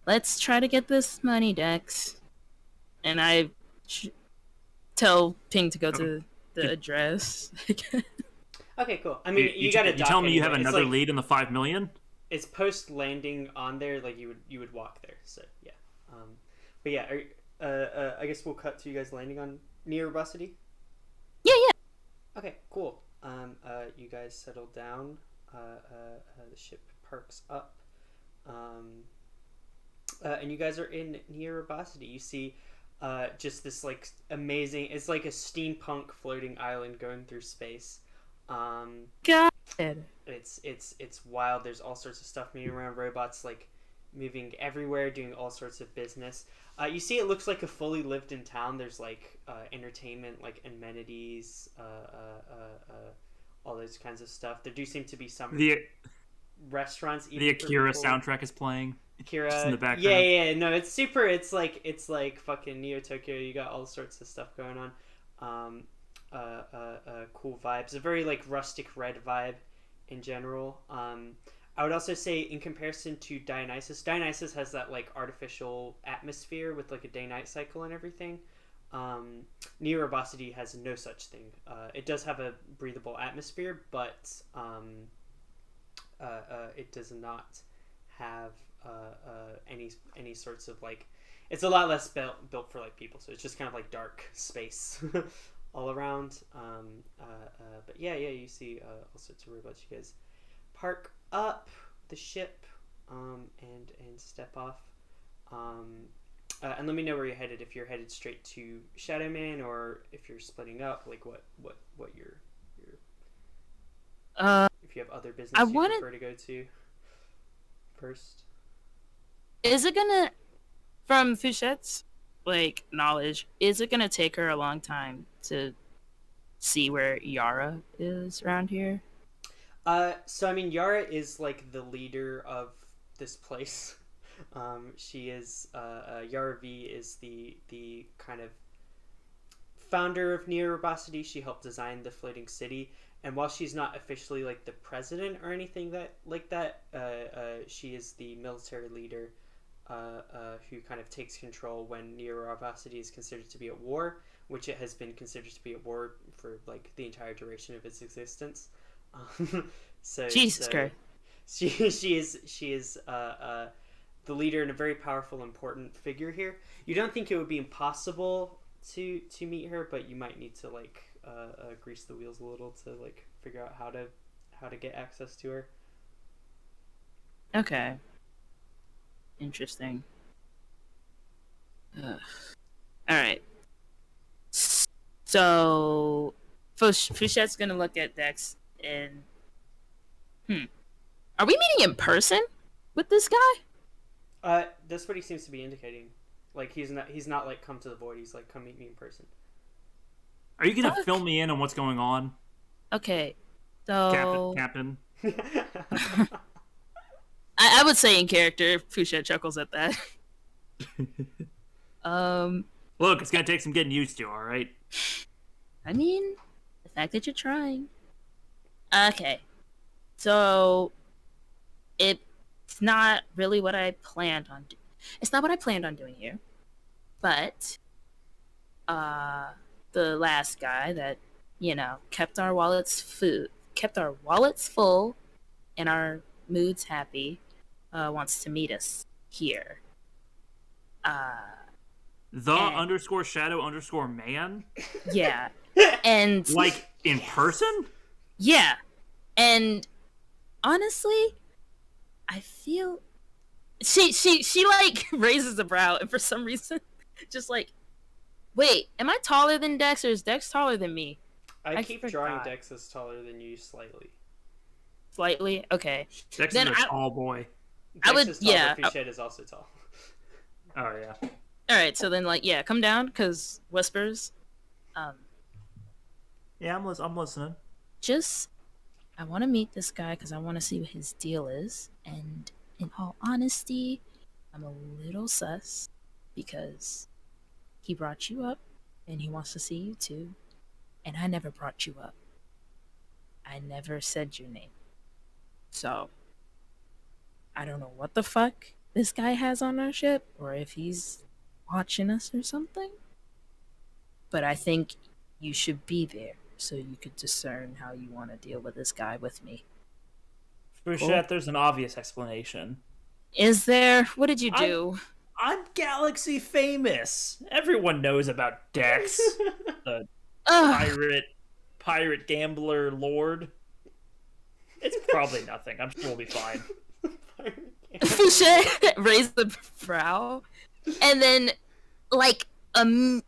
Let's try to get this money, Dex. And I tell Ping to go to the address.
Okay, cool. I mean, you got to.
You tell me you have another lead in the 5 million?
It's post landing on there, like you would walk there. So yeah, but yeah, I guess we'll cut to you guys landing on near Rubosity.
Yeah.
Okay, cool. You guys settle down. The ship parks up. And you guys are in near Rubosity. You see, just this like amazing. It's like a steampunk floating island going through space.
God.
It's wild. There's all sorts of stuff moving around. Robots like moving everywhere, doing all sorts of business. You see, it looks like a fully lived-in town. There's like entertainment, like amenities, all those kinds of stuff. There do seem to be some restaurants.
The Akira soundtrack is playing.
Akira,
just in the background.
Yeah. No, it's super. It's like fucking Neo Tokyo. You got all sorts of stuff going on. Cool vibes. A very like rustic red vibe in general. I would also say, in comparison to Dionysus has that like artificial atmosphere with like a day-night cycle and everything. Neo Rubosity has no such thing. It does have a breathable atmosphere, but it does not have any sorts of like. It's a lot less built for like people, so it's just kind of like dark space all around. But yeah, you see all sorts of robots. You guys park up the ship and step off. And let me know where you're headed. If you're headed straight to Shadow Man, or if you're splitting up, like what your if you have other business prefer to go to first.
Is it gonna, from Fouchette's like knowledge, is it gonna take her a long time to see where Yara is around here?
So I mean, Yara is like the leader of this place. She is Yara V is the kind of founder of Neo Rubosity. She helped design the floating city, and while she's not officially like the president or anything that she is the military leader who kind of takes control when Neo Rubosity is considered to be at war, which it has been considered to be at war for like the entire duration of its existence.
Jesus Christ.
She is the leader and a very powerful, important figure here. You don't think it would be impossible to meet her, but you might need to like grease the wheels a little to like figure out how to get access to her.
Okay. Interesting. All right. So Fouchette's gonna look at Dex and are we meeting in person with this guy?
That's what he seems to be indicating. Like he's not like come to the void. He's like, come meet me in person.
Are you gonna fill me in on what's going on?
Okay, so
Captain.
I would say in character. Fouchette chuckles at that.
Look, it's gonna take some getting used to. All right.
I mean, the fact that you're trying. Okay, so it's not really what I planned on. It's not what I planned on doing here, but the last guy that kept our wallets full, and our moods happy, wants to meet us here.
Underscore shadow underscore man.
Yeah, and
like in person.
Yeah, and honestly, I feel she like raises a brow, and for some reason, just like, wait, am I taller than Dex, or is Dex taller than me?
I keep drawing Dex as taller than you slightly.
Slightly, okay.
Dex is a tall boy.
Dex is tall, but Fouchette is also tall.
Oh yeah.
All right, so then come down, cause whispers.
Yeah, I'm listening.
I want to meet this guy because I want to see what his deal is, and in all honesty, I'm a little sus because he brought you up and he wants to see you too, and I never brought you up. I never said your name. So I don't know what the fuck this guy has on our ship, or if he's watching us or something, but I think you should be there so you could discern how you want to deal with this guy with me.
Fouchette, there's an obvious explanation.
Is there? What did you do?
I'm galaxy famous. Everyone knows about Dex, the pirate gambler lord. It's probably nothing. I'm sure we'll be fine.
Fouchette raised the brow, and then, like in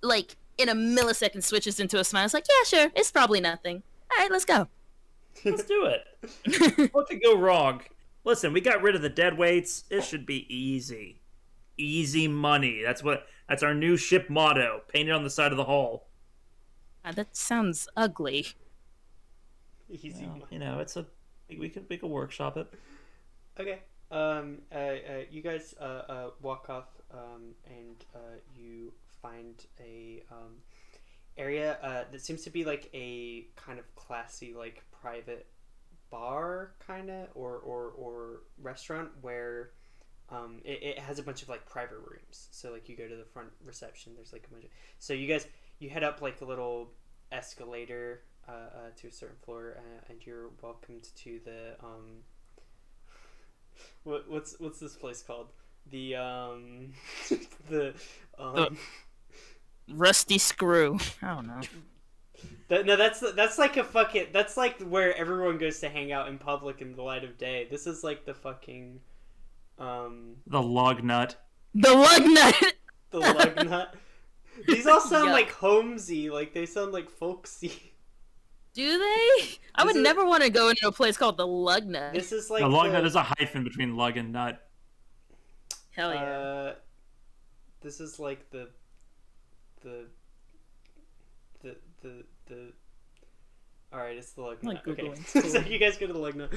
a millisecond, switches into a smile. It's like, yeah, sure, it's probably nothing. All right, let's go.
Let's do it. What could go wrong? Listen, we got rid of the dead weights. It should be easy. Easy money. That's our new ship motto, painted on the side of the hull.
That sounds ugly.
Easy.
Well, you know, we could workshop it.
Okay. You guys walk off, and you find a area that seems to be like a kind of classy, like private bar, kind of, or restaurant where it has a bunch of like private rooms. So like you go to the front reception, there's like a bunch of, so you head up like a little escalator to a certain floor, and you're welcomed to the what's this place called? The the
Rusty Screw. I don't know.
No, that's like a fucking, that's like where everyone goes to hang out in public in the light of day. This is like the fucking
the lug nut.
The lug nut.
The lug nut. These all sound
Yeah.
like homesy, like they sound like folksy.
Do they? I would
is-
never want to go into a place called the lug nut.
This is like
The lug nut is a hyphen between lug and nut.
Hell yeah.
This is like the all right, it's the lug nut.
Like
Okay.
Googling.
So you guys go to the lug nut.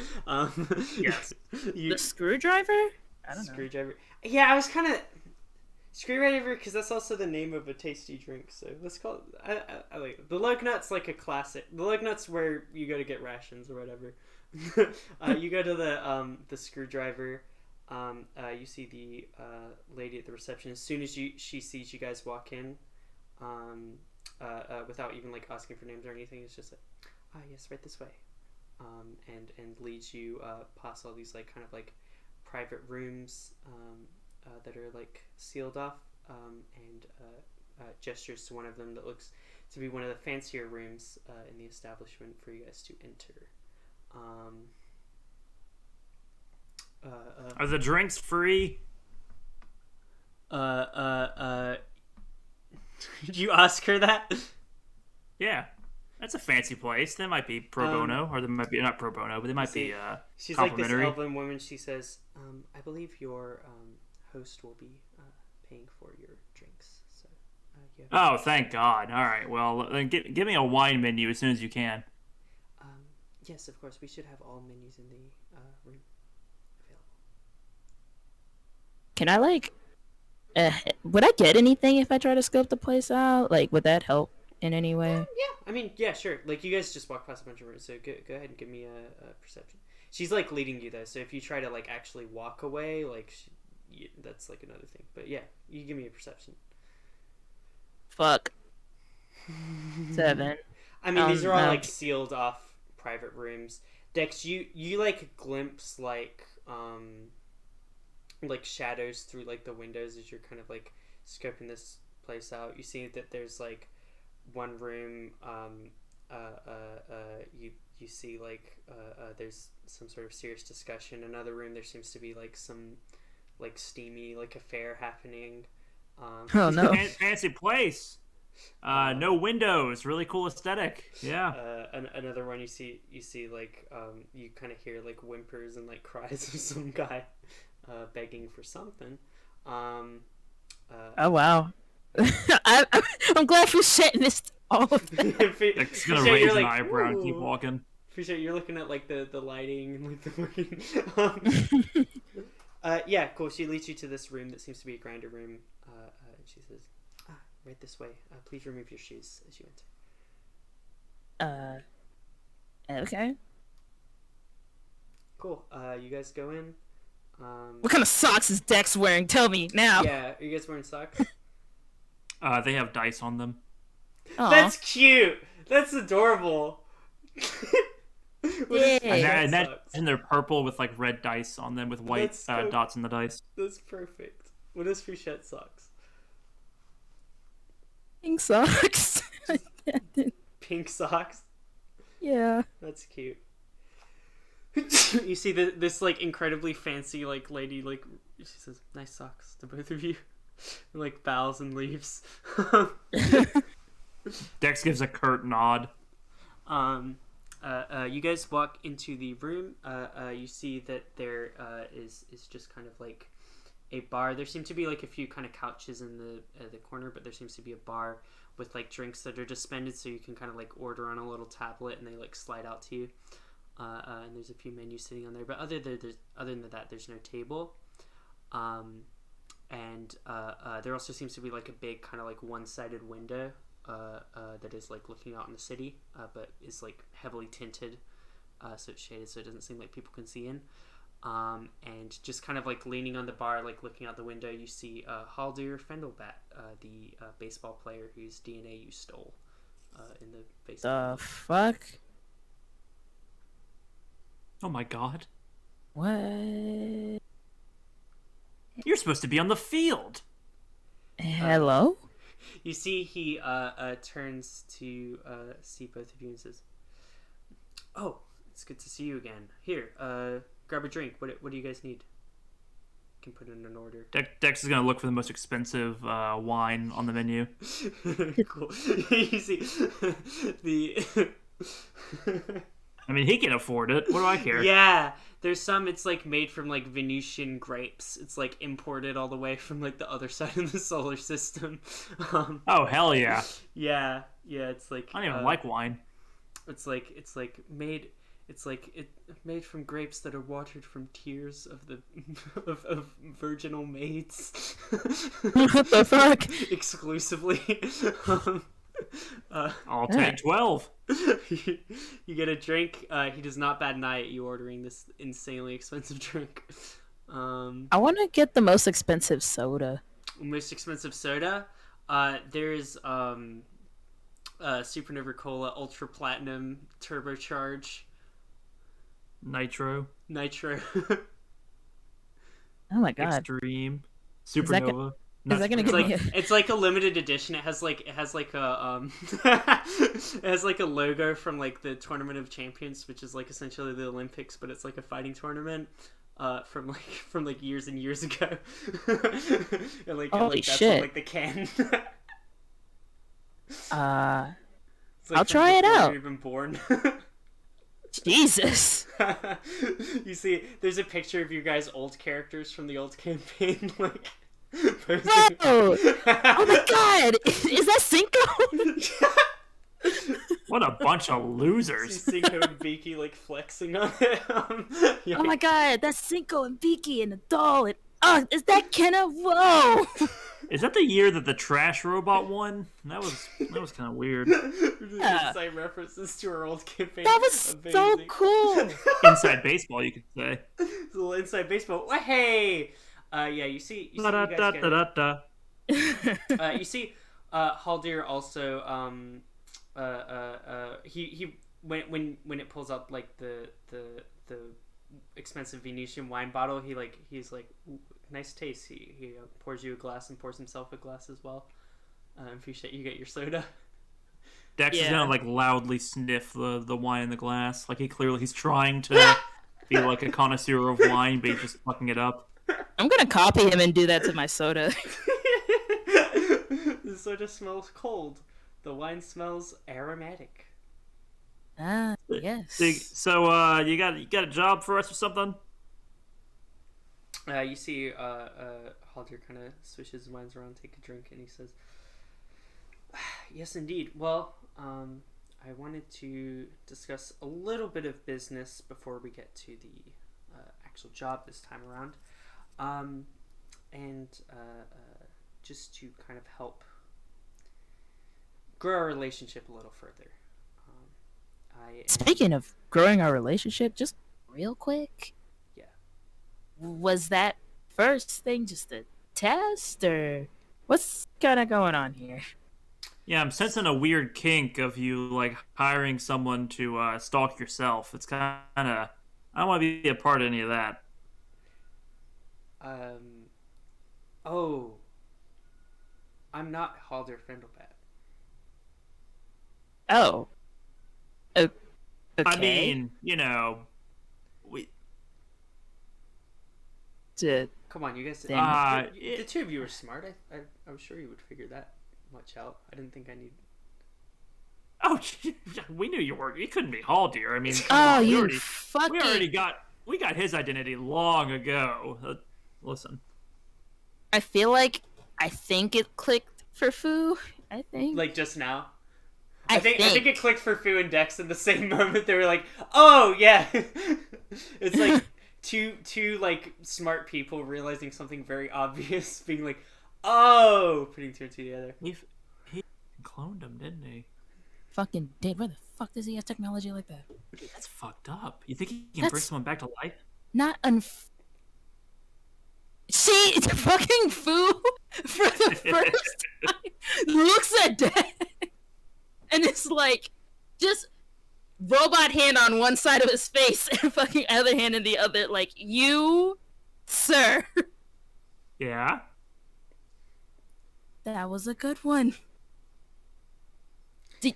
Yes.
The screwdriver? I don't know.
Screwdriver. Yeah, I was kind of screwdriver because that's also the name of a tasty drink. So let's call it. I like it. The lug nut's like a classic. The lug nut's where you go to get rations or whatever. You go to the screwdriver. You see the lady at the reception. As soon as she sees you guys walk in, without even like asking for names or anything, it's just like, yes, right this way, and leads you past all these like kind of like private rooms that are like sealed off, and gestures to one of them that looks to be one of the fancier rooms in the establishment for you guys to enter.
Are the drinks free?
Did you ask her that?
Yeah. That's a fancy place. They might be pro bono, or they might be not pro bono, but they might be
She's like this
complimentary.
elven woman. She says, I believe your host will be paying for your drinks. So, yeah.
Oh, thank God. All right. Well, then give me a wine menu as soon as you can.
Yes, of course. We should have all menus in the room available.
Can I like? Would I get anything if I try to scope the place out? Like, would that help in any way?
Yeah. I mean, yeah, sure. Like, you guys just walk past a bunch of rooms, so go ahead and give me a perception. She's like leading you though, so if you try to like actually walk away, like that's like another thing. But yeah, you give me a perception.
Fuck. 7.
I mean, these are all
no.
like sealed off private rooms. Dex, you like glimpse like shadows through like the windows as you're kind of like scoping this place out. You see that there's like one room, you see like there's some sort of serious discussion. Another room, there seems to be like some like steamy like affair happening.
Oh no.
Fancy place. No windows. Really cool aesthetic. Yeah.
Another one, you see like you kind of hear like whimpers and like cries of some guy begging for something.
Oh wow. I'm glad Fouchette missed all of that.
It's gonna
Fouchette,
raise
you're
an
like,
eyebrow and keep
"Ooh."
walking.
Fouchette, you're looking at like the lighting and like the fucking. Yeah, cool. She leads you to this room that seems to be a grinder room, and she says, "Right this way. Please remove your shoes as you enter."
Okay.
Cool. You guys go in.
What kind of socks is Dex wearing? Tell me now.
Yeah, are you guys wearing socks?
They have dice on them.
Aw.
That's cute. That's adorable. What is
Yeah.
Fouchette
Imagine
socks?
they're purple with like red dice on them with white
That's so-
dots in the dice.
That's perfect. What is Fouchette socks?
Pink socks.
Pink socks.
Yeah.
That's cute. You see this like incredibly fancy like lady like she says nice socks to both of you, and, like bows and leaves.
Dex gives a curt nod.
You guys walk into the room. You see that there is just kind of like a bar. There seem to be like a few kind of couches in the corner, but there seems to be a bar with like drinks that are suspended, so you can kind of like order on a little tablet and they like slide out to you. And there's a few menus sitting on there, but other than that, there's no table. And there also seems to be like a big kind of like one-sided window that is like looking out on the city, but is like heavily tinted, so it's shaded, so it doesn't seem like people can see in. And just kind of like leaning on the bar, like looking out the window, you see Haldir Fendelbat, the baseball player whose DNA you stole in the baseball.
The fuck?
Oh my god.
What?
You're supposed to be on the field.
Hello?
You see he turns to see both of you and says, "Oh, it's good to see you again. Here, grab a drink. What do you guys need? Can put in an order."
Dex is gonna look for the most expensive wine on the menu.
Cool. You see the
I mean, he can afford it. What do I care?
yeah. There's some. It's like made from like Venusian grapes. It's like imported all the way from like the other side of the solar system.
Oh hell yeah!
Yeah. It's like
I don't even like wine.
It's made. It's like it made from grapes that are watered from tears of the of virginal maids.
What the fuck?
Exclusively.
I'll take 12.
You get a drink. He does not bat an eye at you ordering this insanely expensive drink.
I want to get the most expensive soda.
Most expensive soda. There's Supernova Cola Ultra Platinum Turbocharge.
Nitro.
Oh my god.
Extreme.
Is that
Supernova.
is that gonna
It's
give me
like it's like a limited edition. It has like a it has like a logo from like the Tournament of Champions, which is like essentially the Olympics, but it's like a fighting tournament from years and years ago. And like
Holy
that's
shit.
on, like the can. It's, like,
I'll
from
try it
before
out.
you're even born.
Jesus.
You see, there's a picture of you guys old characters from the old campaign, like. Posing.
Whoa! Oh my god! Is that Cinco?
What a bunch of
See
losers.
Cinco and Beaky like flexing on it. Yeah.
Oh my god, that's Cinco and Beaky and a doll and oh, is that Kenna? Whoa!
Is that the year that the trash robot won? That was kind of weird.
Yeah.
Side references to our old campaign.
That was so
Amazing.
cool.
Inside baseball, you could say.
It's a little inside baseball. Oh, hey. Yeah, you see you guys get it.
Da-da-da-da-da.
You see, Haldir also he when it pulls up like the expensive Venetian wine bottle, he's like nice taste. He pours you a glass and pours himself a glass as well. Appreciate you get your soda.
Dex is
Yeah.
gonna like loudly sniff the wine in the glass. Like he's trying to be like a connoisseur of wine, but he's just fucking it up.
I'm gonna copy him and do that to my soda.
The soda smells cold. The wine smells aromatic.
Ah, yes.
So you got a job for us or something?
You see, Haldir kind of swishes his wines around, take a drink, and he says, "Yes, indeed. Well, I wanted to discuss a little bit of business before we get to the actual job this time around, and just to kind of help grow our relationship a little further.
Speaking of growing our relationship, just real quick.
Yeah.
Was that first thing just a test, or what's kind of going on here?
Yeah, I'm sensing a weird kink of you like hiring someone to stalk yourself. It's kind of I don't want to be a part of any of that.
Um. Oh, I'm not Halder Frendelbat.
Oh. O-
I
Okay.
mean, we
Did
Come on, you guys.
then
The two of you are smart. I was sure you would figure that much out. I didn't think I need.
oh, we knew you were. You couldn't be Haldir. I mean, come
Oh,
on.
you
We already
fucking
got his identity long ago. Listen,
I think it clicked for Fu. I think.
Like just now.
I
I think it clicked for Fu and Dex in the same moment. They were like, "Oh yeah," it's like two like smart people realizing something very obvious, being like, "Oh," putting two and two together.
he cloned him, didn't he?
Fucking dead. Where the fuck does he have technology like that?
That's fucked up. You think he can bring someone back to life?
Not See, it's fucking Fu for the first time looks at Dex and it's like just robot hand on one side of his face and fucking other hand in the other. Like, you, sir.
Yeah.
That was a good one.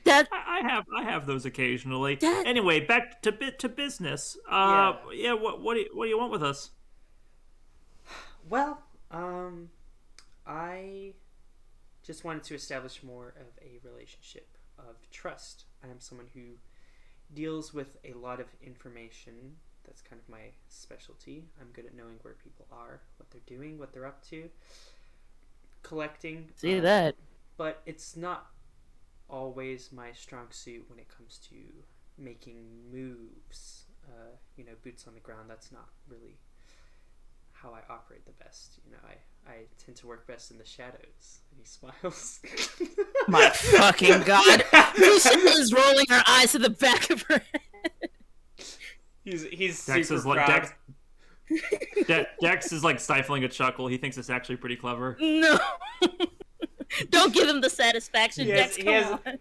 That
I have those occasionally.
That-
Anyway, back to business.
Yeah.
Yeah. What do you want with us?
Well, I just wanted to establish more of a relationship of trust. I am someone who deals with a lot of information. That's kind of my specialty. I'm good at knowing where people are, what they're doing, what they're up to, collecting.
see that.
But it's not always my strong suit when it comes to making moves. Boots on the ground. That's not really how I operate the best. I tend to work best in the shadows. And he smiles.
My fucking god. Fouchette is rolling her eyes to the back of her head.
He's
Dex
super
is like
proud.
Dex is like stifling a chuckle. He thinks it's actually pretty clever.
No. Don't give him the satisfaction,
He
Dex.
has-
Come
he has-
on.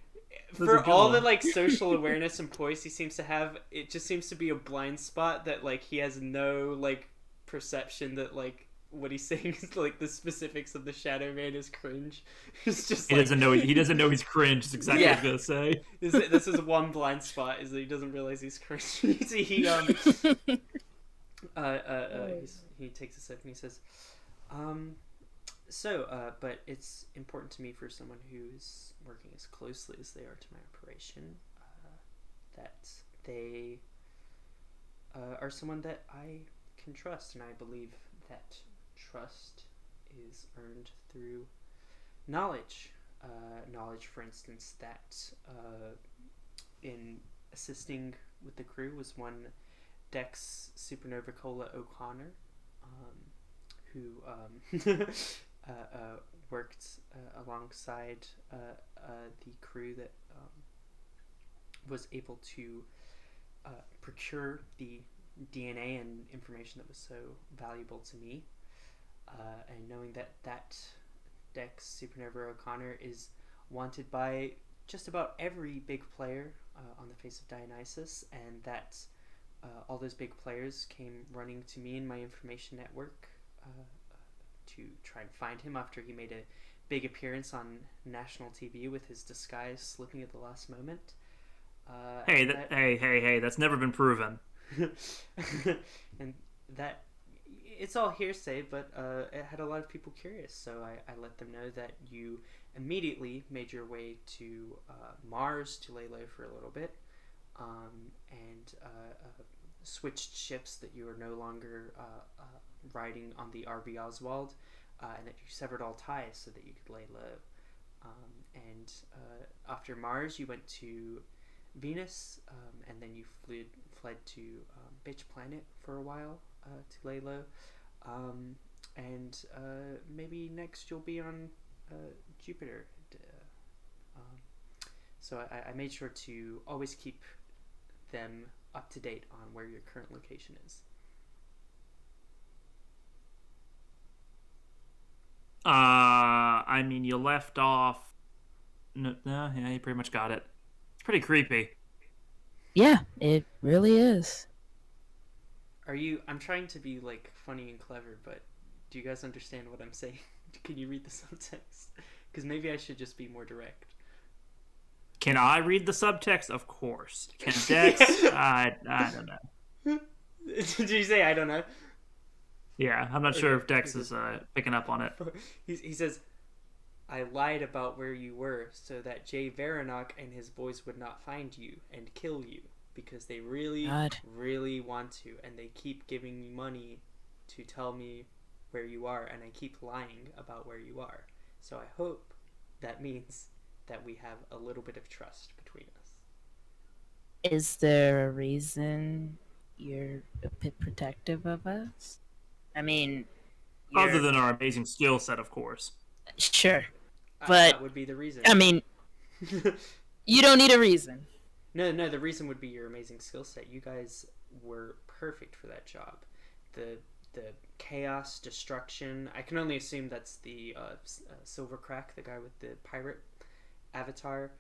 For
a good
all
one.
the social awareness and poise he seems to have, it just seems to be a blind spot that he has no perception that what he's saying is the specifics of the Shadow Man is cringe. It's just
He doesn't know he's cringe. Is exactly what I was gonna say.
this is one blind spot, is that he doesn't realize he's cringe. he takes a sip and he says, but it's important to me for someone who's working as closely as they are to my operation, that they are someone that I can trust, and I believe that trust is earned through knowledge. Knowledge, for instance, that in assisting with the crew was one Dex Supernova Cola O'Connor, who worked alongside the crew that was able to procure the DNA and information that was so valuable to me, and knowing that Dex Supernova O'Connor is wanted by just about every big player on the face of Dionysus, and that all those big players came running to me and my information network to try and find him after he made a big appearance on national TV with his disguise slipping at the last moment.
Hey, that's never been proven.
And that it's all hearsay, but it had a lot of people curious, so I let them know that you immediately made your way to Mars to lay low for a little bit, and switched ships, that you are no longer riding on the RB Oswald, and that you severed all ties so that you could lay low. And after Mars, you went to Venus, and then you fled to Bitch Planet for a while to lay low, and maybe next you'll be on Jupiter. So I made sure to always keep them up to date on where your current location is.
I mean, you left off No, yeah, you pretty much got it. It's pretty creepy.
Yeah, it really is.
I'm trying to be like funny and clever, but do you guys understand what I'm saying? Can you read the subtext? Because maybe I should just be more direct.
Can I read the subtext? Of course. Can Dex? I don't know.
Did you say I don't know?
Yeah, I'm not sure if Dex is picking up on it.
He says, I lied about where you were so that Jay Veronok and his boys would not find you and kill you because they really, really want to, and they keep giving me money to tell me where you are, and I keep lying about where you are. So I hope that means that we have a little bit of trust between us.
Is there a reason you're a bit protective of us? I mean,
other than our amazing skill set, of course.
Sure, but
that would be the reason.
I mean, you don't need a reason.
No, the reason would be your amazing skill set. You guys were perfect for that job. The chaos, destruction. I can only assume that's the Silvercrack, the guy with the pirate avatar.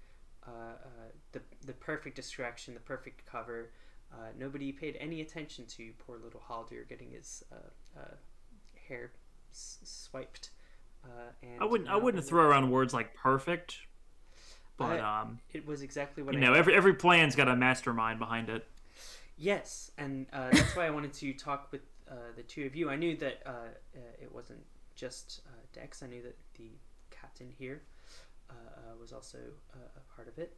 The perfect distraction, the perfect cover. Nobody paid any attention to poor little Haldir getting his hair swiped. And
I wouldn't throw around words like perfect, but
it was exactly what
every plan's got a mastermind behind it.
Yes, and that's why I wanted to talk with the two of you. I knew that it wasn't just Dex. I knew that the captain here was also a part of it.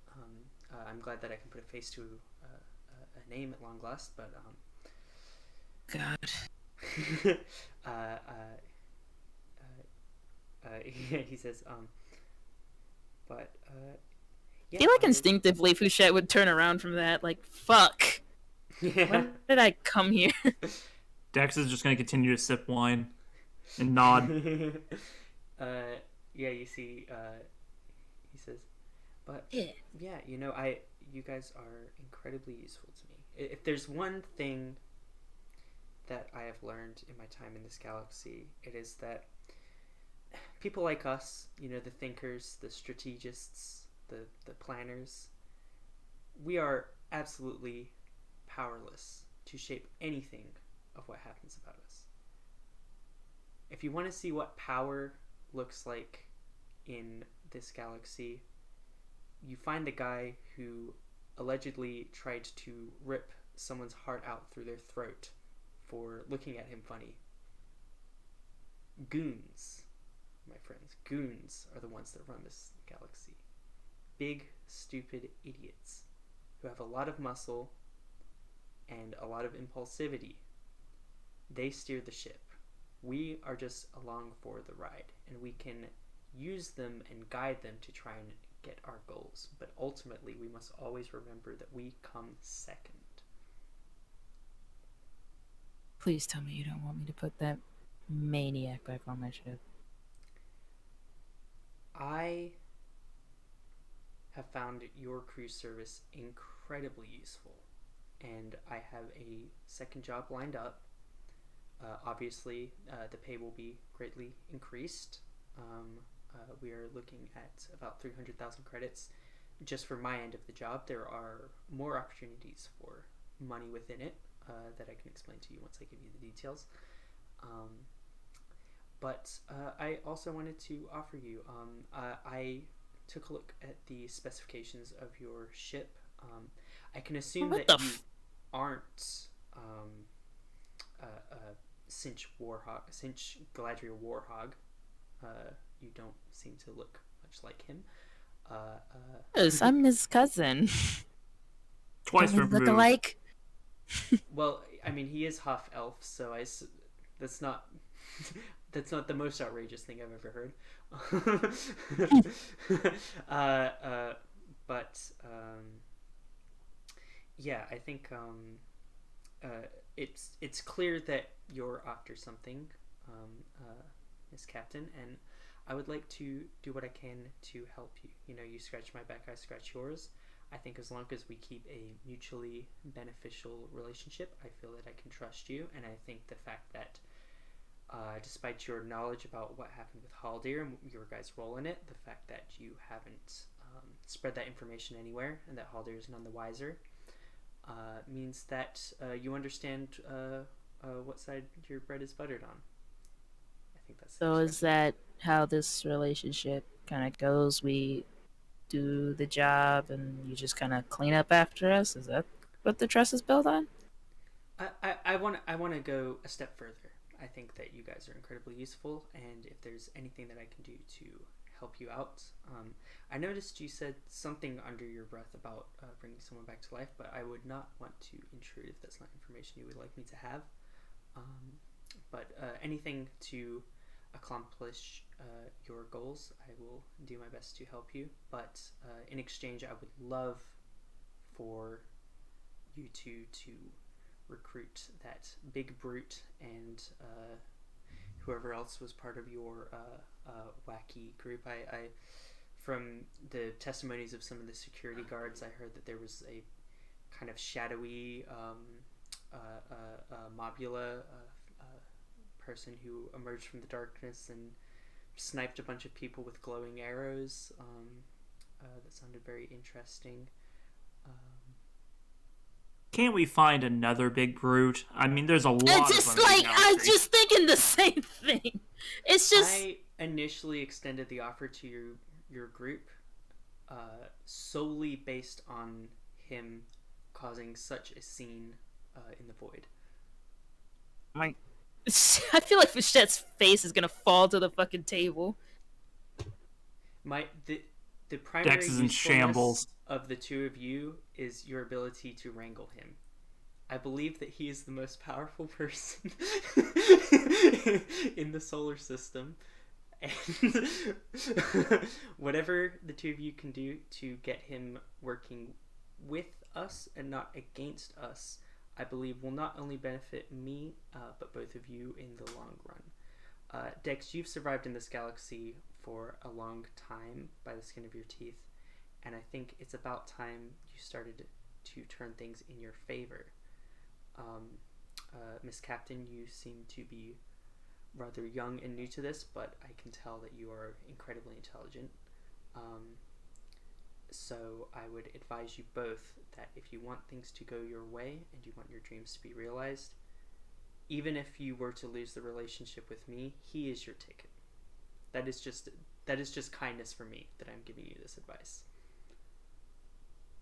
I'm glad that I can put a face to a name at long last, but
God.
He says, but yeah,
I feel like instinctively Fouchette would turn around from that, like, fuck.
Yeah.
When did I come here?
Dex is just going to continue to sip wine and nod.
Yeah, you see, he says, but yeah, you guys are incredibly useful to me. If there's one thing that I have learned in my time in this galaxy, it is that people like us, the thinkers, the strategists, the planners, we are absolutely powerless to shape anything of what happens about us. If you want to see what power looks like in this galaxy, you find the guy who allegedly tried to rip someone's heart out through their throat for looking at him funny. Goons, my friends, goons are the ones that run this galaxy. Big, stupid idiots who have a lot of muscle and a lot of impulsivity. They steer the ship. We are just along for the ride, and we can use them and guide them to try and get our goals. But ultimately, we must always remember that we come second.
Please tell me you don't want me to put that maniac back on my ship.
I have found your crew service incredibly useful, and I have a second job lined up. Obviously, the pay will be greatly increased. We are looking at about 300,000 credits just for my end of the job. There are more opportunities for money within it that I can explain to you once I give you the details. But I also wanted to offer you, I took a look at the specifications of your ship. I can assume that you aren't Cinch Galadriel Warhog. You don't seem to look much like him.
Yes, I'm his cousin.
Twice
Don't we look
removed.
alike?
Well, I mean, he is half elf, so that's not the most outrageous thing I've ever heard. But yeah, I think it's clear that you're after something, Miss Captain, and I would like to do what I can to help you. You scratch my back, I scratch yours. I think as long as we keep a mutually beneficial relationship, I feel that I can trust you, and I think the fact that despite your knowledge about what happened with Haldir and your guys' role in it, the fact that you haven't spread that information anywhere and that Haldir is none the wiser means that you understand what side your bread is buttered on. I think that's
So is that how this relationship kind of goes? We do the job and you just kind of clean up after us? Is that what the trust is built on?
I want to go a step further. I think that you guys are incredibly useful, and if there's anything that I can do to help you out, I noticed you said something under your breath about bringing someone back to life, but I would not want to intrude if that's not information you would like me to have. But anything to accomplish your goals, I will do my best to help you. But in exchange, I would love for you two to recruit that big brute and whoever else was part of your wacky group. I from the testimonies of some of the security guards, I heard that there was a kind of shadowy mobula person who emerged from the darkness and sniped a bunch of people with glowing arrows. That sounded very interesting.
Can't we find another big brute? I mean, there's a lot
It's
of
just
them.
like, I was just thinking the same thing. It's just...
I initially extended the offer to your group solely based on him causing such a scene in the void.
I feel like Fouchette's face is gonna fall to the fucking table.
The primary
Dex is in
usefulness
shambles.
of the two of you is your ability to wrangle him. I believe that he is the most powerful person in the solar system, and whatever the two of you can do to get him working with us and not against us, I believe will not only benefit me, but both of you in the long run. Dex, you've survived in this galaxy for a long time by the skin of your teeth, and I think it's about time you started to turn things in your favor. Miss Captain, you seem to be rather young and new to this, but I can tell that you are incredibly intelligent. So I would advise you both that if you want things to go your way and you want your dreams to be realized, even if you were to lose the relationship with me, he is your ticket. That is just kindness for me that I'm giving you this advice.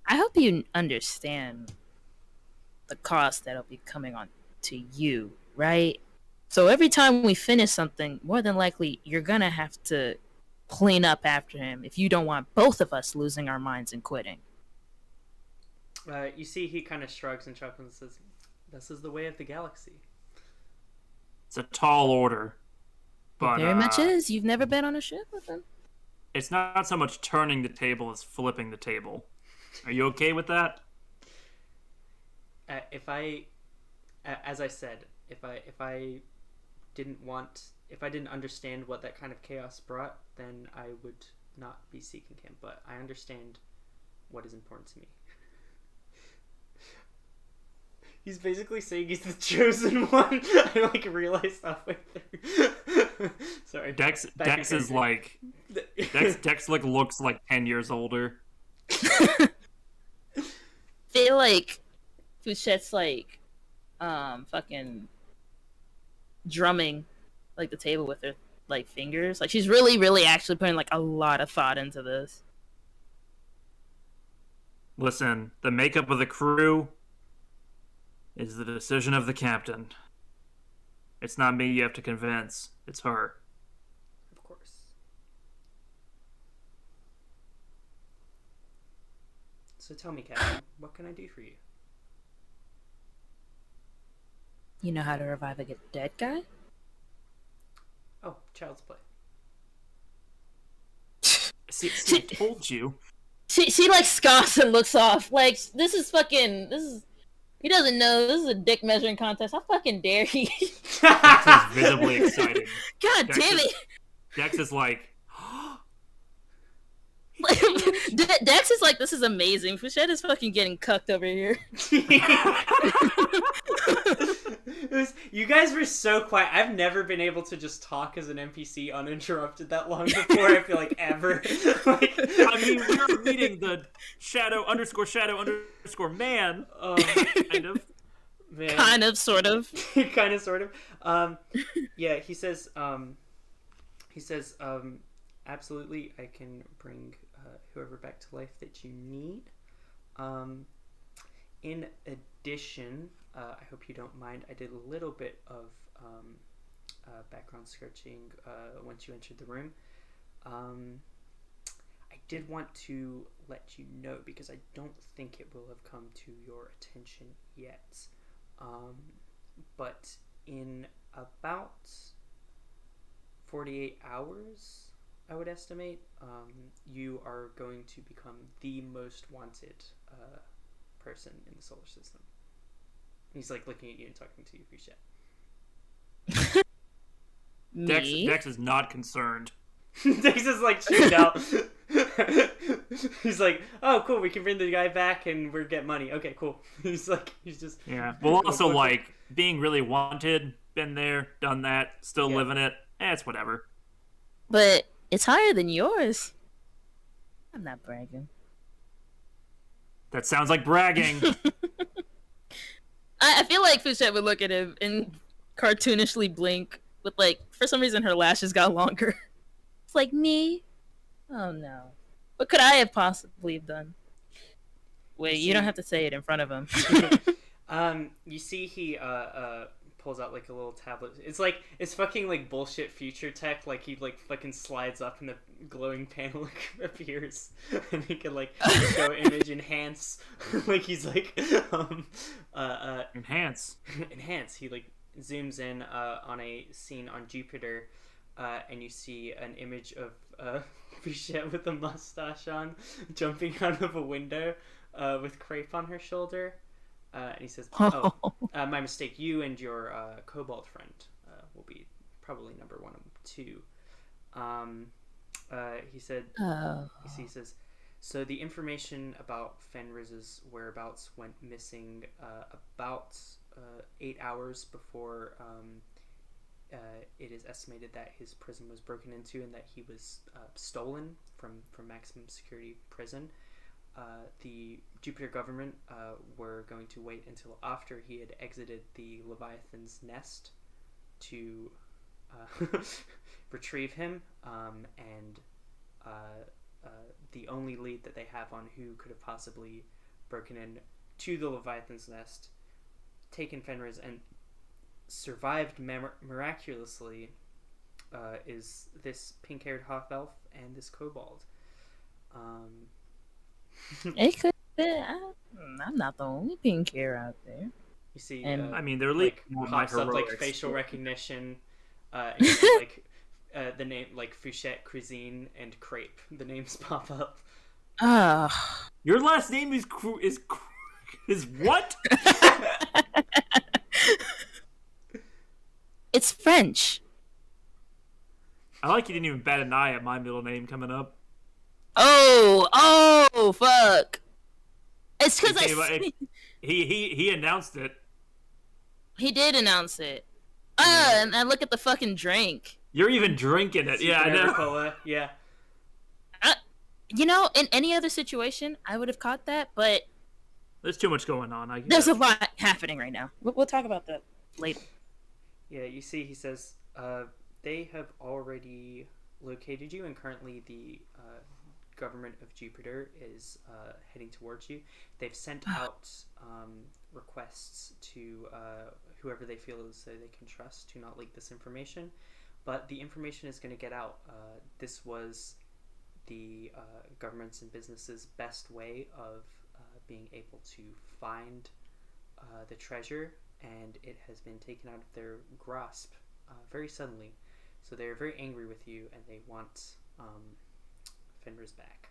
I hope you understand the cost that'll be coming on to you, right? So every time we finish something, more than likely you're gonna have to clean up after him if you don't want both of us losing our minds and quitting.
You see, he kind of shrugs and chuckles and says, "This is the way of the galaxy."
It's a tall order. But,
It very much is. You've never been on a ship with him.
It's not so much turning the table as flipping the table. Are you okay with that?
As I said, if I didn't understand what that kind of chaos brought, then I would not be seeking him. But I understand what is important to me. He's basically saying he's the chosen one. I realized halfway through. Sorry.
Dex is like Dex looks like 10 years older.
Feel like Fouchette's fucking drumming the table with her fingers. She's really actually putting a lot of thought into this.
Listen, the makeup of the crew is the decision of the captain. It's not me you have to convince. It's her.
Of course. So tell me, Captain, what can I do for you?
You know how to revive a dead guy?
Oh, child's play.
See, I told you.
She scoffs and looks off. This is he doesn't know this is a dick measuring contest. How fucking dare he?
Dex is visibly excited.
God damn it!
Dex is like,
Dex is like, this is amazing. Fouchette is fucking getting cucked over here.
You guys were so quiet. I've never been able to just talk as an NPC uninterrupted that long before. I feel like ever. Like,
I mean, we were meeting the shadow underscore man. Kind of.
Man.
Kind of, sort of.
Kind of, sort of. Yeah, he says, absolutely, I can bring whoever back to life that you need. In addition, I hope you don't mind, I did a little bit of background searching once you entered the room. I did want to let you know, because I don't think it will have come to your attention yet, but in about 48 hours, I would estimate, you are going to become the most wanted person in the solar system. He's like looking at you and talking to you, Fouchette.
Dex is not concerned.
Dex is like chewed out. He's like, oh cool, we can bring the guy back and we'll get money. Okay, cool. He's just
yeah. Well, also like being really wanted, been there, done that, still living it. It's whatever.
But it's higher than yours. I'm not bragging.
That sounds like bragging.
I feel like Fouchette would look at him and cartoonishly blink with, like, for some reason her lashes got longer. It's like, me? Oh no. What could I have possibly done? Wait, you don't have to say it in front of him.
You see he pulls out like a little tablet. It's fucking like bullshit future tech. Like he like fucking slides up and the glowing panel like, appears, and he can like show image enhance. Like he's like
enhance.
He like zooms in on a scene on Jupiter, and you see an image of Fouchette with a mustache on, jumping out of a window, with crepe on her shoulder. And he says, "Oh, my mistake. You and your kobold friend will be probably number 1 and 2." He said, he says, so the information about Fenriz's whereabouts went missing about 8 hours before it is estimated that his prison was broken into and that he was stolen from maximum security prison. The Jupiter government were going to wait until after he had exited the Leviathan's nest to retrieve him, and the only lead that they have on who could have possibly broken in to the Leviathan's nest, taken Fenris, and survived miraculously is this pink-haired half-elf and this kobold.
It could be. I'm not the only pink hair out there.
You see,
and
I mean, they're
like pops up like facial recognition, and you see, like the name like Fouchette, Cuisine, and Crepe. The names pop up.
Your last name is what?
It's French.
I like you didn't even bat an eye at my middle name coming up.
Oh, fuck! It's because
he announced it.
He did announce it. And I look at the fucking drink.
You're even drinking it. Yeah, I know.
Cola. Yeah.
You know, in any other situation, I would have caught that, but
there's too much going on.
There's a lot happening right now. We'll talk about that later.
Yeah, you see, he says they have already located you, and currently the government of Jupiter is heading towards you. They've sent out requests to whoever they feel as though they can trust to not leak this information, but the information is going to get out. This was the governments and businesses' best way of being able to find the treasure, and it has been taken out of their grasp very suddenly. So they're very angry with you, and they want Fenris back.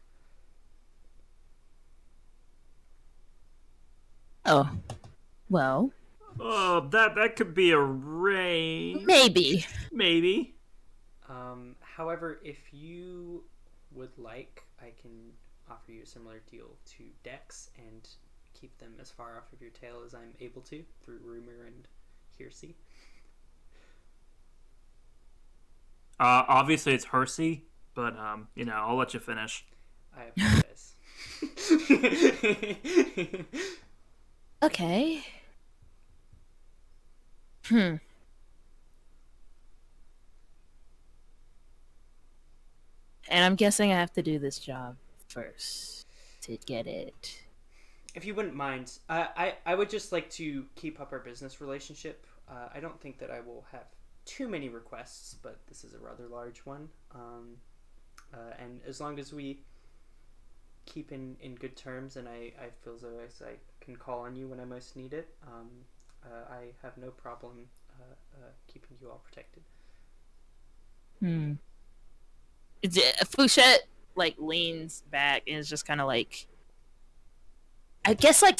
Oh, well.
Oh, that could be arranged.
Maybe.
However, if you would like, I can offer you a similar deal to Dex and keep them as far off of your tail as I'm able to through rumor and hearsay.
Obviously it's Hersey, but I'll let you finish.
I apologize.
Okay. And I'm guessing I have to do this job first to get it.
If you wouldn't mind, I would just like to keep up our business relationship. I don't think that I will have too many requests, but this is a rather large one. And as long as we keep in good terms and I feel as though I can call on you when I most need it, I have no problem keeping you all protected.
Fouchette like leans back and is just kind of like, I guess like,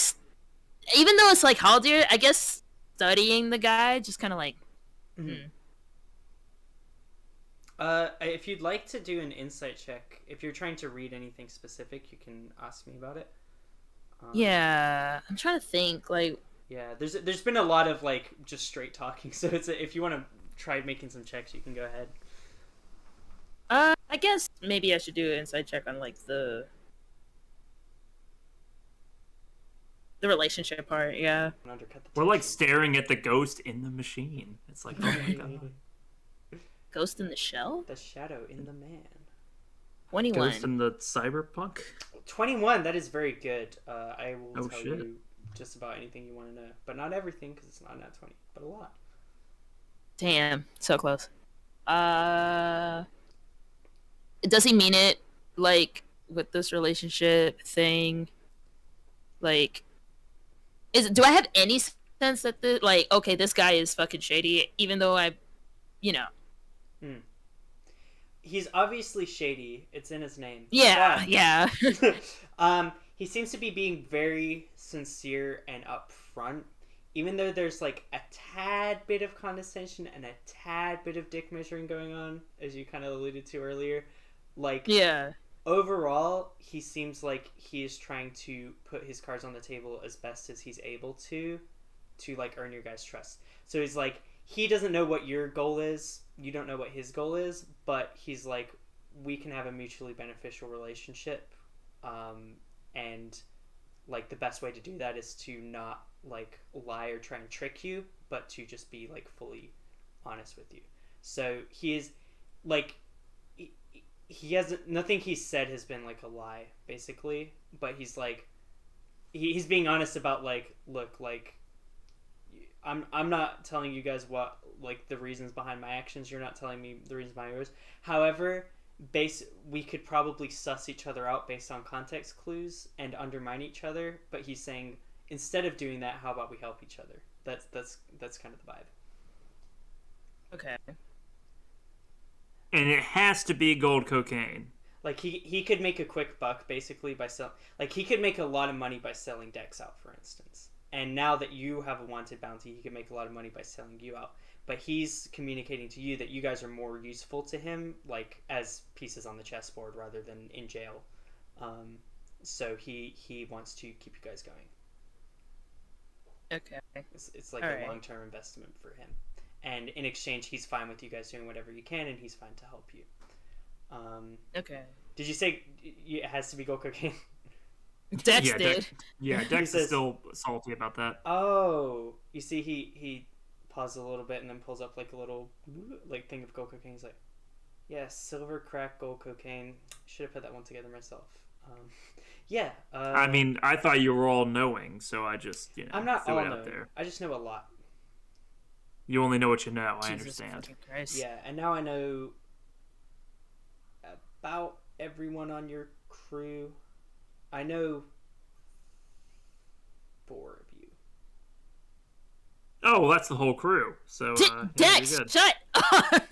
even though it's like Haldir, I guess studying the guy, just kind of like.
If you'd like to do an insight check, if you're trying to read anything specific, you can ask me about it.
Yeah, I'm trying to think. Like,
yeah, there's been a lot of like just straight talking, so if you want to try making some checks, you can go ahead.
I guess maybe I should do an insight check on like the relationship part. Yeah,
we're like staring at the ghost in the machine. It's like, oh my god.
Ghost in the shell?
The shadow in the man.
21.
Ghost in the cyberpunk?
21, that is very good. I will tell you just about anything you want to know. But not everything, because it's not nat 20, but a lot.
Damn, so close. Does he mean it, like, with this relationship thing? Like, do I have any sense that okay, this guy is fucking shady, even though
He's obviously shady. It's in his name.
Yeah, yeah.
He seems to be being very sincere and upfront, even though there's like a tad bit of condescension and a tad bit of dick measuring going on, as you kind of alluded to earlier. Like,
yeah.
Overall, he seems like he is trying to put his cards on the table as best as he's able to like earn your guys' trust. So he's like, he doesn't know what your goal is. You don't know what his goal is, but he's like, we can have a mutually beneficial relationship. And like the best way to do that is to not like lie or try and trick you, but to just be like fully honest with you. So he is like, he has nothing he said has been like a lie basically, but he's like, he's being honest about like, look, like, I'm not telling you guys what like the reasons behind my actions. You're not telling me the reasons behind yours. However, we could probably suss each other out based on context clues and undermine each other. But he's saying, instead of doing that, how about we help each other? That's kind of the vibe.
Okay.
And it has to be gold cocaine.
Like he could make a quick buck basically by selling. Like he could make a lot of money by selling decks out, for instance. And now that you have a wanted bounty, he can make a lot of money by selling you out. But he's communicating to you that you guys are more useful to him, like as pieces on the chessboard rather than in jail. So he wants to keep you guys going.
Okay.
It's like a long-term investment for him. And in exchange, he's fine with you guys doing whatever you can, and he's fine to help you.
Okay.
Did you say it has to be gold cocaine?
Dex did.
Dex is still salty about that.
Oh, you see, he pauses a little bit and then pulls up like a little like thing of gold cocaine. He's like, yeah, silver crack gold cocaine. Should have put that one together myself. Yeah.
I mean, I thought you were all knowing, so I just
I'm not
threw
all
it out
knowing.
there.
I just know a lot.
You only know what you know. I
Jesus
understand.
Christ.
Yeah, and now I know about everyone on your crew. I know 4 of you.
Oh, well, that's the whole crew. So
Dex, shut up!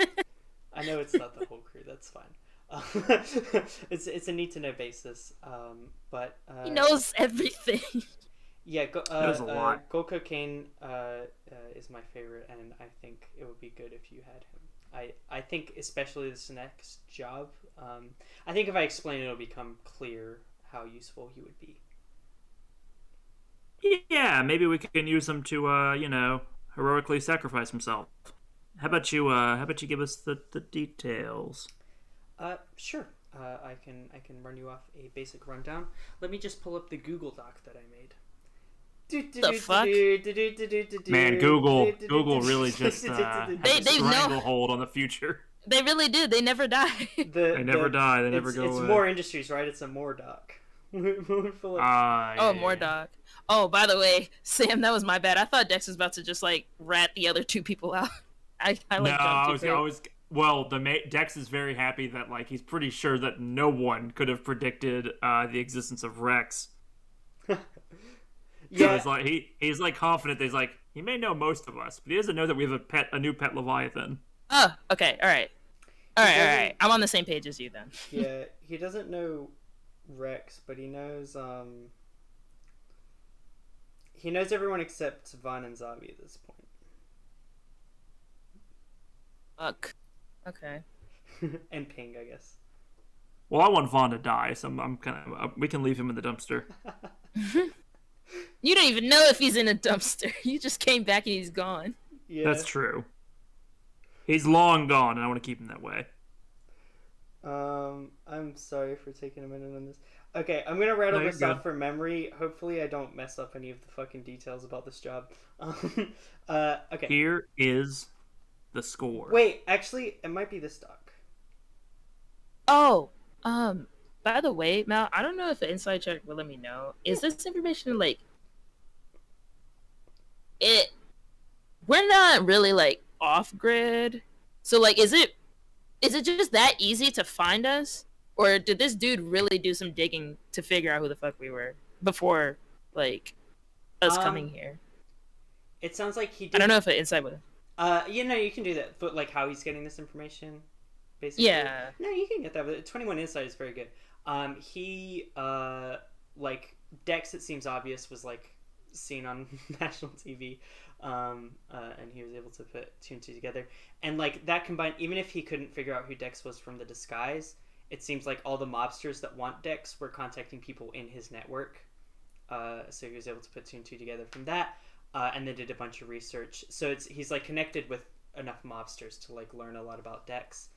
I know it's not the whole crew. That's fine. It's a need to know basis. But
he knows everything.
Yeah,
knows a lot.
Gold cocaine is my favorite, and I think it would be good if you had him. I think especially this next job. I think if I explain it, it'll become clear how useful he would be.
Yeah, maybe we can use him to, heroically sacrifice himself. How about you? How about you give us the details?
Sure. I can run you off a basic rundown. Let me just pull up the Google Doc that I made.
The fuck?
Man, Google really just has a
They
stranglehold on the future.
They really do. They never die.
They never die. They never go away.
It's more industries, right? It's a more doc.
More doc. Oh, by the way, Sam, that was my bad. I thought Dex was about to just like rat the other two people out.
Dex is very happy that like he's pretty sure that no one could have predicted the existence of Rex. Yeah, so he's like confident that he's like he may know most of us, but he doesn't know that we have a new pet Leviathan.
Oh, okay, all right. I'm on the same page as you then.
Yeah, he doesn't know Rex, but he knows everyone except Vaughn and Zabi at this point.
Fuck. Okay.
And Ping, I guess.
Well, I want Vaughn to die, so I'm kind of we can leave him in the dumpster.
You don't even know if he's in a dumpster. You just came back and he's gone.
Yeah.
That's true. He's long gone, and I want to keep him that way.
I'm sorry for taking a minute on this. Okay, I'm gonna rattle this off from memory. Hopefully I don't mess up any of the fucking details about this job. Okay.
Here is the score.
Wait, actually, it might be this doc.
Oh, by the way, Mal, I don't know if the inside check will let me know. Is this information like it? We're not really like off grid, so like, is it just that easy to find us, or did this dude really do some digging to figure out who the fuck we were before like us coming here?
It sounds like he did.
I don't know if the inside would.
You can do that, but like how he's getting this information, basically.
Yeah.
No, you can get that. But 21 Insight is very good. He like Dex, it seems obvious, was like seen on national TV, and he was able to put two and two together. And like that combined, even if he couldn't figure out who Dex was from the disguise, it seems like all the mobsters that want Dex were contacting people in his network. So he was able to put two and two together from that. And then did a bunch of research. So he's like connected with enough mobsters to like learn a lot about Dex.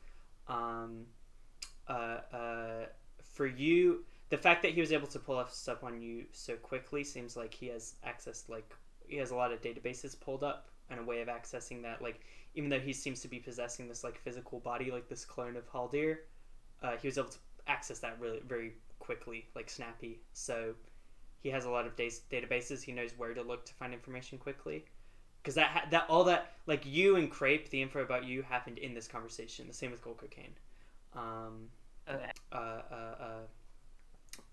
For you, the fact that he was able to pull off stuff on you so quickly seems like he has access, like he has a lot of databases pulled up and a way of accessing that. Like even though he seems to be possessing this like physical body, like this clone of Haldir, he was able to access that really very quickly, like snappy. So he has a lot of databases. He knows where to look to find information quickly, because all that like you and Crepe, the info about you happened in this conversation. The same with Gold Cocaine.
Okay.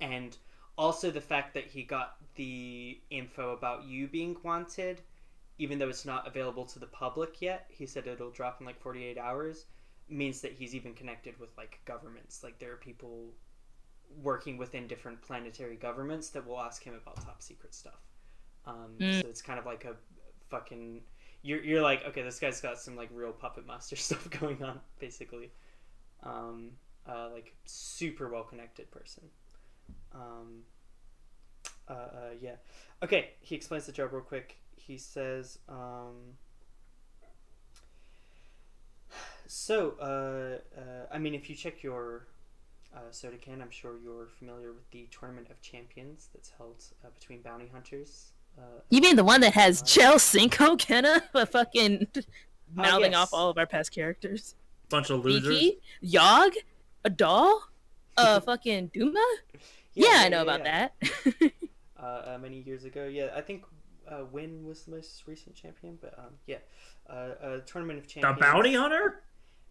And also the fact that he got the info about you being wanted, even though it's not available to the public yet. He said it'll drop in like 48 hours. Means that he's even connected with like governments. Like there are people working within different planetary governments that will ask him about top secret stuff. So it's kind of like a fucking you're like, okay, this guy's got some like real puppet master stuff going on, basically. Like super well connected person. Yeah. Okay, he explains the job real quick. He says, I mean, if you check your soda can, I'm sure you're familiar with the Tournament of Champions that's held between bounty hunters.
You mean the one that has Gel Cinco, Kenna? Fucking mouthing off all of our past characters.
Bunch of losers.
Biki? Yogg? A doll? Fucking Duma? Yeah, I know about that.
Many years ago. Yeah, I think Win was the most recent champion, but Tournament of Champions.
The Bounty Hunter?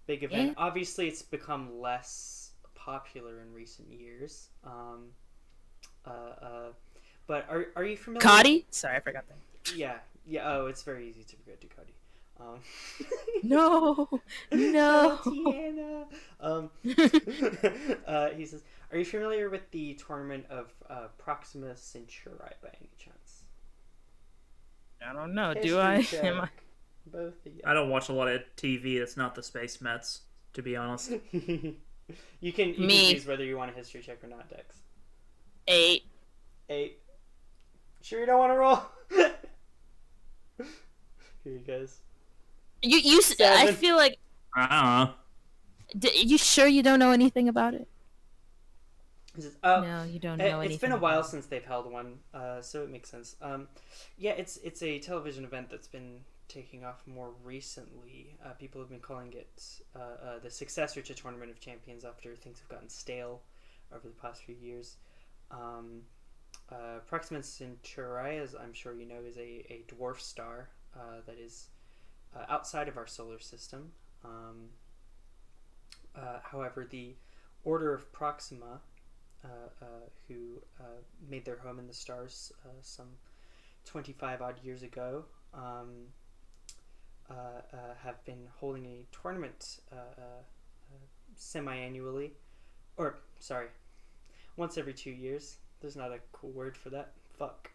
Big event. Yeah. Obviously, it's become less popular in recent years. But are you familiar?
Cody? Sorry, I forgot that.
Yeah. Oh, it's very easy to forget Ducati.
No.
Tiana. He says, "Are you familiar with the Tournament of Proxima Centauri by any chance?"
I don't know. Do I? Am I?
Both of you.
I don't watch a lot of TV that's not the Space Mets, to be honest.
You can choose whether you want a history check or not, Dex.
8.
8. Sure you don't want to roll? Here you guys.
I
7.
feel like.
I don't know.
You sure you don't know anything about it? No, you don't know anything.
It's been a while
about
since they've held one, so it makes sense. Yeah, it's a television event that's been taking off more recently. People have been calling it the successor to Tournament of Champions after things have gotten stale over the past few years. Proxima Centauri, as I'm sure you know, is a dwarf star that is outside of our solar system. However, the Order of Proxima, who made their home in the stars some 25 odd years ago, have been holding a tournament semi-annually, or sorry, once every 2 years. There's not a cool word for that. Fuck.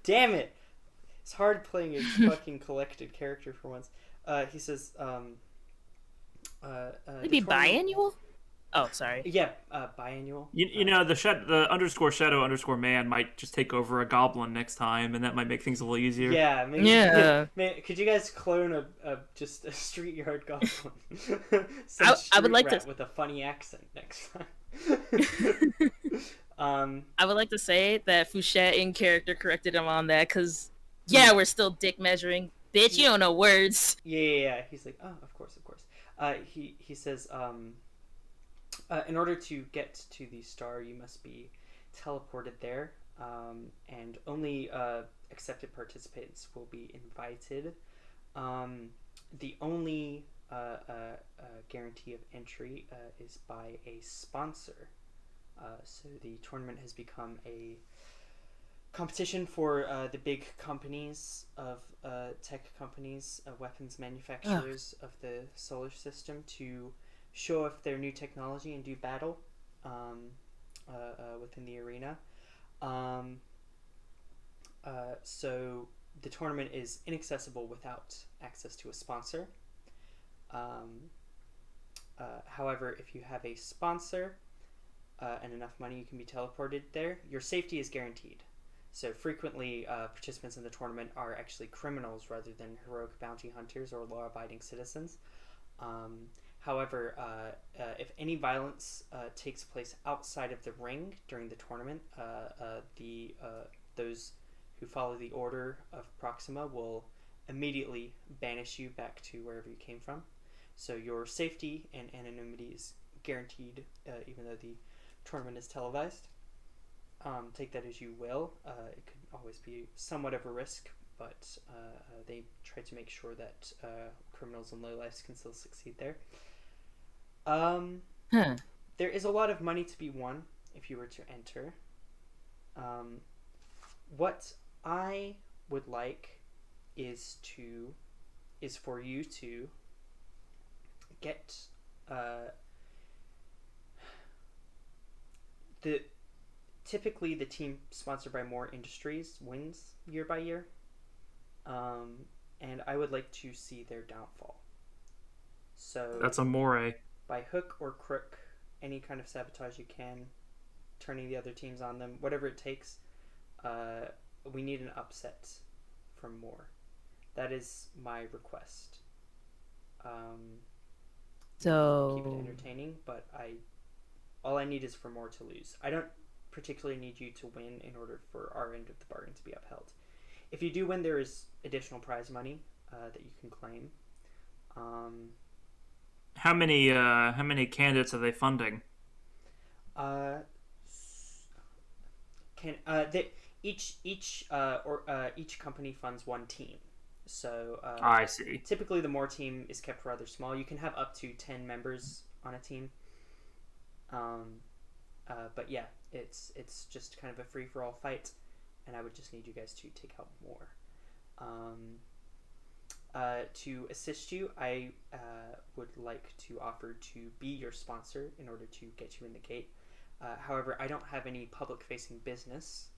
Damn it! It's hard playing a fucking collected character for once. He says,
maybe biannual? Oh, sorry.
Yeah, biannual.
You know, the underscore shadow underscore man might just take over a goblin next time, and that might make things a little easier.
Yeah, maybe.
Yeah.
Could you guys clone just a street yard goblin?
I would like to
with a funny accent next time.
I would like to say that Fouchette in character corrected him on that, because we're still dick measuring. Bitch, you don't know words.
Yeah. He's like, oh, of course. He says, in order to get to the star, you must be teleported there, and only accepted participants will be invited. The only guarantee of entry is by a sponsor. So the tournament has become a competition for the big companies of tech companies, weapons manufacturers of the solar system to show off their new technology and do battle within the arena. So the tournament is inaccessible without access to a sponsor. However, if you have a sponsor and enough money, you can be teleported there. Your safety is guaranteed. So frequently, participants in the tournament are actually criminals rather than heroic bounty hunters or law-abiding citizens. However, if any violence takes place outside of the ring during the tournament, those who follow the Order of Proxima will immediately banish you back to wherever you came from. So your safety and anonymity is guaranteed, even though the tournament is televised. Take that as you will. It could always be somewhat of a risk, but they try to make sure that criminals and lowlifes can still succeed there. There is a lot of money to be won if you were to enter. What I would like is for you to get typically the team sponsored by more industries wins year by year, and I would like to see their downfall. So
that's a more.
By hook or crook, any kind of sabotage you can, turning the other teams on them, whatever it takes. We need an upset from more. That is my request.
So
keep it entertaining, but all I need is for more to lose. I don't particularly need you to win in order for our end of the bargain to be upheld. If you do win, there is additional prize money that you can claim.
How many candidates are they funding?
Each company funds one team. So
I see.
Typically, the more team is kept rather small. You can have up to 10 members on a team. But yeah, it's just kind of a free for all fight, and I would just need you guys to take out more. To assist you, I would like to offer to be your sponsor in order to get you in the gate. However, I don't have any public-facing business.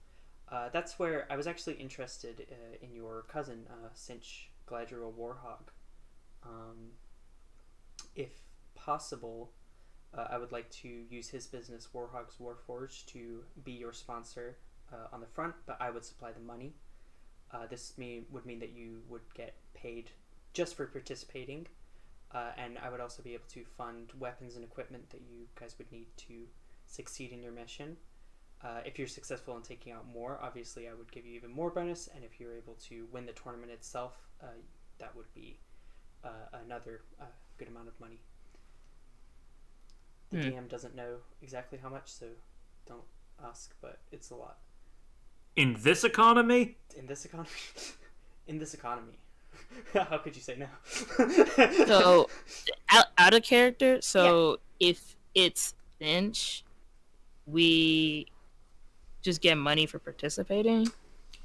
That's where I was actually interested in your cousin, Cinch Gladriel Warhog. If possible, I would like to use his business, Warhog's Warforge, to be your sponsor on the front, but I would supply the money. Would mean that you would get paid just for participating, and I would also be able to fund weapons and equipment that you guys would need to succeed in your mission. If you're successful in taking out more, obviously I would give you even more bonus, and if you're able to win the tournament itself, that would be another good amount of money. The DM doesn't know exactly how much, so don't ask, but it's a lot.
In this economy?
In this economy? In this economy. How could you say no?
So, out of character, so if it's Finch, we just get money for participating?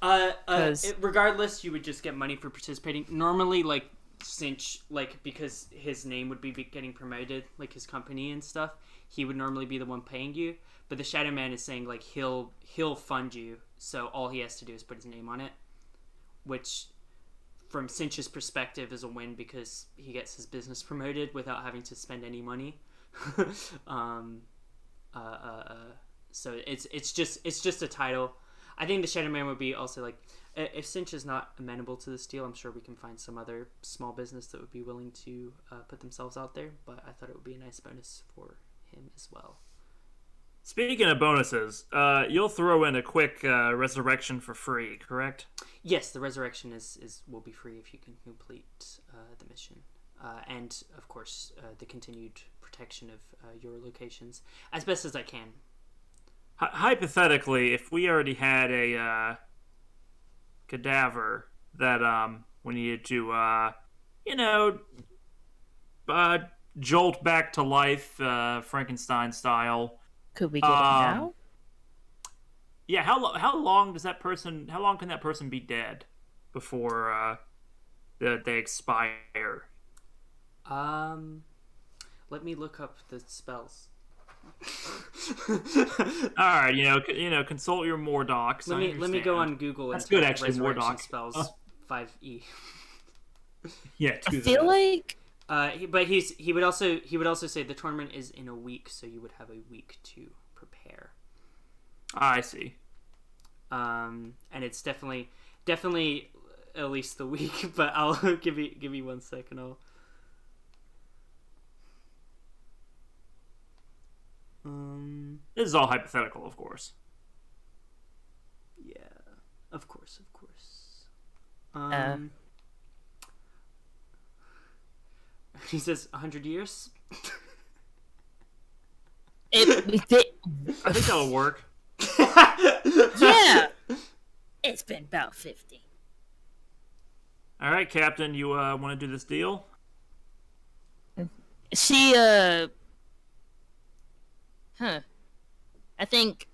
Regardless, you would just get money for participating. Normally, like, Cinch, like, because his name would be getting promoted, like his company and stuff, he would normally be the one paying you. But the Shadow Man is saying, like, he'll fund you, so all he has to do is put his name on it, which, from Cinch's perspective, is a win because he gets his business promoted without having to spend any money. So it's just a title. I think the Shadow Man would be also like, if Cinch is not amenable to this deal, I'm sure we can find some other small business that would be willing to put themselves out there. But I thought it would be a nice bonus for him as well.
Speaking of bonuses, you'll throw in a quick resurrection for free, correct?
Yes, the resurrection will be free if you can complete the mission. And, of course, the continued protection of your locations as best as I can.
Hypothetically, if we already had a cadaver that we needed to, jolt back to life, Frankenstein style.
Could we get it now?
Yeah, how long can that person be dead before they expire?
Let me look up the spells.
All right, consult your Mordocs.
Let me go on Google.
That's
and
good,
type
actually.
Resurrection
Mordoc
spells 5e.
Yeah,
I feel like
but he would also say the tournament is in a week, so you would have a week to prepare.
I see.
And it's definitely at least the week. But I'll give me 1 second.
This is all hypothetical, of course.
Yeah, of course. He says 100 years.
I think that'll work.
Yeah, it's been about 50.
All right, Captain, you want to do this deal?
She I think,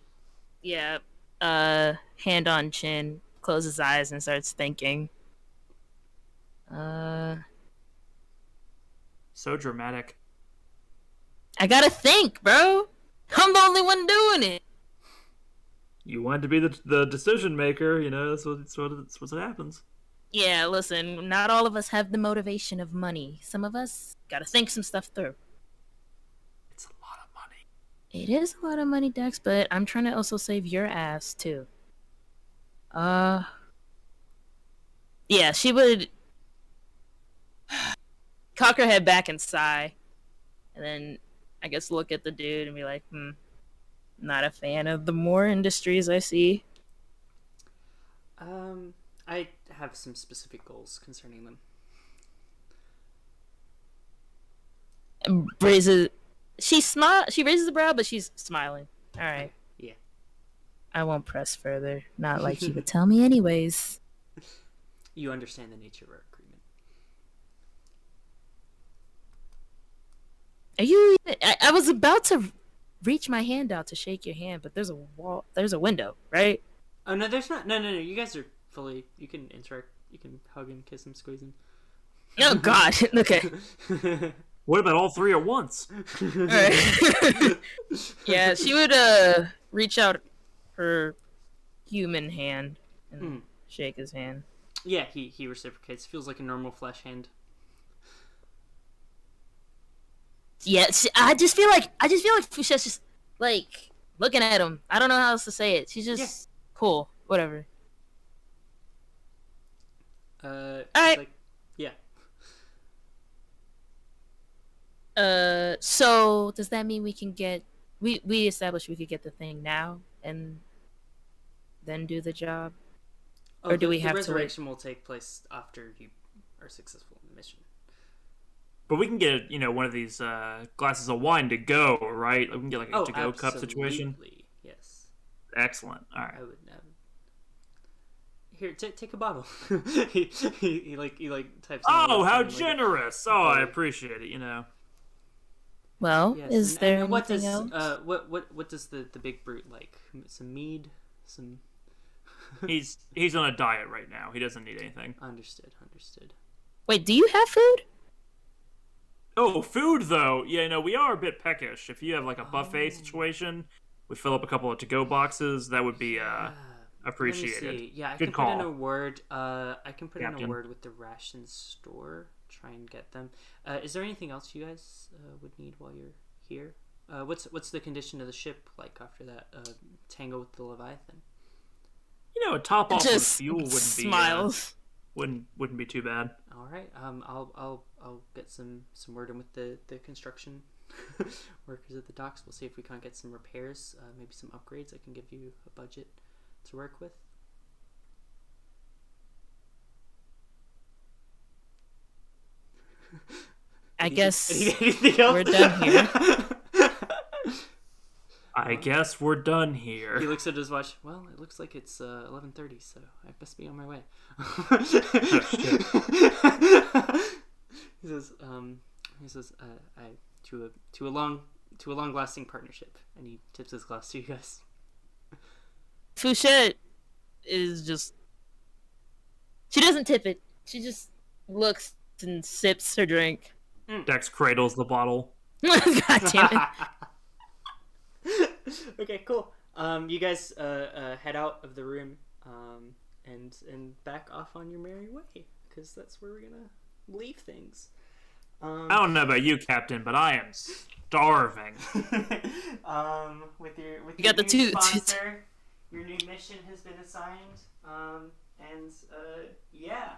yeah, hand on chin, closes eyes and starts thinking.
So dramatic.
I gotta think, bro. I'm the only one doing it.
You wanted to be the decision maker, that's what happens.
Yeah, listen, not all of us have the motivation of money. Some of us gotta think some stuff through.
It's a lot of money.
It is a lot of money, Dex, but I'm trying to also save your ass, too. Yeah, she would cock her head back and sigh. And then, I guess, look at the dude and be like, not a fan of the more industries I see.
I have some specific goals concerning them.
She raises the brow, but she's smiling. All right.
Yeah.
I won't press further. Not like she would tell me anyways.
You understand the nature of our agreement.
Are you... I was about to reach my hand out to shake your hand, but there's a wall. There's a window, right?
Oh, no, there's not. No. You guys are fully... You can interact. You can hug him, kiss him, squeeze him.
Oh, God. Okay.
What about all three at once?
Right. Yeah, she would reach out her human hand and shake his hand.
Yeah, he reciprocates. Feels like a normal flesh hand.
Yeah, I just feel like Fouchette's just like looking at him. I don't know how else to say it. She's just cool. Whatever.
She's like, yeah.
So does that mean we can get we established we could get the thing now and then do the job?
Oh,
or do we
the
have to wait?
resurrection will take place after you are successful in the mission.
But we can get, one of these glasses of wine to go, right? We can get like a to-go cup situation.
Yes.
Excellent. All right.
I would here, take a bottle. he types.
Oh, how generous! I appreciate it.
Well,
yes,
is there anything
what does
else?
what does the big brute like? Some mead, some.
He's on a diet right now. He doesn't need anything.
Understood.
Wait, do you have food?
Oh, food though. Yeah, we are a bit peckish. If you have like a buffet situation, we fill up a couple of to-go boxes. That would be appreciated.
Let me see. Yeah, I
Good
can
call.
put in a word. I can put in
Captain.
a word with the ration store. Try and get them. Is there anything else you guys would need while you're here? What's the condition of the ship like after that tango with the Leviathan?
A top off with
Just
fuel
smiles.
wouldn't be too bad.
All right. I'll get some word in with the construction workers at the docks. We'll see if we can't get some repairs, maybe some upgrades. I can give you a budget to work with.
I guess
anything else?
we're done here.
I guess we're done here.
He looks at his watch. Well, it looks like it's 11:30, so I must be on my way. He says, to a long lasting partnership, and he tips his glass to you guys.
Fouchette is just. She doesn't tip it. She just looks and sips her drink.
Dex cradles the bottle.
God damn it.
Okay, cool. You guys head out of the room and back off on your merry way, because that's where we're gonna leave things.
I don't know about you, Captain, but I am starving.
With your
You got the
new
two-
sponsor, your new mission has been assigned. Yeah.